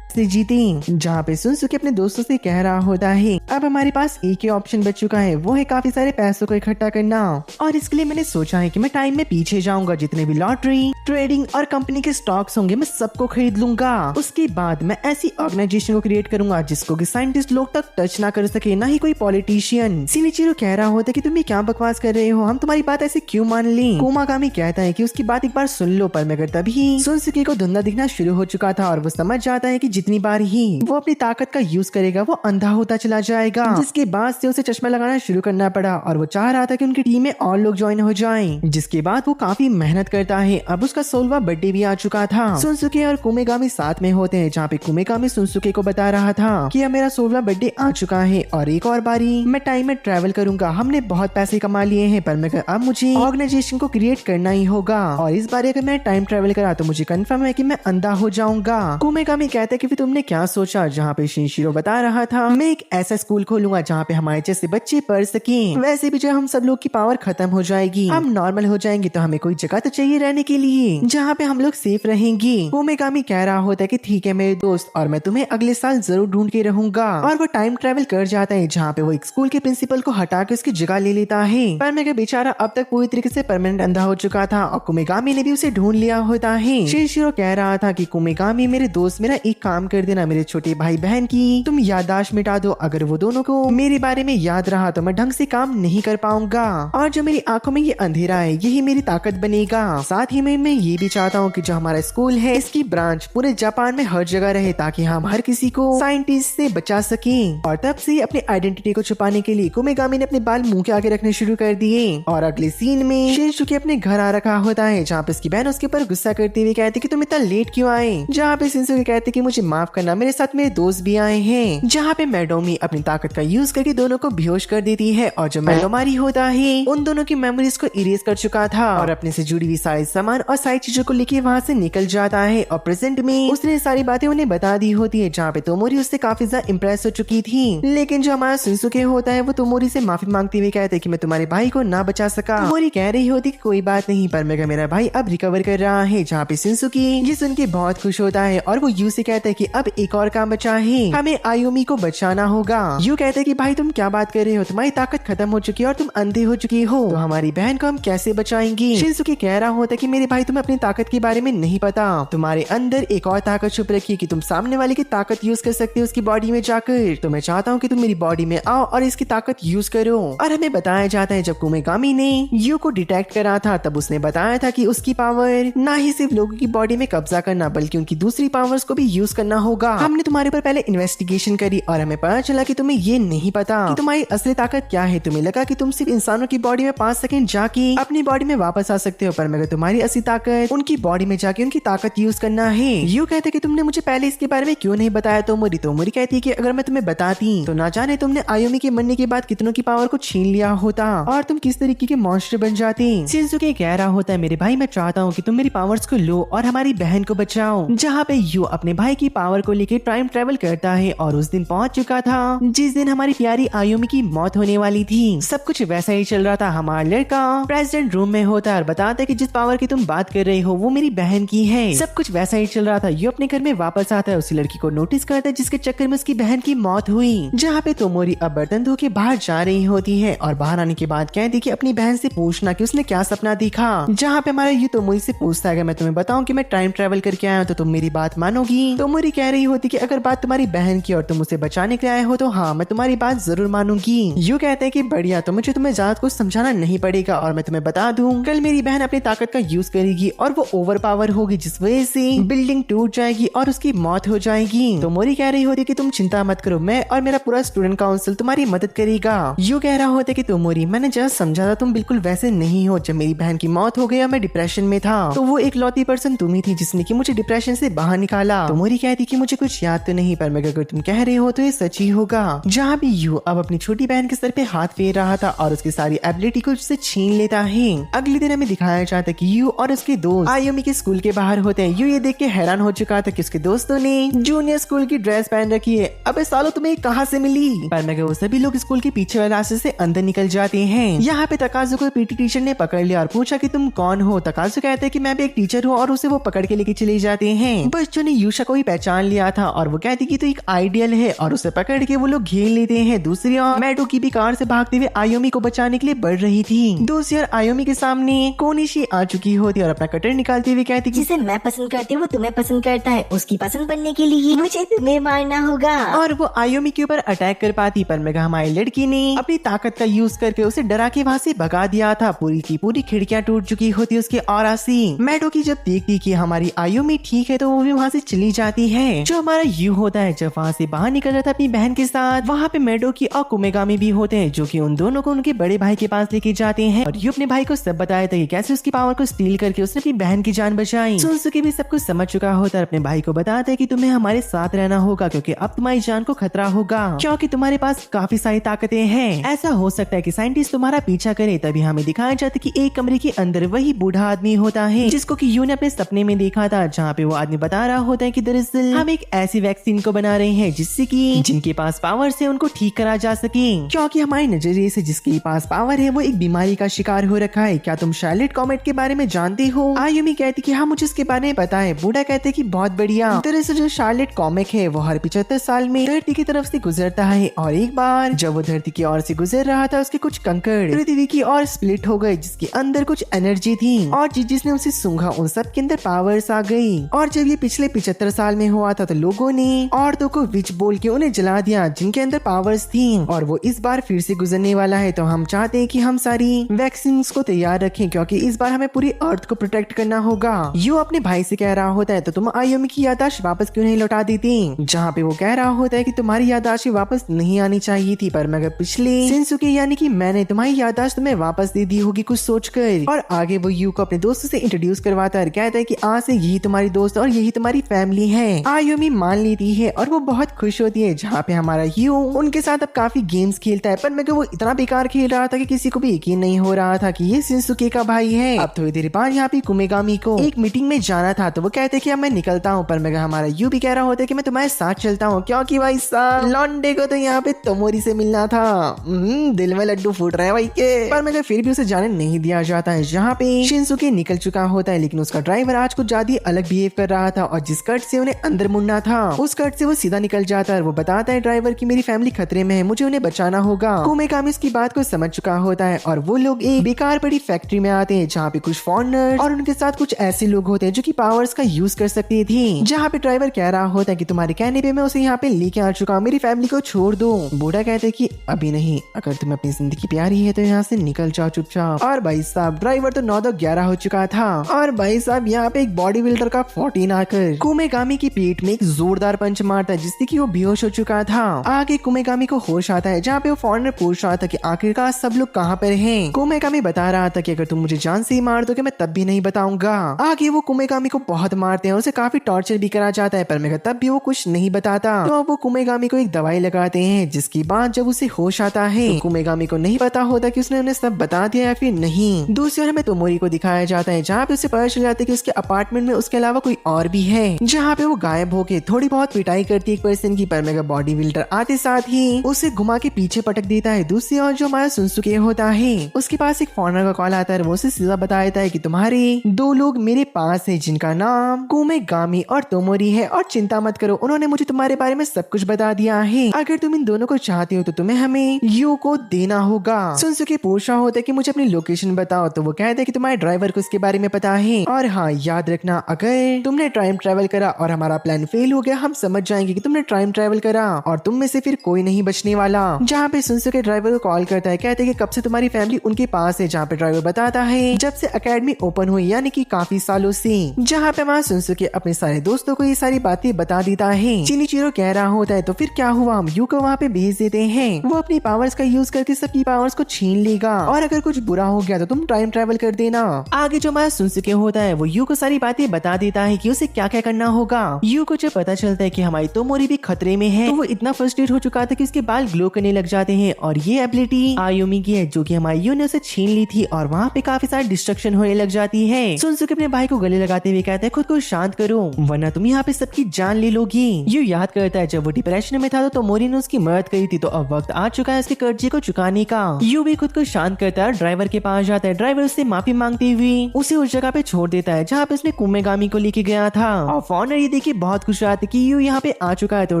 से जीती, जहाँ पे शिनसुके अपने दोस्तों से कह रहा होता है अब हमारे पास एक ही ऑप्शन बच चुका है, वो है काफी सारे पैसों को इकट्ठा करना। और इसके लिए मैंने सोचा है कि मैं टाइम में पीछे जाऊंगा, जितने भी लॉटरी, ट्रेडिंग और कंपनी के स्टॉक्स होंगे मैं सबको खरीद लूंगा। उसके बाद मैं ऐसी ऑर्गेनाइजेशन को क्रिएट करूंगा जिसको कि साइंटिस्ट लोग तक टच ना कर सके, ना ही कोई पॉलिटिशियन। शिनिचिरो कह रहा होता है कि तुम ये क्या बकवास कर रहे हो, हम तुम्हारी बात ऐसे क्यों मान लें? कुमेगामी कहता है कि उसकी बात एक बार सुन लो, पर मगर तभी शिनसुके को धुंधला दिखना शुरू हो चुका था और वो समझ जाता है कि जितनी बार ही वो अपनी ताकत का यूज करेगा वो अंधा होता चला जाएगा। जिसके बाद से उसे चश्मा लगाना शुरू करना पड़ा और वो चाह रहा था कि उनकी टीम में और लोग ज्वाइन हो जाएं। जिसके बाद वो काफी मेहनत करता है। अब उसका 16वां बर्थडे भी आ चुका था। शिनसुके और कुमेगामी साथ में होते हैं, जहाँ पे कुमेगामी शिनसुके को बता रहा था कि अब मेरा 16वां बर्थडे आ चुका है और एक और बारी मैं टाइम में ट्रेवल करूंगा। हमने बहुत पैसे कमा लिए हैं, पर मगर अब मुझे ऑर्गेनाइजेशन को क्रिएट करना ही होगा और इस बार अगर मैं टाइम ट्रेवल करा तो मुझे कंफर्म है कि मैं अंधा हो जाऊंगा। कुमेगामी कहता है कि फिर तुमने क्या सोचा? जहाँ पे शिनिचिरो बता रहा था मैं एक ऐसा स्कूल खोलूंगा जहाँ पे हमारे जैसे बच्चे पढ़ सकें। वैसे भी जब हम सब लोग की पावर खत्म हो जाएगी, हम नॉर्मल हो जाएंगे, तो हमें कोई जगह तो चाहिए रहने के लिए जहाँ पे हम लोग सेफ रहेंगे। कुमेगामी कह रहा होता है कि ठीक है मेरे दोस्त, और मैं तुम्हें अगले साल जरूर ढूंढ के रहूंगा। और वो टाइम ट्रेवल कर जाता है जहाँ पे वो एक स्कूल के प्रिंसिपल को हटा के उसकी जगह ले लेता है। पर मैं बेचारा अब तक पूरी तरीके से परमानेंट अंधा हो चुका था और कुमेगामी ने भी उसे ढूंढ लिया होता है। शिनिचिरो कह रहा था कि कुमेगामी मेरे दोस्त, मेरा एक काम कर देना, मेरे छोटे भाई बहन की तुम याददाश्त मिटा दो। अगर वो दोनों को मेरे बारे में याद रहा तो मैं ढंग से काम नहीं कर पाऊंगा और जो मेरी आंखों में ये अंधेरा है यही मेरी ताकत बनेगा। साथ ही मैं ये भी चाहता हूँ कि जो हमारा स्कूल है इसकी ब्रांच पूरे जापान में हर जगह रहे, ताकि हम हर किसी को साइंटिस्ट से बचा सकें। और तब से अपनी आइडेंटिटी को छुपाने के लिए कुमेगामी ने अपने बाल मुंह के आगे रखने शुरू कर दिए। और अगले सीन में शिनसुके अपने घर आ रखा होता है, जहाँ पे उसकी बहन उसके ऊपर गुस्सा करती हुई कहती कि तुम इतना लेट क्यों आए। जहाँ पे शिनसुके कहते कि मुझे माफ करना, मेरे साथ मेरे दोस्त भी आए हैं। जहाँ पे मेडोमी अपनी ताकत का यूज करके दोनों को बेहोश कर देती है और जो मेडोमारी होता है उन दोनों की मेमोरीज को इरेज कर चुका था और अपने से जुड़ी हुई सारी सामान और सारी चीजों को लेके वहाँ से निकल जाता है और प्रेजेंट में उसने सारी बातें उन्हें बता दी होती है, जहाँ पे तोमोरी उससे काफी ज्यादा इम्प्रेस हो चुकी थी। लेकिन जो हमारा शिनसुके होता है वो तोमोरी से माफी मांगते हुए कहते कि मैं तुम्हारे भाई को ना बचा सका। तोमोरी कह रही होती कि कोई बात नहीं, पर मेरा भाई अब रिकवर कर रहा है। जहाँ पे शिनसुके ये सुन के बहुत खुश होता है और वो यू से कहता है कि अब एक और काम बचा है, हमें आयुमी को बचाना होगा। यू कहते हैं कि भाई तुम क्या बात कर रहे हो, तुम्हारी ताकत खत्म हो चुकी है और तुम अंधे हो चुकी हो, तो हमारी बहन को हम कैसे बचाएंगे। शिनसुके कह रहा होता है कि मेरे भाई तुम्हें अपनी ताकत के बारे में नहीं पता, तुम्हारे अंदर एक और ताकत छुप रखी है कि तुम सामने वाले की ताकत यूज कर सकते हो उसकी बॉडी में जाकर। तो मैं चाहता हूँ कि तुम मेरी बॉडी में आओ और इसकी ताकत यूज करो। और हमें बताया जाता है जब कुमेगामी ने यू को डिटेक्ट करा था तब उसने बताया था कि उसकी पावर ना ही सिर्फ लोगों की बॉडी में कब्जा करना बल्कि उनकी दूसरी पावर्स को भी यूज करना होगा। हमने तुम्हारे ऊपर पहले इन्वेस्टिगेशन करी और हमें पता चला कि तुम्हें ये नहीं पता कि तुम्हारी असली ताकत क्या है। तुम्हें लगा कि तुम सिर्फ इंसानों की बॉडी में 5 सेकंड जाके अपनी बॉडी में वापस आ सकते हो, पर मगर तुम्हारी असली ताकत उनकी बॉडी में जाके उनकी ताकत यूज करना है। यू कहते कि तुमने मुझे पहले इसके बारे में क्यों नहीं बताया। तोमोरी कहती है कि अगर मैं तुम्हें बताती तो ना जाने तुमने आयुमी के मरने के बाद कितनों की पावर को छीन लिया होता और तुम किस तरीके के मॉन्स्टर बन जाते। शिनसुके कह रहा होता है मेरे भाई मैं चाहता हूँ कि तुम मेरी पावर्स को लो और हमारी बहन को बचाओ। जहाँ पे यू अपने भाई की पावर को लेकर टाइम ट्रेवल करता है और उस दिन पहुंच चुका था जिस दिन हमारी प्यारी आयुमी की मौत होने वाली थी। सब कुछ वैसा ही चल रहा था। हमारा लड़का प्रेसिडेंट रूम में होता है और बताता है कि जिस पावर की तुम बात कर रहे हो वो मेरी बहन की है। सब कुछ वैसा ही चल रहा था। यू अपने घर में वापस आता है, उसी लड़की को नोटिस करता है जिसके चक्कर में उसकी बहन की मौत हुई। जहाँ पे तोमोरी अब बर्तन धो के बाहर जा रही होती है और बाहर आने के बाद कहती कि अपनी बहन से पूछना कि उसने क्या सपना देखा। जहाँ पे हमारा यू तोमोरी से पूछता है मैं तुम्हें बताऊं कि मैं टाइम ट्रेवल करके आया हूं तो तुम मेरी बात मानोगी। तोमोरी कह रही होती कि अगर बात तुम्हारी बहन की और तुम उसे बचाने के आए हो तो हाँ मैं तुम्हारी बात जरूर मानूंगी। यू कहते हैं कि बढ़िया, तो मुझे तुम्हें ज्यादा कुछ समझाना नहीं पड़ेगा और मैं तुम्हें बता दूं कल मेरी बहन अपनी ताकत का यूज करेगी और वो ओवर पावर होगी जिस वजह से बिल्डिंग टूट जाएगी और उसकी मौत हो जाएगी। तोमोरी कह रही होती कि तुम चिंता मत करो, मैं और मेरा पूरा स्टूडेंट काउंसिल तुम्हारी मदद करेगा। यू कह रहा होता कि तोमोरी मैंने जैसा समझा था तुम बिल्कुल वैसे नहीं हो। जब मेरी बहन की मौत हो गई और मैं डिप्रेशन में था तो वो एक लौती पर्सन तुम ही थी जिसने कि मुझे डिप्रेशन से बाहर निकाला। तोमोरी कहती कि मुझे कुछ याद तो नहीं पर मगर अगर तुम कह रहे हो तो ये सच ही होगा। जहाँ भी यू अब अपनी छोटी बहन के सर पे हाथ फेर रहा था और उसकी सारी एबिलिटी को उससे छीन लेता है। अगले दिन हमें दिखाया जाता है कि यू और उसके दोस्त आयुमी के स्कूल के बाहर होते हैं। यू ये देख के हैरान हो चुका था कि उसके दोस्तों ने जूनियर स्कूल की ड्रेस पहन रखी है। अबे सालो तुम्हें कहाँ से मिली। पर मगर वो सभी लोग स्कूल के पीछे वाले रास्ते से अंदर निकल जाते हैं। यहाँ पे तकाज़ु को पीटी टीचर ने पकड़ लिया और पूछा कि तुम कौन हो। तकाज़ु कहते हैं कि मैं भी एक टीचर हूँ और उसे वो पकड़ के लेके चले जाते हैं। बच्चों ने यूशा को ही पहचान लिया था और वो कहती कि तो एक आइडियल है और उसे पकड़ के वो लोग घेर लेते हैं। दूसरी ओर मैडो की भी कार से भागते हुए आयुमी को बचाने के लिए बढ़ रही थी। दूसरी ओर आयुमी के सामने कोनिशी आ चुकी होती और अपना कटर निकालते हुए कहती कि जिसे मैं पसंद करती हूँ वो तुम्हें पसंद करता है, उसकी पसंद बनने के लिए मुझे तुम्हें मारना होगा। और वो आयुमी के ऊपर अटैक कर पाती पर मगर हमारी लड़की ने अपनी ताकत का यूज करके उसे डरा के वहाँ से भगा दिया था। पूरी की पूरी खिड़कियाँ टूट चुकी होती उसके ऑरा से। मैडो की जब देखती कि हमारी आयुमी ठीक है तो वो भी वहाँ से चली जाती है। जो हमारा यू होता है जब वहाँ से बाहर निकल जाता है अपनी बहन के साथ, वहाँ पे मैडो की और कुमेगामी भी होते हैं जो कि उन दोनों को उनके बड़े भाई के पास लेके जाते हैं और यू अपने भाई को सब बताया था कि कैसे उसकी पावर को स्टील करके उसने अपनी बहन की जान बचाई। शिनसुके भी सब कुछ समझ चुका होता है, अपने भाई को बताता है कि तुम्हें हमारे साथ रहना होगा क्योंकि अब तुम्हारी जान को खतरा होगा क्योंकि तुम्हारे पास काफी सारी ताकतें हैं। ऐसा हो सकता है कि साइंटिस्ट तुम्हारा पीछा करे। तभी हमें दिखाया जाता है कि एक कमरे के अंदर वही बूढ़ा आदमी होता है जिसको कि यू ने अपने सपने में देखा था, जहाँ पे वो आदमी बता रहा होता है कि दरअसल हम एक ऐसी वैक्सीन को बना रहे हैं जिससे कि जिनके पास पावर है उनको ठीक करा जा सके क्योंकि हमारे नजरिए से जिसके पास पावर है वो एक बीमारी का शिकार हो रखा है। क्या तुम शार्लेट कॉमेट के बारे में जानते हो। आयुमी कहती कि हाँ मुझे इसके बारे में पता है। बूढ़ा कहते कि बहुत बढ़िया। दरअसल जो शार्लेट कॉमेट है वो हर 75 साल में धरती की तरफ से गुजरता है और एक बार जब वो धरती की ओर से गुजर रहा था उसके कुछ कंकड़ पृथ्वी की ओर स्प्लिट हो गए जिसके अंदर कुछ एनर्जी थी और जिसने उसे सूंघा उन सब के अंदर पावर्स आ गई। और जब ये पिछले 75 साल में हुआ था तो लोगों ने औरतों को विच बोल के उन्हें जला दिया जिनके अंदर पावर्स थी और वो इस बार फिर से गुजरने वाला है। तो हम चाहते हैं कि हम सारी वैक्सीन को तैयार रखें क्योंकि इस बार हमें पूरी अर्थ को प्रोटेक्ट करना होगा। यू अपने भाई से कह रहा होता है तो तुम आयुमी की याददाश्त वापस क्यों नहीं लौटा देती। जहाँ पे वो कह रहा होता है कि तुम्हारी याददाश्त वापस नहीं आनी चाहिए थी पर मगर पिछले शिनसुके यानी कि मैंने तुम्हारी याददाश्त तुम्हें वापस दे दी होगी कुछ सोचकर। और आगे वो यू को अपने दोस्तों से इंट्रोड्यूस करवाता है, कहता है कि आज से यही तुम्हारी दोस्त और यही तुम्हारी फैमिली है। आयुमी मान लेती है और वो बहुत खुश होती है, जहाँ पे हमारा यू उनके साथ अब काफी गेम्स खेलता है। पर मगर वो इतना बेकार खेल रहा था कि किसी को भी यकीन नहीं हो रहा था कि ये शिनसुके का भाई है। अब थोड़ी देर बाद यहाँ पे कुमेगामी को एक मीटिंग में जाना था, तो वो कहते कि अब मैं निकलता हूँ। पर मगर हमारा यू भी कह रहा होता है कि मैं तुम्हारे साथ चलता हूँ, क्योंकि भाई साहब लॉन्डे को तो यहाँ पे तोमोरी से मिलना था। दिल में लड्डू फूट रहे हैं भाई के। पर मगर फिर भी उसे जाने नहीं दिया जाता है। जहाँ पे शिनसुके निकल चुका होता है, लेकिन उसका ड्राइवर आज कुछ ज्यादा अलग बिहेव कर रहा था और जिस कट से उन्हें अंदर मुड़ना था उस कट से वो सीधा निकल जाता है। वो बताता है ड्राइवर की मेरी फैमिली खतरे में है, मुझे उन्हें बचाना होगा। कुमेगामी इसकी बात को समझ चुका होता है और वो लोग एक बेकार बड़ी फैक्ट्री में आते हैं, जहाँ पे कुछ फॉरेनर और उनके साथ कुछ ऐसे लोग होते हैं जो कि पावर्स का यूज कर सकते थे। जहाँ पे ड्राइवर कह रहा होता है कि तुम्हारे कहने पे मैं उसे यहाँ पे लेके आ चुका हूँ, मेरी फैमिली को छोड़ दो। बूढ़ा कहते कि अभी नहीं, अगर तुम्हें अपनी जिंदगी प्यारी है तो यहाँ से निकल जाओ चुपचाप। और भाई साहब ड्राइवर तो 9-11 हो चुका था और भाई साहब यहाँ पे एक बॉडी बिल्डर का 14 आकर कुमेगामी की पीठ में एक जोरदार पंच मारता है, जिससे कि वो बेहोश हो चुका था। आगे कुमेगामी को होश आता है, जहाँ पे वो फॉरेनर पूछ रहा था कि आखिरकार सब लोग कहाँ पर हैं। कुमेगामी बता रहा था कि अगर तुम मुझे जान से ही मार दोगे मैं तब भी नहीं बताऊंगा। आगे वो कुमेगामी को बहुत मारते हैं, उसे काफी टॉर्चर भी करा जाता है, पर मगर तब भी वो कुछ नहीं बताता। तो अब वो कुमेगामी को एक दवाई लगाते हैं, जिसके बाद जब उसे होश आता है तो कुमेगामी को नहीं पता होता कि उसने उन्हें सब बता दिया या फिर नहीं। दूसरी ओर हमें तोमोरी को दिखाया जाता है, जहाँ पे उसे पता चल जाता है कि उसके अपार्टमेंट में उसके अलावा कोई और भी है, जहाँ पे वो गायब होके थोड़ी बहुत पिटाई करती है एक पर्सन की। पर मगर बॉडी बिल्डर आते साथ ही उसे घुमा के पीछे पटक देता है। दूसरी ओर जो हमारा शिनसुके होता है उसके पास एक फॉरेनर का कॉल आता है, वो उसे सीधा बता देता है कि तुम्हारे 2 लोग मेरे पास है, जिनका नाम कुमेगामी और तोमोरी है, और चिंता मत करो, उन्होंने मुझे तुम्हारे बारे में सब कुछ बता दिया है। अगर तुम इन दोनों को चाहते हो तो तुम्हें हमें यू को देना होगा। शिनसुके पूछ रहा होता है कि मुझे अपनी लोकेशन बताओ, तो वो कहता है कि तुम्हारे ड्राइवर को इसके बारे में पता है, और हाँ याद रखना अगर तुमने टाइम ट्रेवल करा और हमारा प्लान फेल हो गया, हम समझ जाएंगे कि तुमने टाइम ट्रेवल करा और तुम में से फिर कोई नहीं बचने वाला। जहाँ पे शिनसुके ड्राइवर को कॉल करता है, कहते हैं कि कब से तुम्हारी फैमिली उनके पास है, जहाँ पे ड्राइवर बताता है जब से एकेडमी ओपन हुई, यानी कि काफी सालों से। जहाँ पे हमारा शिनसुके अपने सारे दोस्तों को ये सारी बातें बता देता है। चिनिचिरो कह रहा होता है तो फिर क्या हुआ, हम यू को वहाँ पे भेज देते हैं, वो अपनी पावर्स का यूज करके सबकी पावर्स को छीन लेगा, और अगर कुछ बुरा हो गया तो तुम टाइम ट्रेवल कर देना। आगे जो हमारा शिनसुके होता है वो यू को सारी बातें बता देता है कि उसे क्या क्या करना होगा। यू को जब पता चलता है कि हमारी तोमोरी भी खतरे में है, तो वो इतना फ्रस्ट्रेट हो चुका था कि उसके बाल ग्लो करने लग जाते हैं, और ये एबिलिटी आयुमी की है, जो कि हमारी यू ने उसे छीन ली थी, और वहाँ पे काफी सारी डिस्ट्रक्शन होने लग जाती है। शिनसुके अपने भाई को गले लगाते हुए कहता है खुद को शांत करो, वरना तुम यहाँ पे सबकी जान ले लोगी। यू याद करता है जब वो डिप्रेशन में था तो तोमोरी ने उसकी मदद करी थी, तो अब वक्त आ चुका है उसके कर्जे को चुकाने का। यू भी खुद को शांत करता है, ड्राइवर के पास जाता है, ड्राइवर उससे माफी मांगते हुए उसे उस जगह पे छोड़ देता है जहाँ पे उसने कुमेगामी को लेके गया था। और फॉरेनर ये देखिए बहुत खुश रहा था कि यू यहाँ पे आ चुका है, तो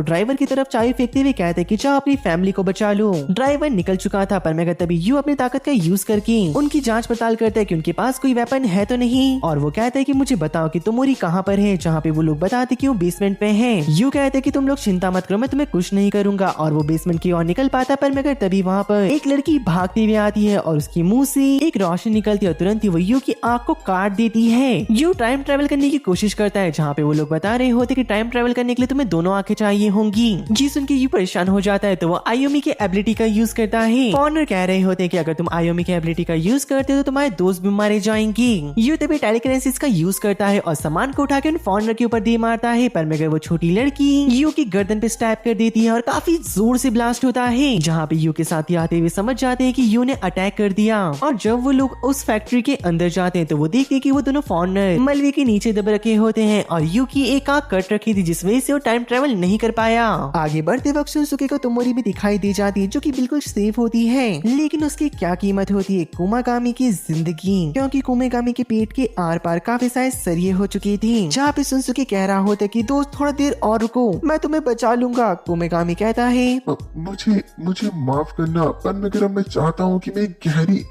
ड्राइवर की तरफ चाय फेंकते हुए कहते हैं कि जाओ अपनी फैमिली को बचा लो। ड्राइवर निकल चुका था, पर मगर तभी यू अपनी ताकत का यूज करके उनकी जांच पड़ताल करता है कि उनके पास कोई वेपन है तो नहीं, और वो कहता है कि मुझे बताओ कि तोमोरी कहाँ पर है, जहाँ पे वो लोग बताते कि वो बेसमेंट पे है। यू कहते हैं कि तुम लोग चिंता मत करो, मैं तुम्हें कुछ नहीं करूंगा, और वो बेसमेंट की ओर निकल पाता। पर मगर तभी वहाँ पर एक लड़की भागती हुई आती है और उसकी मुंह से एक रोशनी निकलती है और तुरंत ही वो यू की आंख को काट देती है। यू टाइम ट्रेवल करने की कोशिश करता है, जहाँ पे वो लोग बता रहे होते कि टाइम ट्रेवल करने के लिए तुम्हें दोनों आंखें चाहिए होंगी। जी सुन के यू परेशान हो जाता है, तो वो आयुमी की एबिलिटी का यूज करता है। फॉरेनर कह रहे होते हैं कि अगर तुम आयुमी की एबिलिटी का यूज करते हो तो तुम्हारे दोस्त भी मारे जाएंगे। यू तभी टेलीकिनेसिस का यूज करता है और सामान को उठा के उन फॉरेनर के ऊपर दे मारता है, पर मगर वो छोटी लड़की यू की गर्दन पे स्टैप कर देती है और काफी जोर से ब्लास्ट होता है, जहाँ पे यू के साथी आते हुए समझ जाते हैं कि यू ने अटैक कर दिया। और जब वो लोग उस फैक्ट्री के अंदर जाते हैं तो वो देखते हैं कि वो दोनों फॉरेनर मलबे के नीचे दब रखे होते हैं और यू की एक आंख कट रखी थी, जिस वजह से वो टाइम ट्रेवल नहीं कर पाया। आगे बढ़ते वक्त शिनसुके को तोमोरी भी दिखाई दे जाती है, जो कि बिल्कुल सेफ होती है, लेकिन उसकी क्या कीमत होती है, कुमेगामी की जिंदगी, क्योंकि कुमेगामी के पेट के आर पार काफी सारे सरिये हो चुकी थी। जहाँ पे शिनसुके कह रहा होता है कि दोस्त थोड़ा देर और रुको, मैं तुम्हें बचा लूंगा। कुमेगामी कहता है मुझे माफ करना, पर मैं चाहता हूँ कि मैं गहरी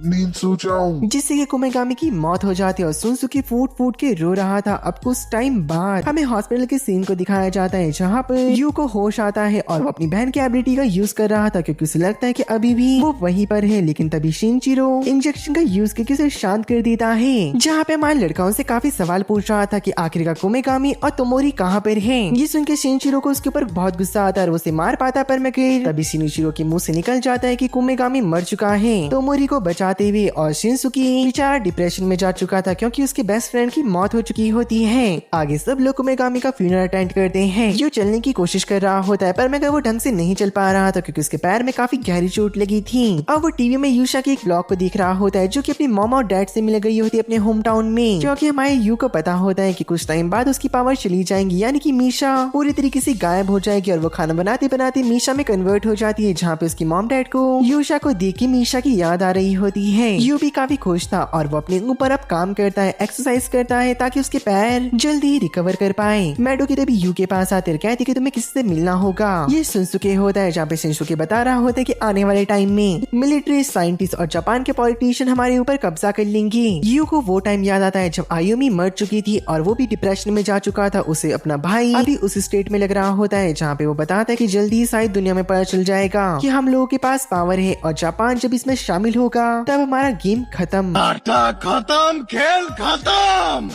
नींद सो जाऊं। जिससे कि कुमेगामी की मौत हो जाती है और शिनसुके फूट फूट के रो रहा था। अब कुछ टाइम बाद हमें हॉस्पिटल के सीन को दिखाया जाता है, जहाँ पर यू को होश आता है और वो अपनी बहन की एबिलिटी का यूज कर रहा था, क्योंकि उसे लगता है कि अभी भी वो वहीं पर है। लेकिन तभी शिनचिरो इंजेक्शन का यूज करके उसे शांत कर देता है, जहाँ पे हमारे लड़का उनसे काफी सवाल पूछ रहा था कि आखिरकार कुमेगामी और तोमोरी कहाँ पर है। ये सुन के शिनचिरो को उसके ऊपर बहुत गुस्सा आता है और वो उसे मार पाता, पर मगर तभी शिनचिरो के मुंह से निकल जाता है कि कुमेगामी मर चुका है, तोमोरी को बचा बताते हुए। और शिनसुकी बेचारा डिप्रेशन में जा चुका था क्योंकि उसके बेस्ट फ्रेंड की मौत हो चुकी होती है। आगे सब लोग कोमेगामी का फ्यूनरल अटेंड करते हैं। यू चलने की कोशिश कर रहा होता है पर मगर वो ढंग से नहीं चल पा रहा था क्योंकि उसके पैर में काफी गहरी चोट लगी थी। अब वो टीवी में यूशा के एक ब्लॉग को देख रहा होता है जो कि अपनी मॉम और डैड से मिल गई होती है अपने होम टाउन में, क्योंकि हमारे यू को पता होता है कि कुछ टाइम बाद उसकी पावर चली जाएंगी, यानी कि मीशा पूरी तरीके से गायब हो जाएगी और वो खाना बनाते बनाते मीशा में कन्वर्ट हो जाती है, जहाँ पे उसकी मॉम डैड को यूशा को देख के मीशा की याद आ रही होती है। यू भी काफी खुश था और वो अपने ऊपर अब काम करता है, एक्सरसाइज करता है ताकि उसके पैर जल्दी ही रिकवर कर पाए। मैडो की तभी यू के पास आते कहती कि तुम्हें किसी से मिलना होगा। ये शिनसुके होता है जहाँ पे शिनसुके बता रहा होता है कि आने वाले टाइम में मिलिट्री, साइंटिस्ट और जापान के पॉलिटिशियन हमारे ऊपर कब्जा कर लेंगे। यू को वो टाइम याद आता है जब आयुमी मर चुकी थी और वो भी डिप्रेशन में जा चुका था। उसे अपना भाई अभी उस स्टेट में लग रहा होता है जहाँ पे वो बताता है कि जल्दी ही शायद दुनिया में पता चल जाएगा कि हम लोगों के पास पावर है और जापान जब इसमें शामिल होगा तब हमारा गेम खत्म। खत्म, खेल खत्म,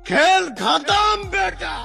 खेल खत्म बेटा।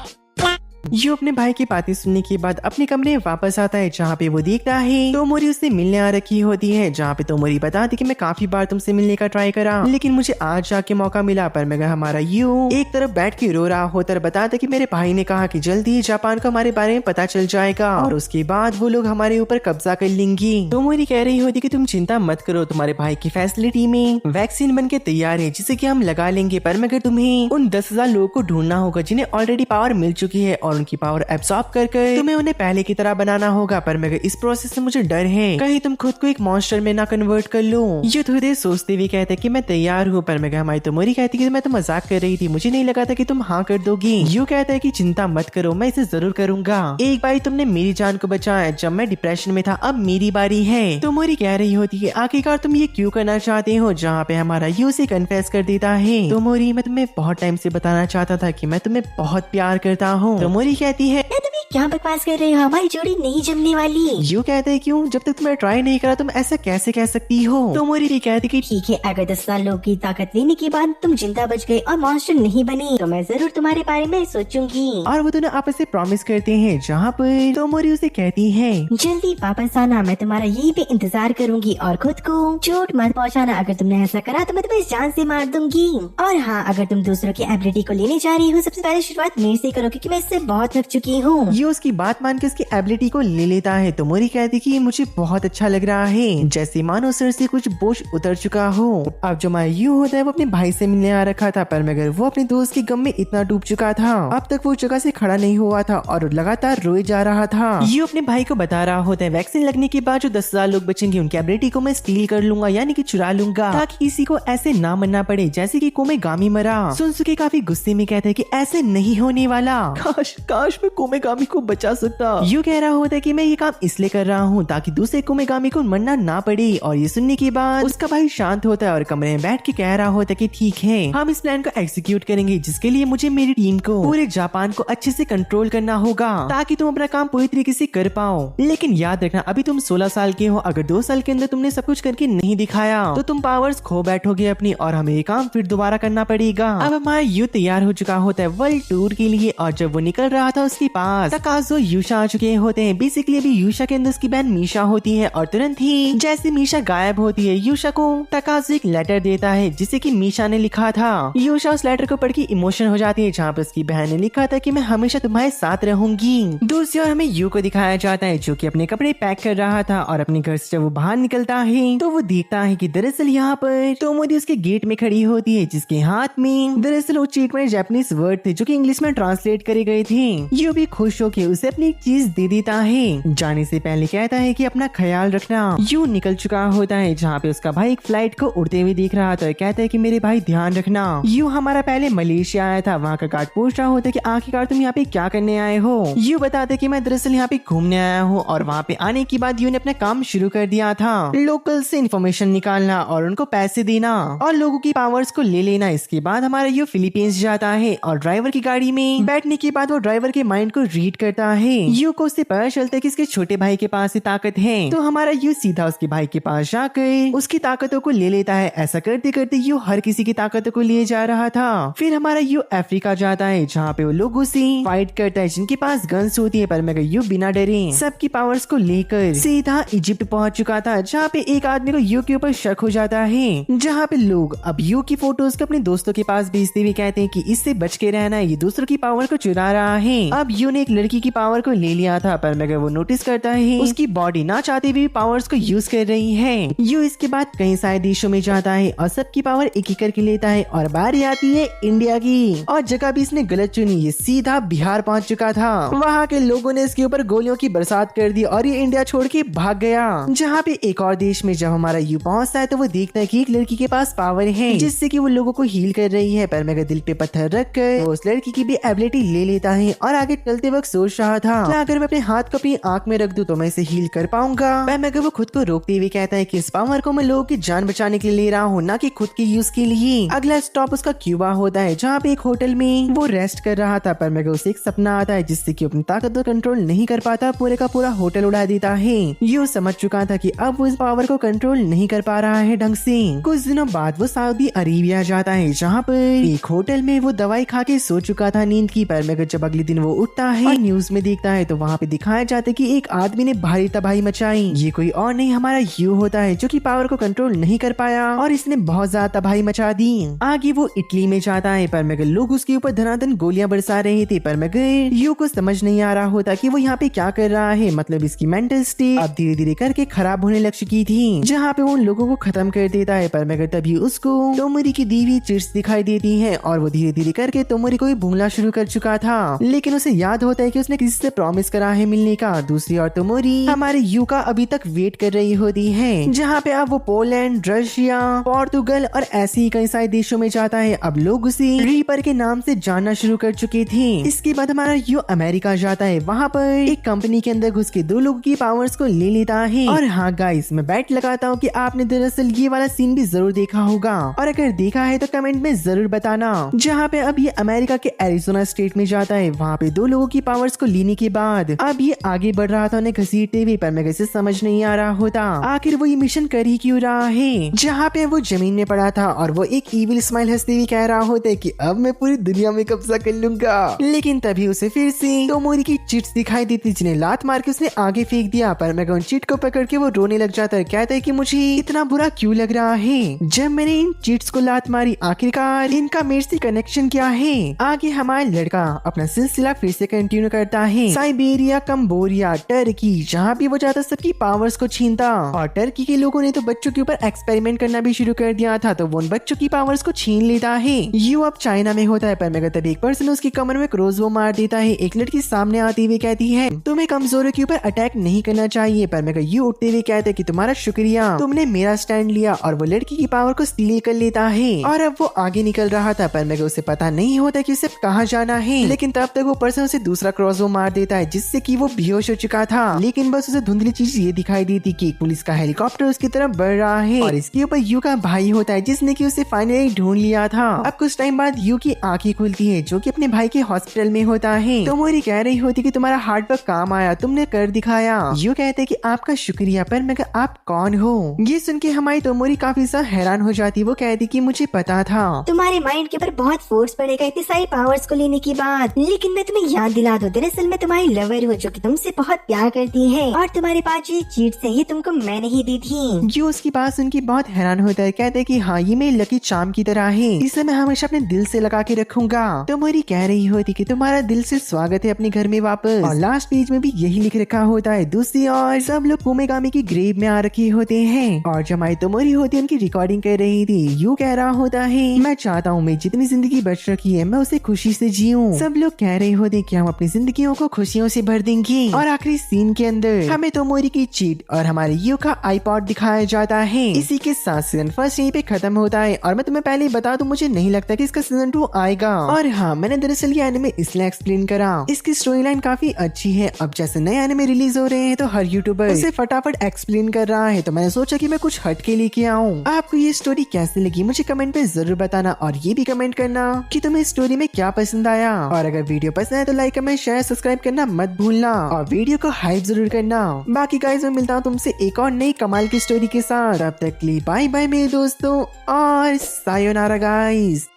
यू अपने भाई की बातें सुनने के बाद अपने कमरे में वापस आता है जहाँ पे वो देखता है तोमोरी उससे मिलने आ रखी होती है, जहाँ पे तोमोरी बताती कि मैं काफी बार तुमसे मिलने का ट्राई करा लेकिन मुझे आज जाके मौका मिला। पर मगर हमारा यू एक तरफ बैठ के रो रहा होता है, बताता कि मेरे भाई ने कहा कि जल्दी ही जापान को हमारे बारे में पता चल जाएगा और उसके बाद वो लोग हमारे ऊपर कब्जा कर लेंगी। तोमोरी कह रही होती कि तुम चिंता मत करो, तुम्हारे भाई की फैसिलिटी में वैक्सीन बन के तैयार है जिसे कि हम लगा लेंगे, पर मगर तुम्हें उन 10,000 लोगों को ढूंढना होगा जिन्हें ऑलरेडी पावर मिल चुकी है और उनकी पावर एब्सॉर्ब कर तुम्हें उन्हें पहले की तरह बनाना होगा। पर मगर इस प्रोसेस से मुझे डर है कहीं तुम खुद को एक मॉन्स्टर में ना कन्वर्ट कर लो। ये थोड़ी देर सोचते हुए कहते कि मैं तैयार हूँ, पर मगर हमारी तोमोरी कहती कि मैं तो मजाक कर रही थी, मुझे नहीं लगा था कि तुम हाँ कर दोगी। यू कहता है कि चिंता मत करो, मैं इसे जरूर करूंगा। एक बारी तुमने मेरी जान को बचाया जब मैं डिप्रेशन में था, अब मेरी बारी है। तोमोरी कह रही होती है आखिरकार तुम ये क्यों करना चाहते हो, जहाँ पे हमारा यू से कन्फेस कर देता है तोमोरी मैं तुम्हें बहुत टाइम से बताना चाहता था कि मैं तुम्हें बहुत प्यार करता हूँ। तोमोरी कहती है क्या बकवास कर रहे हो, हमारी जोड़ी नहीं जमने वाली। यू कहते हैं क्यों, जब तक तुम्हें ट्राई नहीं करा तुम ऐसा कैसे कह सकती हो। तोमोरी भी कहती कि ठीक है, अगर 10,000 लोगों की ताकत लेने के बाद तुम जिंदा बच गए और मॉन्स्टर नहीं बने तो मैं जरूर तुम्हारे बारे में सोचूंगी। और वो दोनों आपस में प्रॉमिस करते हैं, जहाँ पर तोमोरी उसे कहती है जल्दी वापस आना, मैं तुम्हारा यहीं पे इंतजार करूंगी और खुद को चोट मत पहुंचाना। अगर तुमने ऐसा करा तो मैं तुम्हें जान से मार दूंगी। और हाँ, अगर तुम दूसरों की एबिलिटी को लेने जा रही हो सबसे पहले शुरुआत मेरे से करो क्योंकि मैं इससे बहुत थक चुकी हूँ। ये उसकी बात मान के उसकी एबिलिटी को ले लेता है। तोमोरी कहती कि मुझे बहुत अच्छा लग रहा है, जैसे मानो सर से कुछ बोझ उतर चुका हो। अब जो हमारा यू होता है वो अपने भाई से मिलने आ रखा था, पर मगर वो अपने दोस्त के गम में इतना डूब चुका था अब तक वो जगह से खड़ा नहीं हुआ था और लगातार रोए जा रहा था। यू अपने भाई को बता रहा होता है वैक्सीन लगने के बाद जो 10,000 लोग बचेंगे उनकी एबिलिटी को मैं स्टील कर लूंगा, यानी कि चुरा लूंगा, ताकि किसी को ऐसे ना मरना पड़े जैसे कि कोमेगामी मरा। शिनसुके काफी गुस्से में कहते हैं कि ऐसे नहीं होने वाला, काश मैं कोमेगामी को बचा सकता। यू कह रहा होता है कि मैं ये काम इसलिए कर रहा हूँ ताकि दूसरे कोमेगामी को मरना ना पड़े। और ये सुनने के बाद उसका भाई शांत होता है और कमरे में बैठ के कह रहा होता है कि ठीक है, हम इस प्लान को एग्जीक्यूट करेंगे, जिसके लिए मुझे मेरी टीम को पूरे जापान को अच्छे से कंट्रोल करना होगा ताकि तुम अपना काम पूरी तरीके से कर पाओ। लेकिन याद रखना अभी तुम 16 साल के हो, अगर 2 साल के अंदर तुमने सब कुछ करके नहीं दिखाया तो तुम पावर्स खो बैठोगे अपनी और हमें ये काम फिर दोबारा करना पड़ेगा। अब हमारा यू तैयार हो चुका होता है वर्ल्ड टूर के लिए और जब वो निकल रहा था उसके पास तकाज़ो यूशा आ चुके होते हैं। बेसिकली अभी यूशा के अंदर उसकी बहन मीशा होती है और तुरंत ही जैसे मीशा गायब होती है यूशा को तकाज़ो एक लेटर देता है जिसे कि मीशा ने लिखा था। यूशा उस लेटर को पढ़ के इमोशन हो जाती है, जहाँ पे उसकी बहन ने लिखा था कि मैं हमेशा तुम्हारे साथ रहूंगी। दूसरी ओर हमें यू को दिखाया जाता है जो कि अपने कपड़े पैक कर रहा था और अपने घर से जब वो बाहर निकलता है तो वो देखता है कि दरअसल यहाँ पर तोमोरी उसके गेट में खड़ी होती है, जिसके हाथ में दरअसल वो चीटमेंट जापानीज वर्ड थे जो कि इंग्लिश में ट्रांसलेट करे गए थे। यू भी खुश होकर उसे अपनी एक चीज दे देता है, जाने से पहले कहता है कि अपना ख्याल रखना। यू निकल चुका होता है जहाँ पे उसका भाई एक फ्लाइट को उड़ते हुए देख रहा था, कहता है कि मेरे भाई ध्यान रखना। यू हमारा पहले मलेशिया आया था, वहाँ का गार्ड पूछ रहा होता है कि आखिरकार तुम यहाँ पे क्या करने आए हो। यू बताते कि मैं दरअसल यहाँ पे घूमने आया हूँ और वहाँ पे आने के बाद यू ने अपना काम शुरू कर दिया था, लोकल से इन्फॉर्मेशन निकालना और उनको पैसे देना और लोगों की पावर्स को ले लेना। इसके बाद हमारा यू फिलीपींस जाता है और ड्राइवर की गाड़ी में बैठने के बाद वो ड्राइवर के माइंड को रीड करता है। यू को उससे पता चलता है कि उसके छोटे भाई के पास ही ताकत है, तो हमारा यू सीधा उसके भाई के पास जाकर उसकी ताकतों को ले लेता है। ऐसा करते करते यू हर किसी की ताकतों को ले जा रहा था। फिर हमारा यू अफ्रीका जाता है, जहाँ पे वो लोगों से फाइट करता है जिनके पास गन्स होती है, पर मगर यू बिना डरे सबकी पावर्स को लेकर सीधा इजिप्ट पहुंच चुका था, जहाँ पे एक आदमी को यू के ऊपर शक हो जाता है। जहाँ पे लोग अब यू की फोटोज को अपने दोस्तों के पास भेजते हुए कहते हैं कि इससे बच के रहना, ये दूसरों की पावर को चुरा रहा है। अब यू ने एक लड़की की पावर को ले लिया था, पर मगर वो नोटिस करता है उसकी बॉडी ना चाहते हुए पावर्स को यूज कर रही है। यू इसके बाद कई सारे देशों में जाता है और सबकी पावर एक एक करके लेता है, और बारी आती है इंडिया की, और जगह भी इसने गलत चुनी, ये सीधा बिहार पहुंच चुका था। वहाँ के लोगों ने इसके ऊपर गोलियों की बरसात कर दी और ये इंडिया छोड़ के भाग गया। जहाँ पे एक और देश में जब हमारा यू पहुँचता है तो वो देखता है कि एक लड़की के पास पावर है जिससे कि वो लोगों को हील कर रही है, पर मगर दिल पे पत्थर रख कर वो उस लड़की की भी एबिलिटी ले लेता है और आगे चलते वक्त सोच रहा था कि अगर मैं अपने हाथ को अपनी आंख में रख दूं तो मैं इसे हील कर पाऊंगा। पर मगर वो खुद को रोकते हुए कहता है कि इस पावर को मैं लोगों की जान बचाने के लिए ले रहा हूँ, ना कि खुद के यूज के लिए। अगला स्टॉप उसका क्यूबा होता है, जहाँ पे एक होटल में वो रेस्ट कर रहा था, पर मगर उसे एक सपना आता है जिससे कि अपनी ताकत को कंट्रोल नहीं कर पाता, पूरे का पूरा होटल उड़ा देता है। यू समझ चुका था कि अब वो इस पावर को कंट्रोल नहीं कर पा रहा है ढंग से। कुछ दिनों बाद वो सऊदी अरेबिया जाता है, जहाँ पर एक होटल में वो दवाई खा के सो चुका था नींद की, पर मगर जब अगले दिन वो उठता है और न्यूज में देखता है तो वहाँ पे दिखाया जाता है कि एक आदमी ने भारी तबाही मचाई। ये कोई और नहीं हमारा यू होता है, जो कि पावर को कंट्रोल नहीं कर पाया और इसने बहुत ज्यादा तबाही मचा दी। आगे वो इटली में जाता है, पर मगर लोग उसके ऊपर धनाधन गोलियां बरसा रहे थे, पर मगर यू को समझ नहीं आ रहा होता कि वो यहाँ पे क्या कर रहा है। मतलब इसकी मेंटल स्टेट अब धीरे धीरे करके खराब होने लग चुकी थी, जहाँ पे वो उन लोगों को खत्म कर देता है। पर मगर तभी उसको तोमोरी की दी हुई चिट्स दिखाई देती है और वो धीरे धीरे करके तोमोरी को भूलना शुरू कर चुका था, लेकिन उसे याद होता है कि उसने किसी से प्रॉमिस करा है मिलने का। दूसरी ओर तोमोरी हमारे यू का अभी तक वेट कर रही होती है, जहाँ पे अब वो पोलैंड, रशिया, पोर्तुगल और ऐसे ही कई सारे देशों में जाता है। अब लोग उसे रीपर के नाम से जानना शुरू कर चुके थे। इसके बाद हमारा यू अमेरिका जाता है, वहाँ पर एक कंपनी के अंदर घुस के दो लोगों की पावर्स को ले लेता है। और हाँ गाइस, मैं बैट लगाता हूँ कि आपने दरअसल ये वाला सीन भी जरूर देखा होगा, और अगर देखा है तो कमेंट में जरूर बताना। जहाँ पे अब ये अमेरिका के एरिजोना स्टेट में जाता है, वहाँ पे दो लोगों की पावर्स को लेने के बाद अब ये आगे बढ़ रहा था उन्हें घसीटते हुए, पर मगर से समझ नहीं आ रहा होता आखिर वो ये मिशन कर ही क्यों रहा है। जहाँ पे वो जमीन में पड़ा था और वो एक ईविल स्माइल हंसते हुए कह रहा होता है कि अब मैं पूरी दुनिया में कब्जा कर लूंगा, लेकिन तभी उसे फिर से तोमोरी की चिट्स दिखाई देती जिन्हें लात मार के उसने आगे फेंक दिया। पर मगर उन चिट को पकड़ के वो रोने लग जाता है, कहता है कि मुझे इतना बुरा क्यों लग रहा है जब मैंने इन चिट्स को लात मारी, आखिरकार इनका मेरे से कनेक्शन क्या है। आगे हमारा लड़का अपना सिलसिला फिर से कंटिन्यू करता है, साइबेरिया, कंबोडिया, टर्की, जहाँ भी वो जाता सबकी पावर्स को छीनता। और टर्की के लोगों ने तो बच्चों के ऊपर एक्सपेरिमेंट करना भी शुरू कर दिया था, तो वो उन बच्चों की पावर्स को छीन लेता है। यू अब चाइना में होता है, पर मगर तब एक पर्सन उसकी कमर में क्रॉसबो मार देता है। एक लड़की सामने आती हुई कहती है तुम्हें कमजोरों के ऊपर अटैक नहीं करना चाहिए, पर मगर यू उठते हुए कहते हैं कि तुम्हारा शुक्रिया, तुमने मेरा स्टैंड लिया, और वो लड़की की पावर को स्टील कर लेता है। और अब वो आगे निकल रहा था, पर मगर उसे पता नहीं होता कि उसे कहाँ जाना है, लेकिन तब तक वो पर्सन उसे दूसरा क्रॉसबो मार देता है जिससे कि वो बेहोश हो चुका था। लेकिन बस उसे धुंधली चीज ये दिखाई देती कि पुलिस का हेलीकॉप्टर उसकी तरफ बढ़ रहा है और इसके ऊपर यू का भाई होता है जिसने कि उसे फाइनली ढूंढ लिया था। अब कुछ टाइम बाद यू की आंखें खुलती है, जो कि अपने भाई के हॉस्पिटल में होता है। तोमोरी कह रही होती कि तुम्हारा हार्ड वर्क काम आया, तुमने कर दिखाया। यू कहते कि आपका शुक्रिया, पर मगर आप कौन हो। ये सुन के हमारी तोमोरी काफी सा हैरान हो जाती, वो कहती कि मुझे पता था तुम्हारे माइंड के ऊपर बहुत फोर्स पड़ेगा इतनी सारी पावर्स को लेने के बाद, लेकिन मैं तुम्हें याद दिला दूं, दरअसल मैं तुम्हारी लवर हूँ जो कि तुमसे बहुत प्यार करती है, और तुम्हारे पास जो चीट्स है ये तुमको मैंने ही दी थी। यू उसकी बात सुन के बहुत हैरान होता है, कहते कि हाँ ये मेरी लकी चार्म की तरह है, इसे मैं हमेशा अपने दिल से लगा के रखूंगा। तोमोरी कह रही होती कि तुम्हारा दिल से स्वागत है अपने घर में वापस, और लास्ट पेज में भी यही लिख रखा होता है। दूसरी ओर सब लोग कोमेगामी की ग्रेव में आ रखे होते हैं, और जब हमारी तोमोरी होती है उनकी रिकॉर्डिंग कर रही थी। यू कह रहा होता है मैं चाहता हूँ मैं जितनी जिंदगी बच रखी है मैं उसे खुशी से जीऊं। सब लोग कह रहे होते कि हम अपनी जिंदगियों को खुशियों से भर देंगे। और आखिरी सीन के अंदर हमें तोमोरी की चीट और हमारे यू का आईपॉड दिखाया जाता है। इसी के साथ सीजन फर्स्ट यहीं पे खत्म होता है, और मैं तुम्हें पहले ही बता दूं मुझे नहीं लगता कि इसका सीजन 2 आएगा। और हाँ, मैंने दरअसल ये एनिमे इसलिए एक्सप्लेन करा, इसकी स्टोरी लाइन काफी अच्छी है। अब जैसे नए एनिमे रिलीज हो रहे हैं तो हर यूट्यूबर उसे फटाफट एक्सप्लेन कर रहा है, तो मैंने सोचा कि मैं कुछ हट के लेके आऊँ। आपको ये स्टोरी कैसे लगी मुझे कमेंट पे जरूर बताना, और ये भी कमेंट करना कि तुम्हें स्टोरी में क्या पसंद आया। और अगर वीडियो पसंद है तो लाइक, कमेंट, शेयर सब्सक्राइब करना मत भूलना और वीडियो को हाइप जरूर करना। बाकी गाइस मैं मिलता हूँ तुमसे एक और नई कमाल की स्टोरी के साथ। तब तक के लिए बाय बाय मेरे दोस्तों और सायोनारा गाइस।